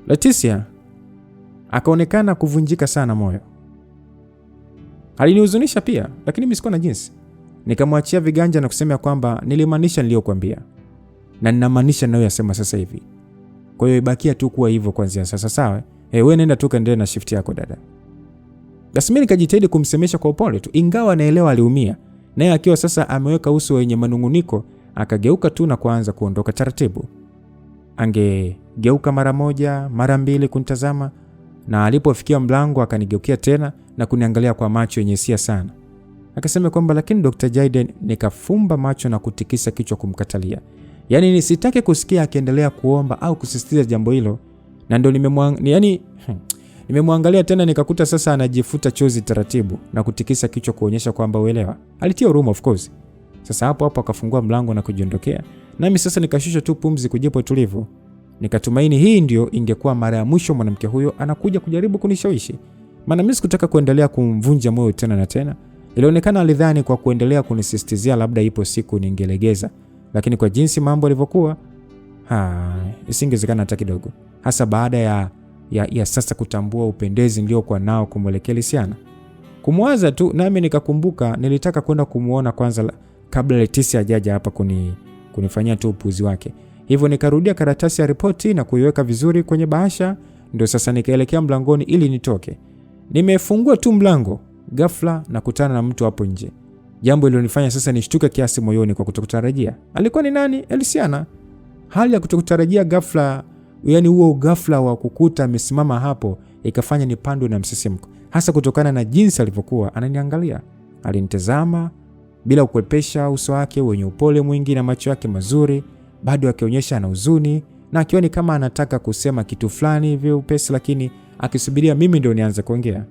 Leticia akaonekana kuvunjika sana moyo. Alinihuzunisha pia, lakini mimi sikuwa na jinsi. Nikamwachia viganja na kusema kwamba nilimaanisha niliyokuambia. Na ninamaanisha ninayoyasema sasa hivi. Kwa hiyo ibakia tu kuwa hivyo kuanzia sasa, sawa? Wewe nenda tu kaendelee na shift yako dada. Basi mimi nikajitahidi kumsemesha kwa upole tu, ingawa naelewa aliumia. Naye akiwa sasa ameweka uso wenye manunguniko, akageuka tu na kuanza kuondoka taratibu. Angegeuka mara moja, mara mbili kunitazama, na alipofikia mlango akanigeukia tena na kuniangalia kwa macho yenye hisia sana. Akasema kwamba lakini Dr. Jayden. Nikafumba macho na kutikisa kichwa kumkatalia. Yani nisitake kusikia akiendelea kuomba au kusisitiza jambo hilo, na ndio nimemwangalia tena nikakuta sasa anajifuta chozi taratibu na kutikisa kichwa kuonyesha kwamba uelewa. Alitia huruma of course. Sasa hapo akafungua mlango na kujiondokea. Nami sasa nikashusha tu pumzi kujipa utulivu. Nikatumaini hii ndio ingekuwa mara ya mwisho mwanamke huyo anakuja kujaribu kunishawishi. Maana mimi sikutaka kuendelea kumvunja moyo tena na tena. Ilionekana alidhani kwa kuendelea kunisisitizia labda ipo siku ningelegeza. Lakini kwa jinsi mambo yalivyokuwa, isingewezekana hata kidogo. Hasa baada ya sasa kutambua upendezi niliokuwa nao kumwelekea Lisiana. Kumwaza tu nami nikakumbuka nilitaka kwenda kumuona kwanza kabla Leticia hajaja hapa kunifanyia tu upuzi wake. Hivyo nikarudia karatasi ya ripoti na kuiweka vizuri kwenye bahasha, ndio sasa nikaelekea mlangoni ili nitoke. Nimefungua tu mlango, ghafla nakutana na mtu hapo nje. Jambo lililonifanya sasa nishtuke kiasi moyoni kwa kutokutarajia. Alikuwa ni nani? Elisiana. Hali ya kutokutarajia ghafla, yani huo ghafla wa kukuta amesimama hapo, ikafanya nipandwe na msisimko, hasa kutokana na jinsi alivyokuwa ananiangalia. Alinitazama bila kukwepesha uso wake wenye upole mwingi na macho yake mazuri, bado akionyesha ana huzuni na akioni kama anataka kusema kitu fulani hivi upesi, lakini akisubiria mimi ndio nianze kuongea.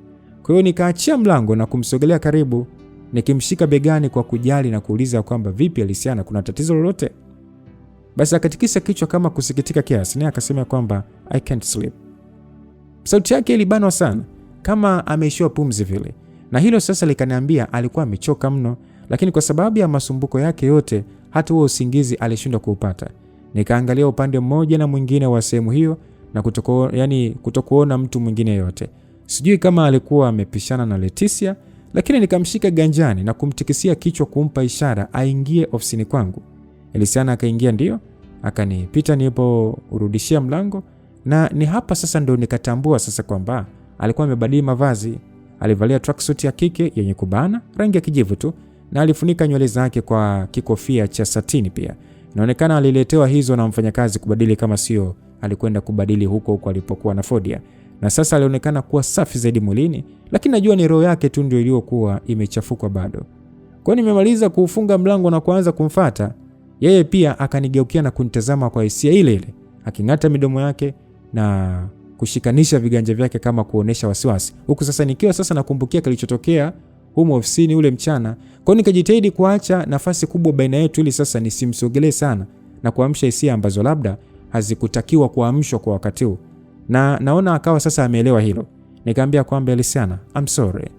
Kwa hiyo nikaachia mlango na kumsogelea karibu, nikimshika begani kwa kujali na kuuliza kwamba vipi Elisiana, kuna tatizo lolote? Basi akatikisa kichwa kama kusikitika kiasi, naye akasema kwamba I can't sleep. Sauti yake ilibanwa sana, kama ameishiwa pumzi vile, na hilo sasa likaniambia alikuwa amechoka mno, lakini kwa sababu ya masumbuko yake yote hata huo usingizi alishindwa kuupata. Nikaangalia upande mmoja na mwingine wa sehemu hiyo na kutokuona mtu mwingine yote. Sijui kama alikuwa amepishana na Leticia, lakini nikamshika ganjani na kumtikisia kichwa kumpa ishara aingie ofisini kwangu. Elisiana akaingia, ndio akanipita nilipourudishia mlango, na ni hapa sasa ndio nikatambua sasa kwamba alikuwa amebadili mavazi. Alivalia tracksuit ya kike yenye kubana, rangi ya kijivu tu, na alifunika nywele zake kwa kikofia cha satini pia. Inaonekana aliletewa hizo na mfanyakazi kubadili, kama sio alikwenda kubadili huko alipokuwa na Fodia. Na sasa alionekana kuwa safi zaidi mwilini, lakini najua ni roho yake tu ndio iliyokuwa imechafuka bado. Kwa nimemaliza kuufunga mlango na kuanza kumfuata, yeye pia akanigeukia na kunitazama kwa hisia ile ile, aking'ata midomo yake na kushikanisha viganja vyake kama kuonesha wasiwasi. Huku sasa nikiwa sasa nakumbukia kilichotokea humo ofisini ule mchana. Kwa nikajitahidi kuacha nafasi kubwa baina yetu ili sasa nisimsogelee sana na kuamsha hisia ambazo labda hazikutakiwa kuamshwa kwa wakati huu. Na naona akawa sasa ameelewa hilo. Nikamwambia kwamba Elisiana, I'm sorry.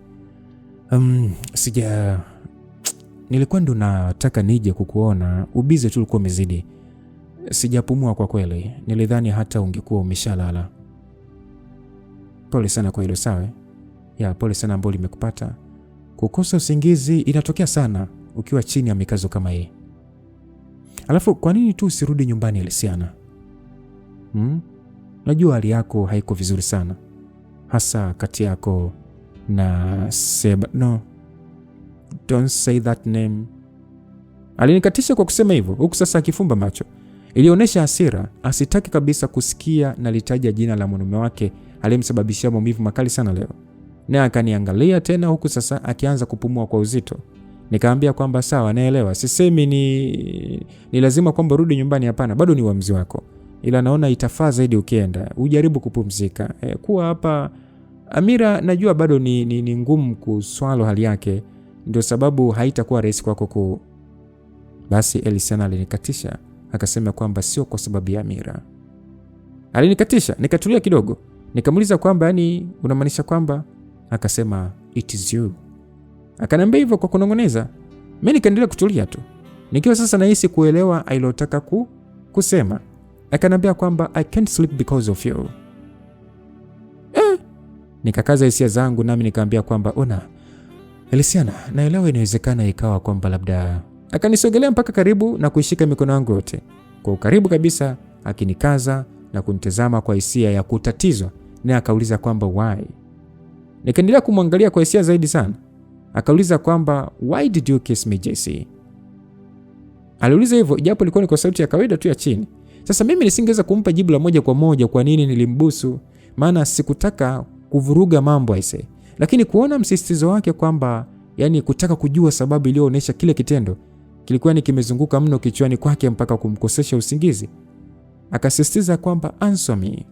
Nilikuwa ndo nataka nije kukuona, ubize tu ulikuwa umezidi. Sijapumua kwa kweli. Nilidhani hata ungekuwa umeshalala. Pole sana kwa hilo, sawa? Ya, pole sana ambalo limekupata. Kukosa usingizi inatokea sana ukiwa chini ya mikazo kama hii. Alafu kwa nini tu usirudi nyumbani Elisiana? Najua hali yako haiko vizuri sana, hasa kati yako na Seba. No, don't say that name. Alinikatisha kwa kusema hivyo, huku sasa akifumba macho. Ilionyesha hasira, asitaki kabisa kusikia na litaja jina la mume wake aliyemsababishia maumivu makali sana leo. Na akaniangalia tena, huku sasa akianza kupumua kwa uzito. Nikamwambia kwamba sawa, naelewa, sisemi ni lazima kwamba rudi nyumbani, hapana, bado ni uamuzi wako. Ila naona itafaa zaidi ukienda, ujaribu kupumzika. Kuwa hapa Amira najua bado ni ngumu kuswalo hali yake, ndio sababu haitakuwa rahisi kwako Basi Elisiana alinikatisha, akasema kwamba sio kwa sababu ya Amira. Alinikatisha, nikatulia kidogo. Nikamuuliza kwamba yani unamaanisha kwamba? Akasema it is you. Akaniambia hivyo kwa kunongoneza. Mimi nikaendelea kutulia tu, nikiwa sasa nahisi kuelewa alilotaka kusema. Akaniambia kwamba I can't sleep because of you. Nikakaza hisia zangu, nami nikamwambia kwamba ona Elisiana, naelewa inawezekana ikawa kwamba labda. Akanisogelea mpaka karibu na kuishika mikono yangu yote kwa ukaribu kabisa, akinikaza na kunitazama kwa hisia ya kutatizwa, na akauliza kwamba why. Nikaendelea kumwangalia kwa hisia zaidi sana. Akauliza kwamba why did you kiss me JC? Aliuliza hivyo japo ilikuwa ni kwa sauti ya kawaida tu ya chini. Sasa mimi nisingeweza kumpa jibu la moja kwa moja kwa nini nilimbusu, maana sikutaka kuvuruga mambo aise. Lakini kuona msisitizo wake kwamba yani kutaka kujua sababu iliyoonyesha kile kitendo kilikuwa ni kimezunguka mno kichwani kwake mpaka kumkosesha usingizi. Akasisitiza kwamba answer me.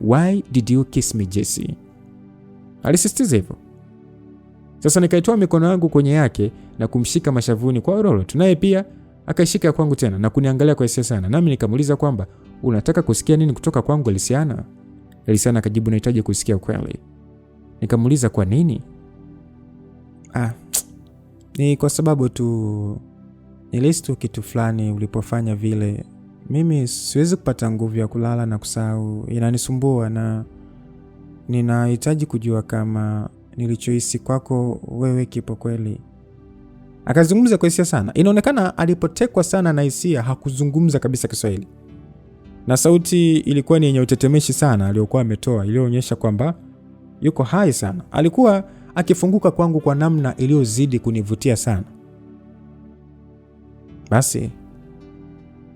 Why did you kiss me JC? Alisisitiza hivyo. Sasa nikaitoa mikono yangu kwenye yake na kumshika mashavuni kwa rolo. Tunaye pia akaishika kwangu tena na kuniangalia kwa hisia sana. Nami nikamuuliza kwamba unataka kusikia nini kutoka kwangu Elisiana? Elisiana akajibu nahitaji kusikia kweli. Nikamuuliza kwa nini? Ni kwa sababu tu nilisitu kitu fulani ulipofanya vile. Mimi siwezi kupata nguvu ya kulala na kusahau. Inanisumbua na ninahitaji kujua kama nilichohisi kwako wewe kipo kweli. Akazungumza kwa hisia sana. Inaonekana alipotekwa sana na hisia hakuzungumza kabisa Kiswahili. Na sauti ilikuwa ni yenye utetemeshi sana aliyokuwa ametoa, iliyoonyesha kwamba yuko hai sana. Alikuwa akifunguka kwangu kwa namna iliyozidi kunivutia sana. Basi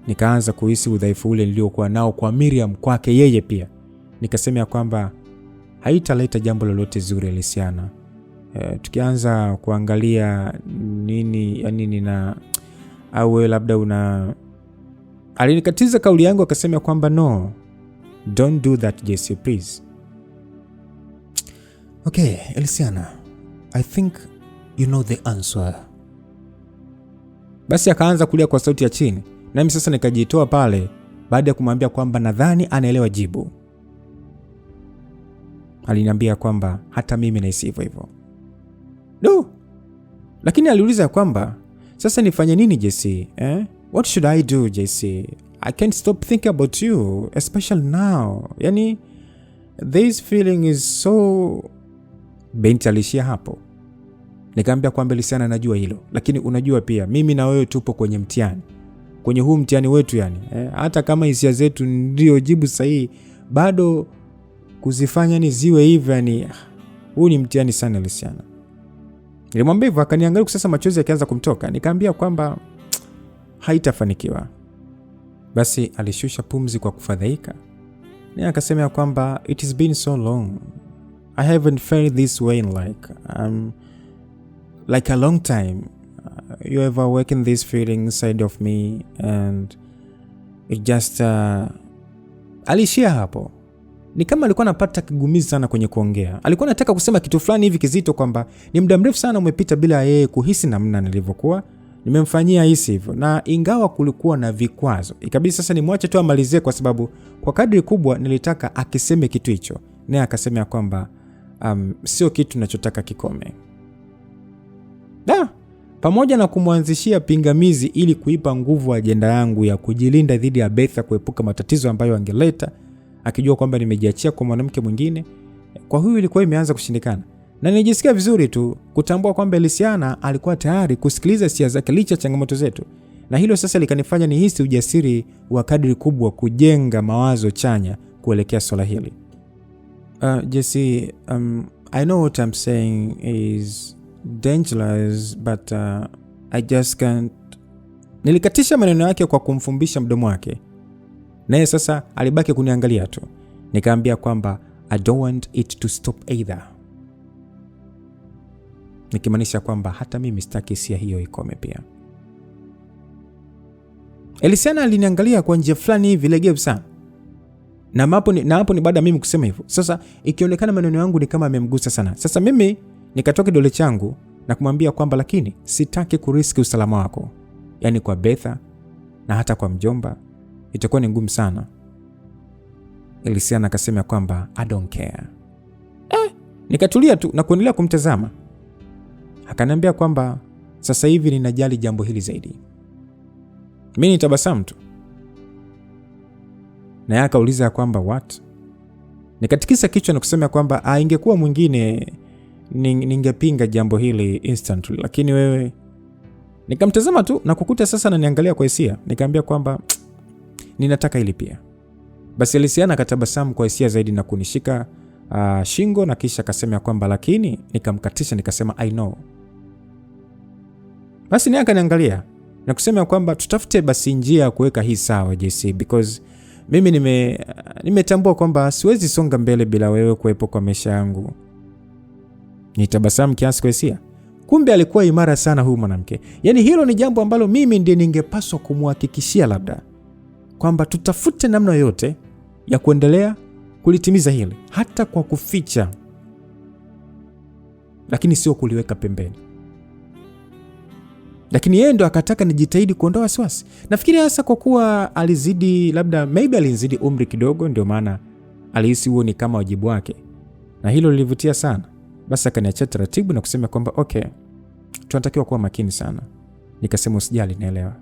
nikaanza kuhisi udhaifu ule niliokuwa nao kwa Miriam kwake yeye pia. Nikasema kwamba haitaleta jambo lolote zuri Elisiana. Tukianza kuangalia nini na au labda alinikatiza kauli yangu akasema kwamba no, don't do that Jesse, please. Okay, Elisiana, I think you know the answer. Basi akaanza kulia kwa sauti ya chini. Nami sasa nikajitoa pale baada ya kumwambia kwamba nadhani anaelewa jibu. Aliniambia kwamba hata mimi nahisi hivyo. Lakini aliuliza kwamba sasa nifanye nini Jesse? What should I do Jesse? I can't stop thinking about you, especially now. Yani this feeling is so... Binti alishia hapo. Nikamwambia kwamba Elisiana najua hilo, lakini unajua pia mimi na wewe tupo kwenye mtihani. Kwenye huu mtihani wetu yani. Hata kama hisia zetu ndio jibu sahihi, bado kuzifanya ni ziwe hivyo yani. Huu ni mtihani sana Elisiana. Nilimwambia hivyo akaniangalia sasa machozi yakaanza kumtoka. Nikamwambia kwamba haitafanikiwa. Basi alishusha pumzi kwa kufadhaika. Na akasema kwamba it has been so long. I haven't felt this way in like a long time. You have awakened this feeling inside of me and it just alishia hapo. Ni kama alikuwa anapata kigumizi sana kwenye kuongea. Alikuwa anataka kusema kitu fulani hivi kizito kwamba ni muda mrefu sana umepita bila yeye kuhisi namna nilivyokuwa nimemfanyia hisi hivyo, na ingawa kulikuwa na vikwazo ikabidi sasa nimwache tu amalizie, kwa sababu kwa kadri kubwa nilitaka akiseme kitu hicho. Naye akasema kwamba sio kitu ninachotaka kikome. Pamoja na kumwanzishia pingamizi ili kuipa nguvu ajenda yangu ya kujilinda dhidi ya Betha, kuepuka matatizo ambayo angeleta, akijua kwamba nimejiachia kwa mwanamke mwingine, kwa huyu ilikuwa imeanza kushindikana. Na nilijisikia vizuri tu kutambua kwamba Elisiana alikuwa tayari kusikiliza hisia zake licha changamoto zetu. Na hilo sasa likanifanya nihisi ujasiri wa kadri kubwa kujenga mawazo chanya kuelekea swala hili. Jesse, I know what I'm saying is dangerous, but I just can't. Nilikatisha maneno yake kwa kumfumbisha mdomo wake. Naye sasa alibaki kuniangalia tu. Nikaambia kwamba I don't want it to stop either. Nikimaanisha kwamba hata mimi sitaki hisia hiyo ikome pia. Elisiana aliniangalia kwa njia fulani hivi legevu sana. Na hapo ni baada mimi kusema hivyo. Sasa ikionekana maneno yangu ni kama amemgusa sana. Sasa mimi nikatoa kidole changu na kumwambia kwamba lakini sitaki kuriski usalama wako. Yaani kwa Betha na hata kwa mjomba itakuwa ni ngumu sana. Elisiana akasema kwamba I don't care. Nikatulia tu na kuendelea kumtazama. Akaniambia kwamba sasa hivi ninajali jambo hili zaidi. Mimi nitabasamu tu. Na yeye akauliza kwamba what? Nikatikisa kichwa na kusema kwamba ingekuwa mwingine ningepinga jambo hili instantly, lakini wewe. Nikamtazama tu na kukuta sasa ananiangalia kwa hisia. Nikamwambia kwamba ninataka hili pia. Basi Elisiana akatabasamu kwa hisia zaidi na kunishika shingo na kisha akasema kwamba lakini, nikamkatisha nikasema I know. Basi naye akaniangalia na kusema kwamba tutafute basi njia ya kuweka hii sawa JC, because mimi nimetambua kwamba siwezi songa mbele bila wewe kuwepo kwa maisha yangu. Nitabasamu kiasi kwa hisia. Kumbe alikuwa imara sana huyu mwanamke. Yaani hilo ni jambo ambalo mimi ndiye ningepaswa kumhakikishia labda, kwamba tutafute namna yote ya kuendelea kulitimiza hili, hata kwa kuficha, lakini sio kuliweka pembeni. Lakini yeye ndo akataka nijitahidi kuondoa wasiwasi. Nafikiri hasa kwa kuwa alizidi, labda maybe alizidi umri kidogo, ndio maana alihisi huo ni kama wajibu wake. Na hilo lilivutia sana. Basi akaniacha taratibu na kusema kwamba okay, tunatakiwa kuwa makini sana. Nikasema usijali, naelewa.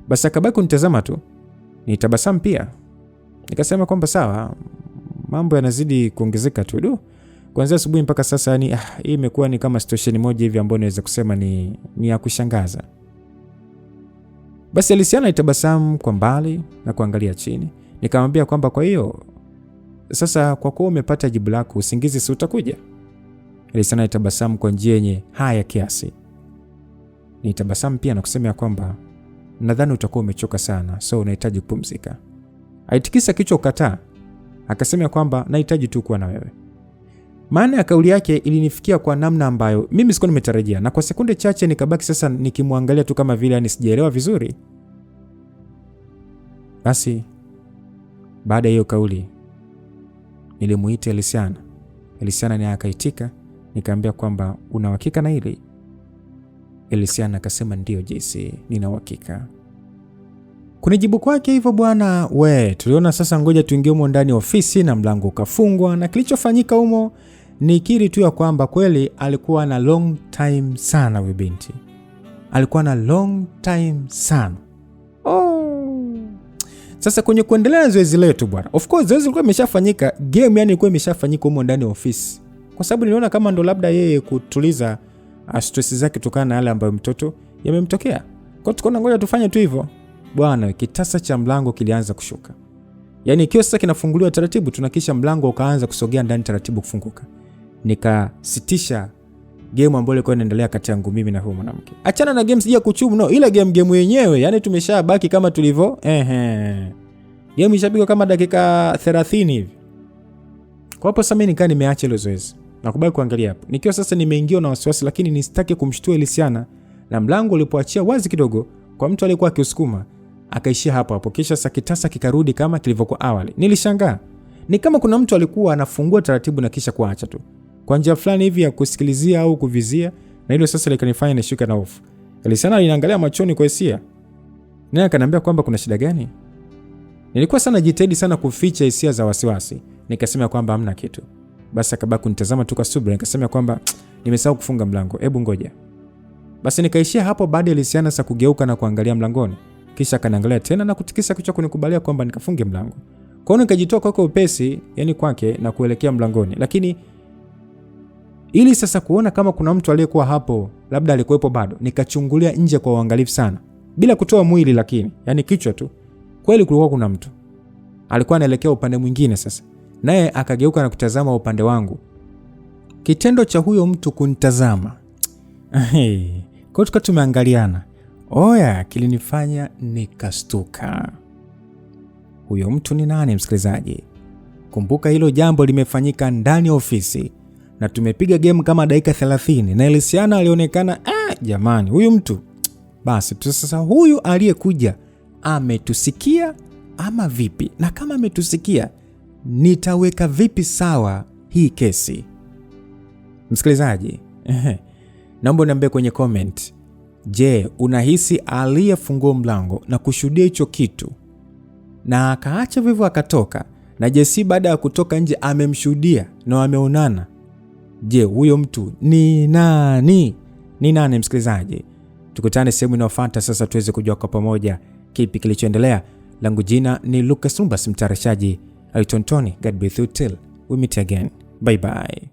Basi akabaki kunitazama tu. Nitabasamu pia. Nikasema kwamba sawa, mambo yanazidi kuongezeka tu. Kuanzia asubuhi mpaka sasa yani hii imekuwa ni kama situation moja hivi ambayo naweza kusema ni ya kushangaza. Basi Alisiana alitabasamu kwa mbali na kuangalia chini. Nikamwambia kwamba kwa hiyo sasa kwa kuwa umepata jibu lako, usingizi si utakuja? Alisiana alitabasamu kwa njia yenye haya kiasi. Nitabasamu pia na kusema kwamba nadhani utakuwa umechoka sana, so unahitaji kupumzika. Alitikisa kichwa kukataa. Akasema kwamba nahitaji tu kuwa na wewe. Maana ya kauli yake ilinifikia kwa namna ambayo mimi sikuwa nimetarajia, na kwa sekunde chache nikabaki sasa nikimwangalia tu kama vile sijaelewa vizuri. Basi baada ya hiyo kauli nilimuita Alisiana. Alisiana naye akaitika. Nikamwambia kwamba una uhakika na hili? Alisiana akasema ndio JC, nina uhakika. Kunijibu kwake hivyo bwana, tuliona sasa ngoja tuingie humo ndani ya ofisi, na mlango ukafungwa, na kilichofanyika humo nikiri tu ya kwamba kweli alikuwa na long time sana huyu binti. Alikuwa na long time sana. Sasa kwenye kuendelea na zoezi letu bwana. Of course zoezi lilikuwa limeshafanyika, game yani ilikuwa imeshafanyika humo ndani ya ofisi. Kwa sababu niliona kama ndo labda yeye kutuliza stress zake kutokana na yale ambayo mtoto yamemtokea. Kwa tukaona ngoja tufanye tu hivyo. Bwana, kitasa cha mlango kilianza kushuka. Yaani ikiwa sasa kinafunguliwa taratibu, tunakisha mlango ukaanza kusogea ndani taratibu kufunguka. Nikasitisha game ambayo ilikuwa inaendelea kati yangu mimi na huyo mwanamke. Achana na game sija kuchumu, no, ila game yenyewe, yani tumeshabaki kama tulivyo. Game ishapigwa kama dakika 30 hivi. Kwa hapo sasa mimi nikaa nimeacha ile zoezi. Nakubali kuangalia hapo. Nikiwa sasa nimeingiwa na wasiwasi, lakini nisitaki kumshtua Alisiana, na mlango ulipoachia wazi kidogo kwa mtu aliyekuwa akiusukuma, akaishia hapo hapo. Kisha sasa kitasa kikarudi kama kilivyokuwa awali. Nilishangaa. Ni kama kuna mtu alikuwa anafungua taratibu na kisha kuacha tu. Kwa njia fulani hivi ya kusikilizia au kuvizia, na hilo sasa likanifanya nishuke na hofu. Alisiana aliniangalia machoni kwa hisia. Naye akaniambia kwamba kuna shida gani? Nilikuwa sana jitahidi sana kuficha hisia za wasiwasi. Nikasema kwamba hamna kitu. Basi akabaki kunitazama tu kwa subira. Nikasema kwamba nimesahau kufunga mlango. Hebu ngoja. Basi nikaishia hapo baada ya Alisiana sasa kugeuka na kuangalia mlangoni. Kisha akaniangalia tena na kutikisa kichwa kunikubalia kwamba nikafunge mlango. Kwa hiyo nikajitoa kwa upesi, yani kwake, na kuelekea mlangoni. Lakini ili sasa kuona kama kuna mtu aliyekuwa hapo, labda alikuwepo bado, nikachungulia nje kwa uangalifu sana. Bila kutoa mwili, lakini yani kichwa tu. Kweli kulikuwa kuna mtu. Alikuwa anaelekea upande mwingine sasa. Naye akageuka na kutazama upande wangu. Kitendo cha huyo mtu kunitazama. Kwa tuka tumeangaliana. Kilinifanya nikastuka. Huyo mtu ni nani, msikilizaji? Kumbuka hilo jambo limefanyika ndani ya ofisi. Na tumepiga game kama dakika 30. Na Alisiana alionekana jamani, huyu mtu. Basi sasa huyu aliyekuja ametusikia ama vipi? Na kama ametusikia, nitaweka vipi sawa hii kesi? Msikilizaji, naomba niambie kwenye comment. Je, unahisi aliyefungua mlango na kushuhudia hicho kitu na akaacha vivyo akatoka, na JC baada ya kutoka nje amemshuhudia na wameonana, je, huyo mtu ni nani? Ni nani, msikilizaji? Tukutane sehemu inayofuata sasa tuweze kujua kwa pamoja kipi kilichoendelea. Langu jina ni Lucas Rumbas, mtayarishaji Aiton Tony. God be with you till we meet again. Bye bye.